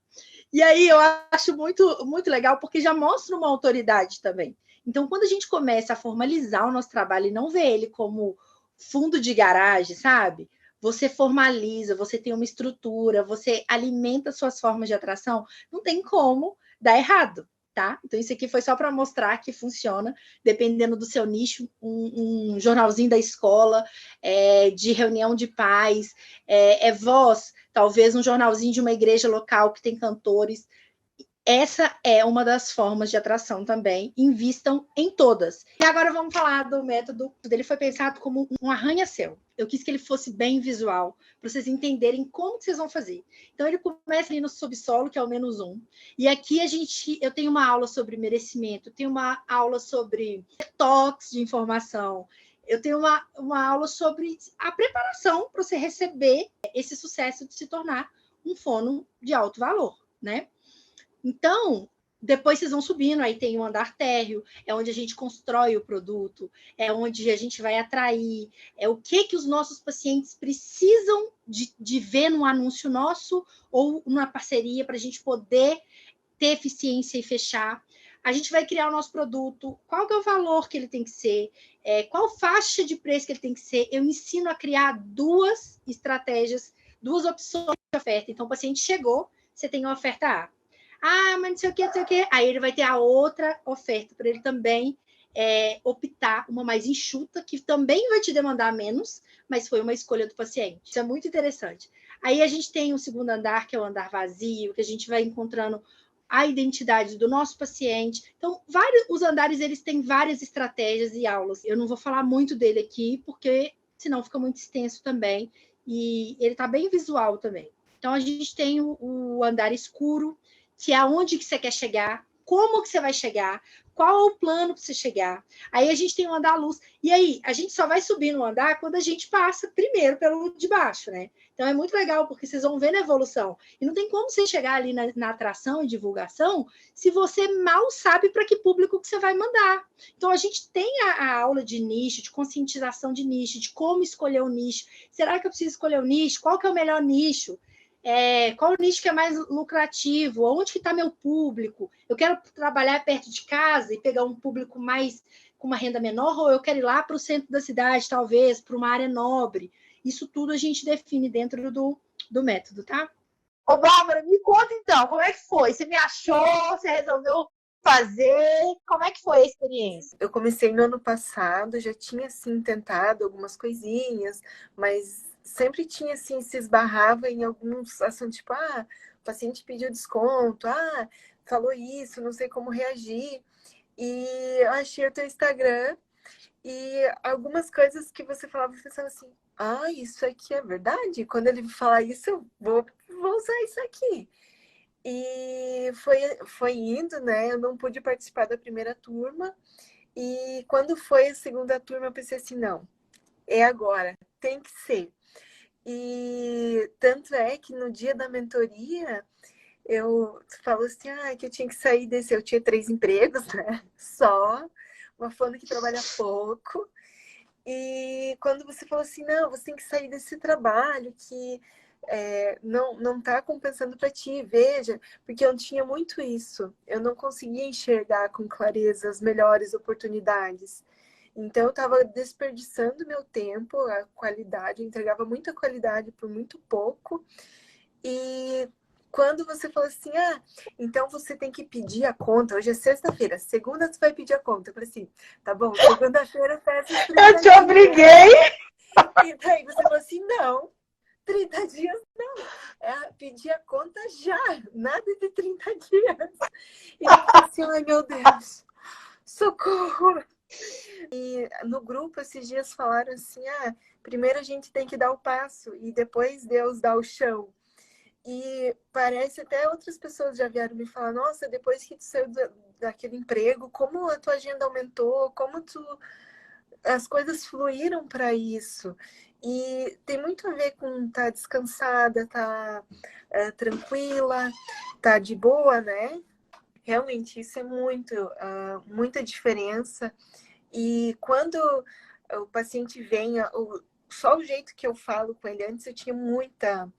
E aí eu acho muito, muito legal, porque já mostra uma autoridade também. Então, quando a gente começa a formalizar o nosso trabalho e não vê ele como fundo de garagem, sabe? Você formaliza, você tem uma estrutura, você alimenta suas formas de atração, não tem como dar errado. Tá? Então, isso aqui foi só para mostrar que funciona, dependendo do seu nicho, um jornalzinho da escola, de reunião de pais, voz, talvez um jornalzinho de uma igreja local que tem cantores. Essa é uma das formas de atração também. Invistam em todas. E agora vamos falar do método. Ele foi pensado como um arranha-céu. Eu quis que ele fosse bem visual, para vocês entenderem como que vocês vão fazer. Então, ele começa ali no subsolo, que é o -1. E aqui eu tenho uma aula sobre merecimento, tenho uma aula sobre detox de informação, eu tenho uma aula sobre a preparação para você receber esse sucesso de se tornar um fono de alto valor, né? Então, depois vocês vão subindo, aí tem o andar térreo, é onde a gente constrói o produto, é onde a gente vai atrair, é o que os nossos pacientes precisam de ver num anúncio nosso ou numa parceria para a gente poder ter eficiência e fechar. A gente vai criar o nosso produto, qual que é o valor que ele tem que ser, qual faixa de preço que ele tem que ser. Eu ensino a criar duas estratégias, duas opções de oferta. Então, o paciente chegou, você tem a oferta A. Ah, mas não sei o que, não sei o que. Aí ele vai ter a outra oferta para ele também optar uma mais enxuta, que também vai te demandar menos, mas foi uma escolha do paciente. Isso é muito interessante. Aí a gente tem o segundo andar, que é o andar vazio, que a gente vai encontrando a identidade do nosso paciente. Então, os andares, eles têm várias estratégias e aulas. Eu não vou falar muito dele aqui, porque senão fica muito extenso também. E ele está bem visual também. Então, a gente tem o andar escuro, que é aonde que você quer chegar, como que você vai chegar, qual é o plano para você chegar. Aí a gente tem o andar luz. E aí, a gente só vai subir no andar quando a gente passa primeiro pelo de baixo, né? Então é muito legal, porque vocês vão ver na evolução. E não tem como você chegar ali na atração e divulgação se você mal sabe para que público que você vai mandar. Então a gente tem a aula de nicho, de conscientização de nicho, de como escolher o nicho. Será que eu preciso escolher o nicho? Qual que é o melhor nicho? Qual o nicho que é mais lucrativo? Onde que está meu público? Eu quero trabalhar perto de casa e pegar um público mais com uma renda menor, ou eu quero ir lá para o centro da cidade, talvez, para uma área nobre? Isso tudo a gente define dentro do método, tá? Ô, Bárbara, me conta então, como é que foi? Você me achou? Você resolveu fazer? Como é que foi a experiência? Eu comecei no ano passado, já tinha, assim, tentado algumas coisinhas, mas sempre tinha, assim, se esbarrava em alguns assuntos, tipo, o paciente pediu desconto, falou isso, não sei como reagir. E eu achei o teu Instagram e algumas coisas que você falava, eu pensava assim, isso aqui é verdade? Quando ele falar isso, eu vou usar isso aqui. E foi indo, né? Eu não pude participar da primeira turma. E quando foi a segunda turma, eu pensei assim, não, é agora, tem que ser. E tanto é que no dia da mentoria, eu falo assim, que eu tinha que sair desse, eu tinha 3 empregos, né? Só, uma fono que trabalha pouco. E quando você falou assim, não, você tem que sair desse trabalho que não está compensando para ti, veja, porque eu tinha muito isso. Eu não conseguia enxergar com clareza as melhores oportunidades. Então, eu estava desperdiçando meu tempo, a qualidade, eu entregava muita qualidade por muito pouco. E quando você falou assim, então você tem que pedir a conta, hoje é sexta-feira, segunda você vai pedir a conta. Eu falei assim, tá bom, segunda-feira eu peço os 30 Eu te dias. obriguei! E daí você falou assim, não, 30 dias não, é pedir a conta já, nada de 30 dias. E eu falei assim, ai meu Deus, socorro! E no grupo esses dias falaram assim, primeiro a gente tem que dar o passo e depois Deus dá o chão. E parece até outras pessoas já vieram me falar, nossa, depois que tu saiu daquele emprego, como a tua agenda aumentou, como as coisas fluíram para isso. E tem muito a ver com estar descansada, estar tranquila, estar de boa, né? Realmente, isso é muita diferença. E quando o paciente vem, só o jeito que eu falo com ele, antes eu tinha muito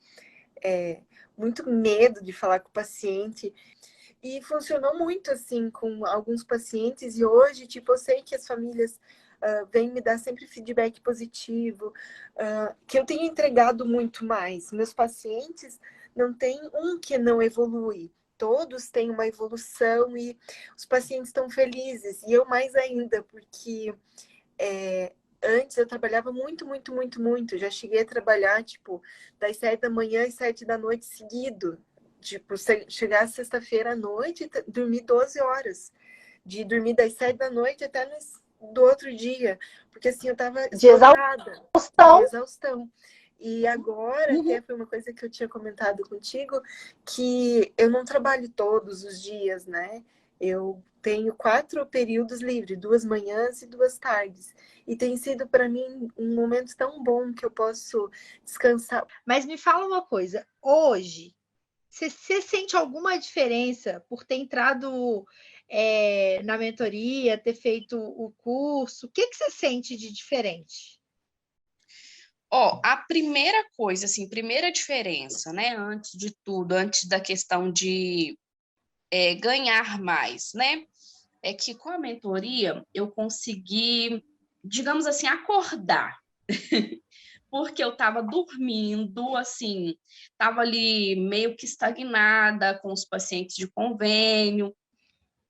medo de falar com o paciente. E funcionou muito assim com alguns pacientes. E hoje, tipo, eu sei que as famílias vêm me dar sempre feedback positivo, que eu tenho entregado muito mais. Meus pacientes não tem um que não evolui. Todos têm uma evolução e os pacientes estão felizes. E eu mais ainda, porque antes eu trabalhava muito, muito, muito, muito. Já cheguei a trabalhar, tipo, das 7 da manhã às 7 da noite seguido. Tipo, chegar sexta-feira à noite e dormir 12 horas. De dormir das 7 da noite até do outro dia. Porque assim, eu tava De esgotada. De exaustão. exaustão. E agora, até foi uma coisa que eu tinha comentado contigo, que eu não trabalho todos os dias, né? Eu tenho 4 períodos livres, 2 manhãs e 2 tardes. E tem sido para mim um momento tão bom que eu posso descansar. Mas me fala uma coisa, hoje, você sente alguma diferença por ter entrado na mentoria, ter feito o curso? O que você sente de diferente? A primeira coisa, assim, primeira diferença, né? Antes de tudo, antes da questão de ganhar mais, né? É que com a mentoria eu consegui, digamos assim, acordar. Porque eu estava dormindo, assim, estava ali meio que estagnada com os pacientes de convênio,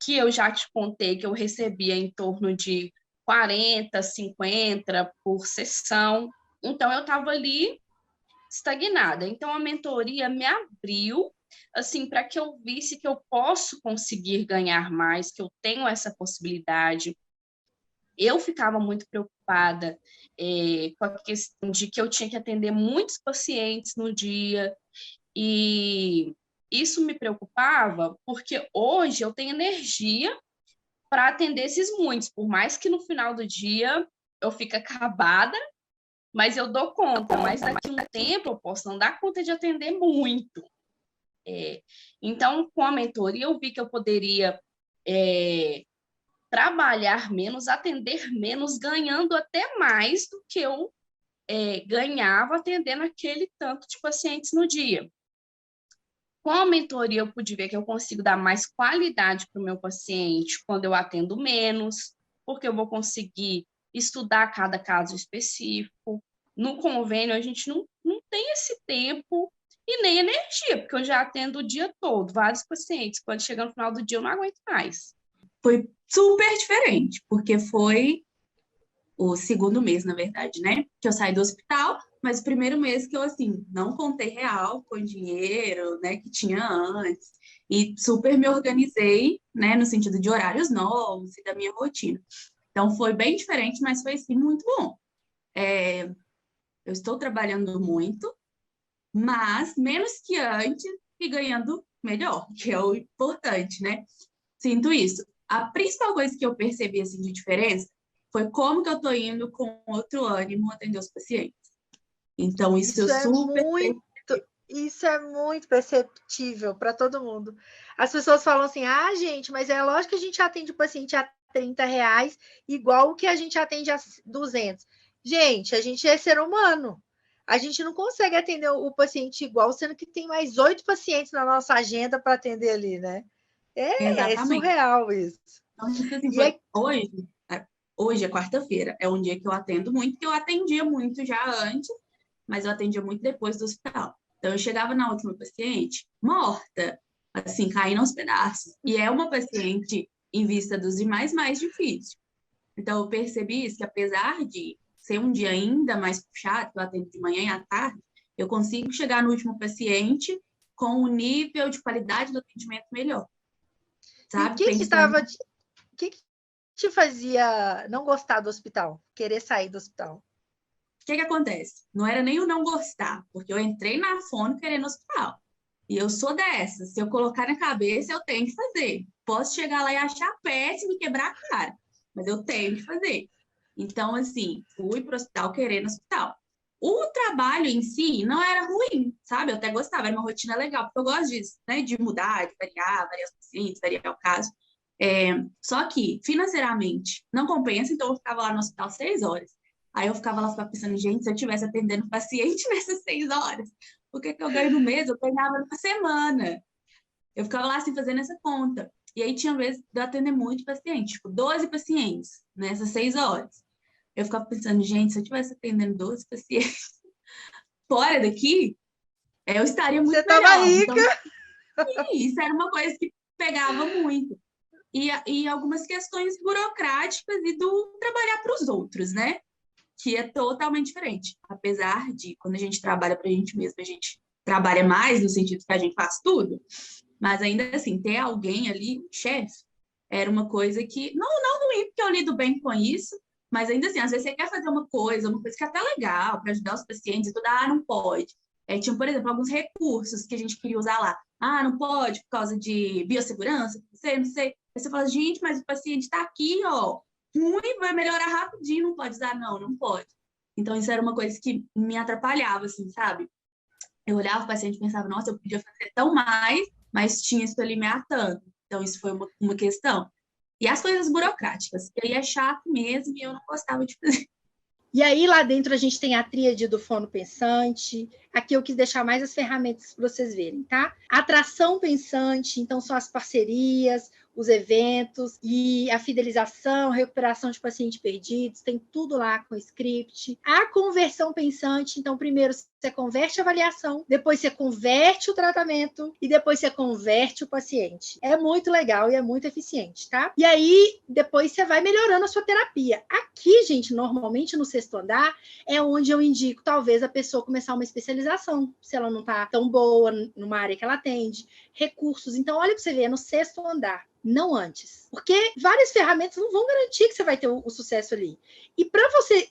que eu já te contei que eu recebia em torno de 40, 50 por sessão. Então, eu estava ali estagnada. Então, a mentoria me abriu, assim, para que eu visse que eu posso conseguir ganhar mais, que eu tenho essa possibilidade. Eu ficava muito preocupada com a questão de que eu tinha que atender muitos pacientes no dia, e isso me preocupava porque hoje eu tenho energia para atender esses muitos, por mais que no final do dia eu fique acabada, mas eu dou conta, mas daqui a um tempo eu posso não dar conta de atender muito. Então, com a mentoria, eu vi que eu poderia trabalhar menos, atender menos, ganhando até mais do que eu ganhava atendendo aquele tanto de pacientes no dia. Com a mentoria, eu pude ver que eu consigo dar mais qualidade para o meu paciente quando eu atendo menos, porque eu vou conseguir estudar cada caso específico. No convênio, a gente não tem esse tempo e nem energia, porque eu já atendo o dia todo, vários pacientes. Quando chega no final do dia, eu não aguento mais. Foi super diferente, porque foi o segundo mês, na verdade, né? Que eu saí do hospital, mas o primeiro mês que eu, assim, não contei real com dinheiro, né, que tinha antes, e super me organizei, né, no sentido de horários novos e da minha rotina. Então, foi bem diferente, mas foi, sim, muito bom. Eu estou trabalhando muito, mas menos que antes e ganhando melhor, que é o importante, né? Sinto isso. A principal coisa que eu percebi, assim, de diferença foi como que eu tô indo com outro ânimo atender os pacientes. Então, isso eu super... Isso é muito perceptível para todo mundo. As pessoas falam assim, gente, mas é lógico que a gente atende o paciente a R$30, igual o que a gente atende a 200. Gente, a gente é ser humano. A gente não consegue atender o paciente igual, sendo que tem mais 8 pacientes na nossa agenda para atender ali, né? É surreal isso. Então, assim, hoje, Hoje é quarta-feira, é um dia que eu atendo muito, que eu atendia muito já antes, mas eu atendia muito depois do hospital. Então, eu chegava na última paciente morta, assim, caindo aos pedaços. E é uma paciente, em vista dos demais, mais difícil. Então, eu percebi isso, que apesar de ser um dia ainda mais puxado, que eu atendo de manhã e à tarde, eu consigo chegar no último paciente com um nível de qualidade do atendimento melhor. Sabe? E o que te fazia não gostar do hospital? Querer sair do hospital? O que acontece? Não era nem o não gostar, porque eu entrei na fono querendo hospital. E eu sou dessa. Se eu colocar na cabeça, eu tenho que fazer. Posso chegar lá e achar péssimo e quebrar a cara, mas eu tenho que fazer. Então, assim, fui para o hospital querendo hospital. O trabalho em si não era ruim, sabe? Eu até gostava, era uma rotina legal, porque eu gosto disso, né? De mudar, de variar os pacientes, variar o caso. Só que, financeiramente, não compensa, então eu ficava lá no hospital 6 horas. Aí eu ficava lá pensando, gente, se eu estivesse atendendo paciente nessas 6 horas, o que eu ganho no mês? Eu ganhava numa semana. Eu ficava lá assim, fazendo essa conta. E aí tinha vezes de eu atender muito paciente, tipo, 12 pacientes nessas 6 horas. Eu ficava pensando, gente, se eu estivesse atendendo 12 pacientes fora daqui, eu estaria muito melhor. Você tava rica! Então, isso era uma coisa que pegava muito. E algumas questões burocráticas e do trabalhar para os outros, né? Que é totalmente diferente. Apesar de, quando a gente trabalha para a gente mesmo, a gente trabalha mais no sentido que a gente faz tudo, mas ainda assim, ter alguém ali, chefe, era uma coisa que, não ruim, porque eu lido bem com isso, mas ainda assim, às vezes você quer fazer uma coisa que é até legal para ajudar os pacientes e tudo, não pode. Tinha, por exemplo, alguns recursos que a gente queria usar lá. Não pode por causa de biossegurança, não sei. Aí você fala, gente, mas o paciente está aqui, ó, ruim, vai melhorar rapidinho, não pode usar, não pode. Então, isso era uma coisa que me atrapalhava, assim, sabe? Eu olhava o paciente e pensava, nossa, eu podia fazer tão mais, mas tinha isso ali me atando. Então, isso foi uma questão. E as coisas burocráticas, que aí é chato mesmo e eu não gostava de fazer. E aí, lá dentro, a gente tem a tríade do fono pensante. Aqui eu quis deixar mais as ferramentas para vocês verem, tá? Atração pensante, então são as parcerias, os eventos e a fidelização, recuperação de pacientes perdidos, tem tudo lá com o script. A conversão pensante, então primeiro você converte a avaliação, depois você converte o tratamento e depois você converte o paciente. É muito legal e é muito eficiente, tá? E aí, depois você vai melhorando a sua terapia. Aqui, gente, normalmente no 6º andar, é onde eu indico, talvez, a pessoa começar uma especialização, se ela não está tão boa numa área que ela atende. Recursos. Então, olha para você ver, é no 6º andar, não antes. Porque várias ferramentas não vão garantir que você vai ter o sucesso ali. E para você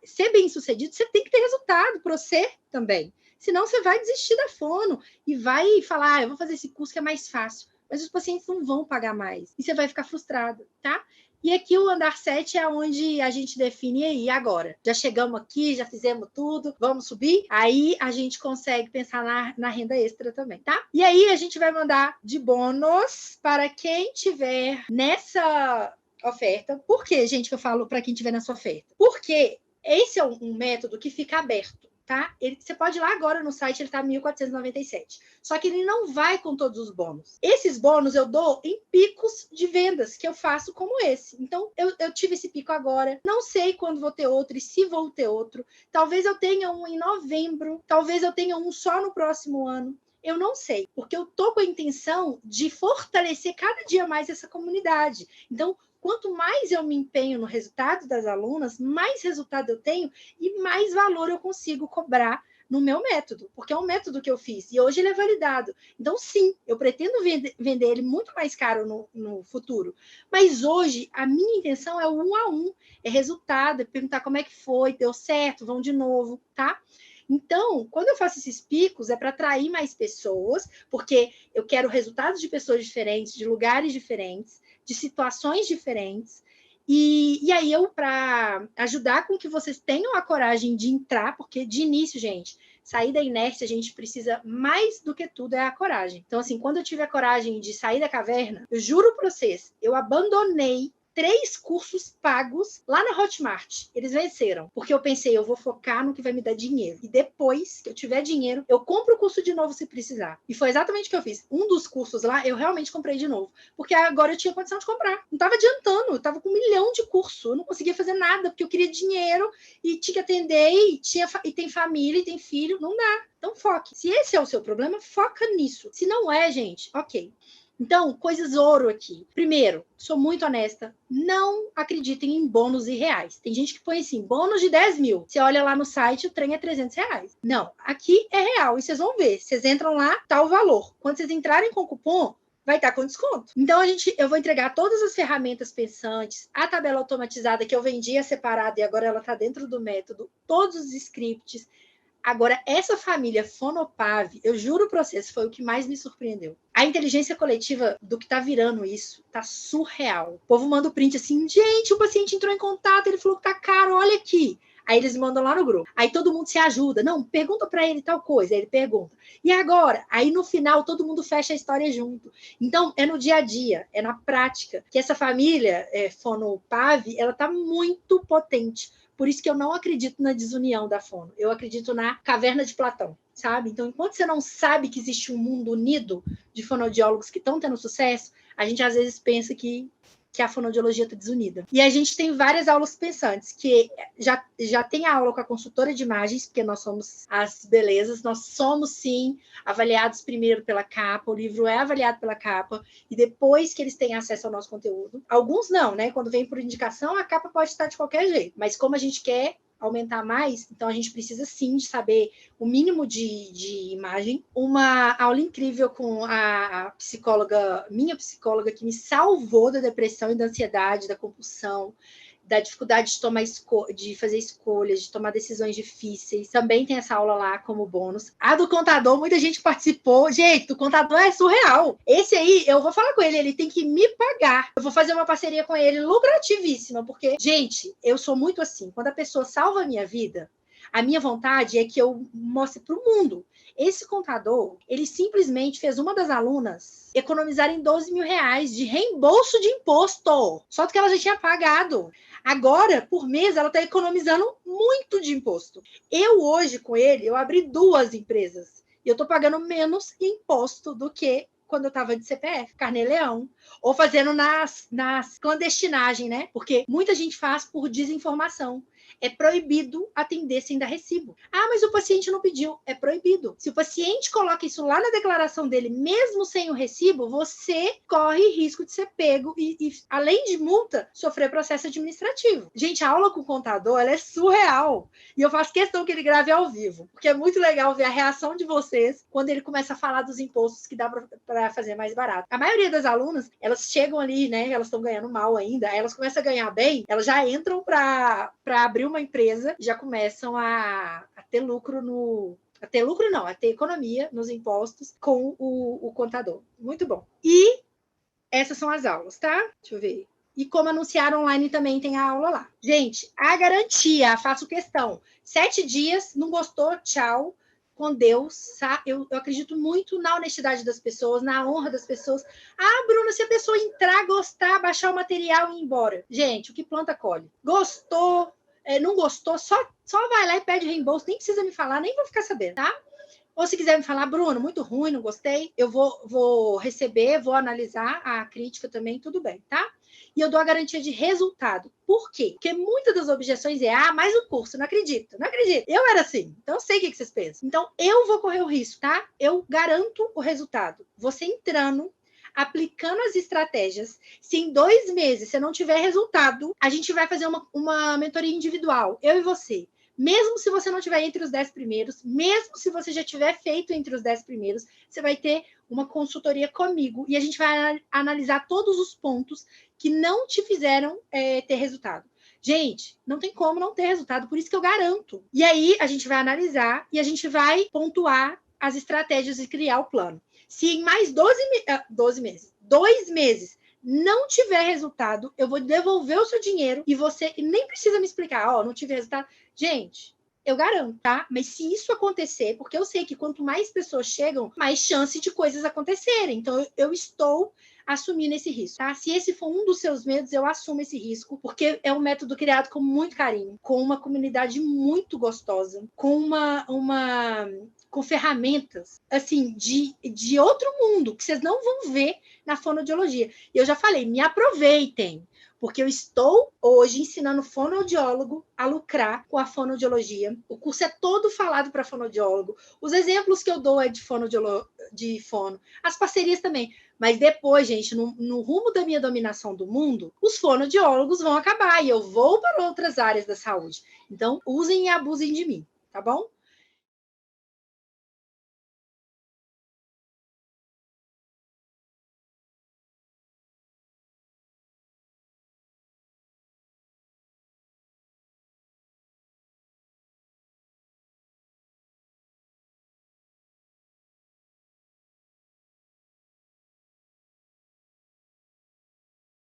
ser bem sucedido, você tem que ter resultado para você também. Senão você vai desistir da fono e vai falar, eu vou fazer esse curso que é mais fácil. Mas os pacientes não vão pagar mais. E você vai ficar frustrado, tá? E aqui o andar 7 é onde a gente define aí, agora. Já chegamos aqui, já fizemos tudo, vamos subir? Aí a gente consegue pensar na renda extra também, tá? E aí a gente vai mandar de bônus para quem tiver nessa oferta. Por que, gente, que eu falo para quem tiver nessa oferta? Porque esse é um método que fica aberto. Tá? Você pode ir lá agora no site, ele está 1.497. Só que ele não vai com todos os bônus. Esses bônus eu dou em picos de vendas que eu faço como esse. Então, eu tive esse pico agora. Não sei quando vou ter outro e se vou ter outro. Talvez eu tenha um em novembro. Talvez eu tenha um só no próximo ano. Eu não sei, porque eu tô com a intenção de fortalecer cada dia mais essa comunidade. Então, quanto mais eu me empenho no resultado das alunas, mais resultado eu tenho e mais valor eu consigo cobrar no meu método, porque é um método que eu fiz e hoje ele é validado. Então, sim, eu pretendo vender ele muito mais caro no futuro. Mas hoje, a minha intenção é o 1 a 1, é resultado, é perguntar como é que foi, deu certo, vão de novo, tá? Então, quando eu faço esses picos, é para atrair mais pessoas, porque eu quero resultados de pessoas diferentes, de lugares diferentes, de situações diferentes. E aí para ajudar com que vocês tenham a coragem de entrar, porque de início, gente, sair da inércia, a gente precisa mais do que tudo, é a coragem. Então, assim, quando eu tive a coragem de sair da caverna, eu juro para vocês, eu abandonei 3 cursos pagos lá na Hotmart. Eles venceram, porque eu pensei, eu vou focar no que vai me dar dinheiro. E depois que eu tiver dinheiro, eu compro o curso de novo se precisar. E foi exatamente o que eu fiz. Um dos cursos lá, eu realmente comprei de novo. Porque agora eu tinha condição de comprar. Não estava adiantando, eu estava com 1 milhão de curso. Eu não conseguia fazer nada, porque eu queria dinheiro e tinha que atender, e tem família, e tem filho. Não dá. Então foque. Se esse é o seu problema, foca nisso. Se não é, gente, ok. Então, coisas ouro aqui. Primeiro, sou muito honesta, não acreditem em bônus irreais. Tem gente que põe assim, bônus de 10 mil. Você olha lá no site, o trem é 300 reais. Não, aqui é real e vocês vão ver. Vocês entram lá, tá o valor. Quando vocês entrarem com cupom, vai estar com desconto. Então, eu vou entregar todas as ferramentas pensantes, a tabela automatizada que eu vendia separada e agora ela está dentro do método, todos os scripts. Agora, essa família Fonopave, eu juro para vocês, foi o que mais me surpreendeu. A inteligência coletiva do que tá virando isso tá surreal. O povo manda o print assim, gente, o paciente entrou em contato, ele falou que tá caro, olha aqui. Aí eles mandam lá no grupo. Aí todo mundo se ajuda. Não, pergunta para ele tal coisa. Aí ele pergunta. E agora? Aí no final todo mundo fecha a história junto. Então é no dia a dia, é na prática que essa família Fonopave, ela tá muito potente. Por isso que eu não acredito na desunião da Fono. Eu acredito na caverna de Platão, sabe? Então, enquanto você não sabe que existe um mundo unido de fonoaudiólogos que estão tendo sucesso, a gente às vezes pensa que a fonoaudiologia está desunida. E a gente tem várias aulas pensantes, que já tem a aula com a consultora de imagens, porque nós somos as belezas, nós somos, sim, avaliados primeiro pela capa, o livro é avaliado pela capa, e depois que eles têm acesso ao nosso conteúdo. Alguns não, né? Quando vem por indicação, a capa pode estar de qualquer jeito, mas como a gente quer aumentar mais, então a gente precisa sim de saber o mínimo de imagem. Uma aula incrível com a psicóloga, minha psicóloga, que me salvou da depressão e da ansiedade, da compulsão, da dificuldade de fazer escolhas, de tomar decisões difíceis. Também tem essa aula lá como bônus. A do contador, muita gente participou. Gente, do contador é surreal. Esse aí, eu vou falar com ele tem que me pagar. Eu vou fazer uma parceria com ele lucrativíssima, porque, gente, eu sou muito assim. Quando a pessoa salva a minha vida, a minha vontade é que eu mostre para o mundo. Esse contador, ele simplesmente fez uma das alunas economizar em 12 mil reais de reembolso de imposto. Só que ela já tinha pagado. Agora, por mês, ela está economizando muito de imposto. Eu, hoje, com ele, eu abri 2 empresas. E eu estou pagando menos imposto do que quando eu estava de CPF, carnê-leão, ou fazendo nas clandestinagens, né? Porque muita gente faz por desinformação. É proibido atender sem dar recibo. Ah, mas o paciente não pediu. É proibido. Se o paciente coloca isso lá na declaração dele, mesmo sem o recibo, você corre risco de ser pego e além de multa, sofrer processo administrativo. Gente, a aula com o contador, ela é surreal. E eu faço questão que ele grave ao vivo, porque é muito legal ver a reação de vocês quando ele começa a falar dos impostos que dá para fazer mais barato. A maioria das alunas, elas chegam ali, né? Elas estão ganhando mal ainda, aí elas começam a ganhar bem, elas já entram para abrir uma empresa, já começam a ter lucro a ter economia nos impostos com o contador. Muito bom. E essas são as aulas, tá? Deixa eu ver. E como anunciar online também tem a aula lá. Gente, a garantia, faço questão. 7 dias, não gostou, tchau. Com Deus, tá? Eu acredito muito na honestidade das pessoas, na honra das pessoas. Ah, Bruna, se a pessoa entrar, gostar, baixar o material e ir embora. Gente, o que planta, colhe. Gostou, não gostou, só vai lá e pede reembolso. Nem precisa me falar, nem vou ficar sabendo, tá? Ou se quiser me falar, Bruno, muito ruim, não gostei, eu vou receber, vou analisar a crítica também, tudo bem, tá? E eu dou a garantia de resultado. Por quê? Porque muitas das objeções mais o curso, não acredito. Eu era assim, então eu sei o que vocês pensam. Então, eu vou correr o risco, tá? Eu garanto o resultado. Você entrando, aplicando as estratégias, se em 2 meses você não tiver resultado, a gente vai fazer uma mentoria individual, eu e você. Mesmo se você não estiver entre os 10 primeiros, mesmo se você já tiver feito entre os 10 primeiros, você vai ter uma consultoria comigo e a gente vai analisar todos os pontos que não te fizeram ter resultado. Gente, não tem como não ter resultado, por isso que eu garanto. E aí a gente vai analisar e a gente vai pontuar as estratégias e criar o plano. Se em mais 2 meses não tiver resultado, eu vou devolver o seu dinheiro e você nem precisa me explicar, não tive resultado. Gente, eu garanto, tá? Mas se isso acontecer, porque eu sei que quanto mais pessoas chegam, mais chance de coisas acontecerem. Então, eu estou assumindo esse risco, tá? Se esse for um dos seus medos, eu assumo esse risco, porque é um método criado com muito carinho, com uma comunidade muito gostosa, com ferramentas, assim, de outro mundo, que vocês não vão ver na fonoaudiologia. E eu já falei, me aproveitem, porque eu estou hoje ensinando fonoaudiólogo a lucrar com a fonoaudiologia. O curso é todo falado para fonoaudiólogo. Os exemplos que eu dou é de fono, as parcerias também. Mas depois, gente, no rumo da minha dominação do mundo, os fonoaudiólogos vão acabar e eu vou para outras áreas da saúde. Então, usem e abusem de mim, tá bom?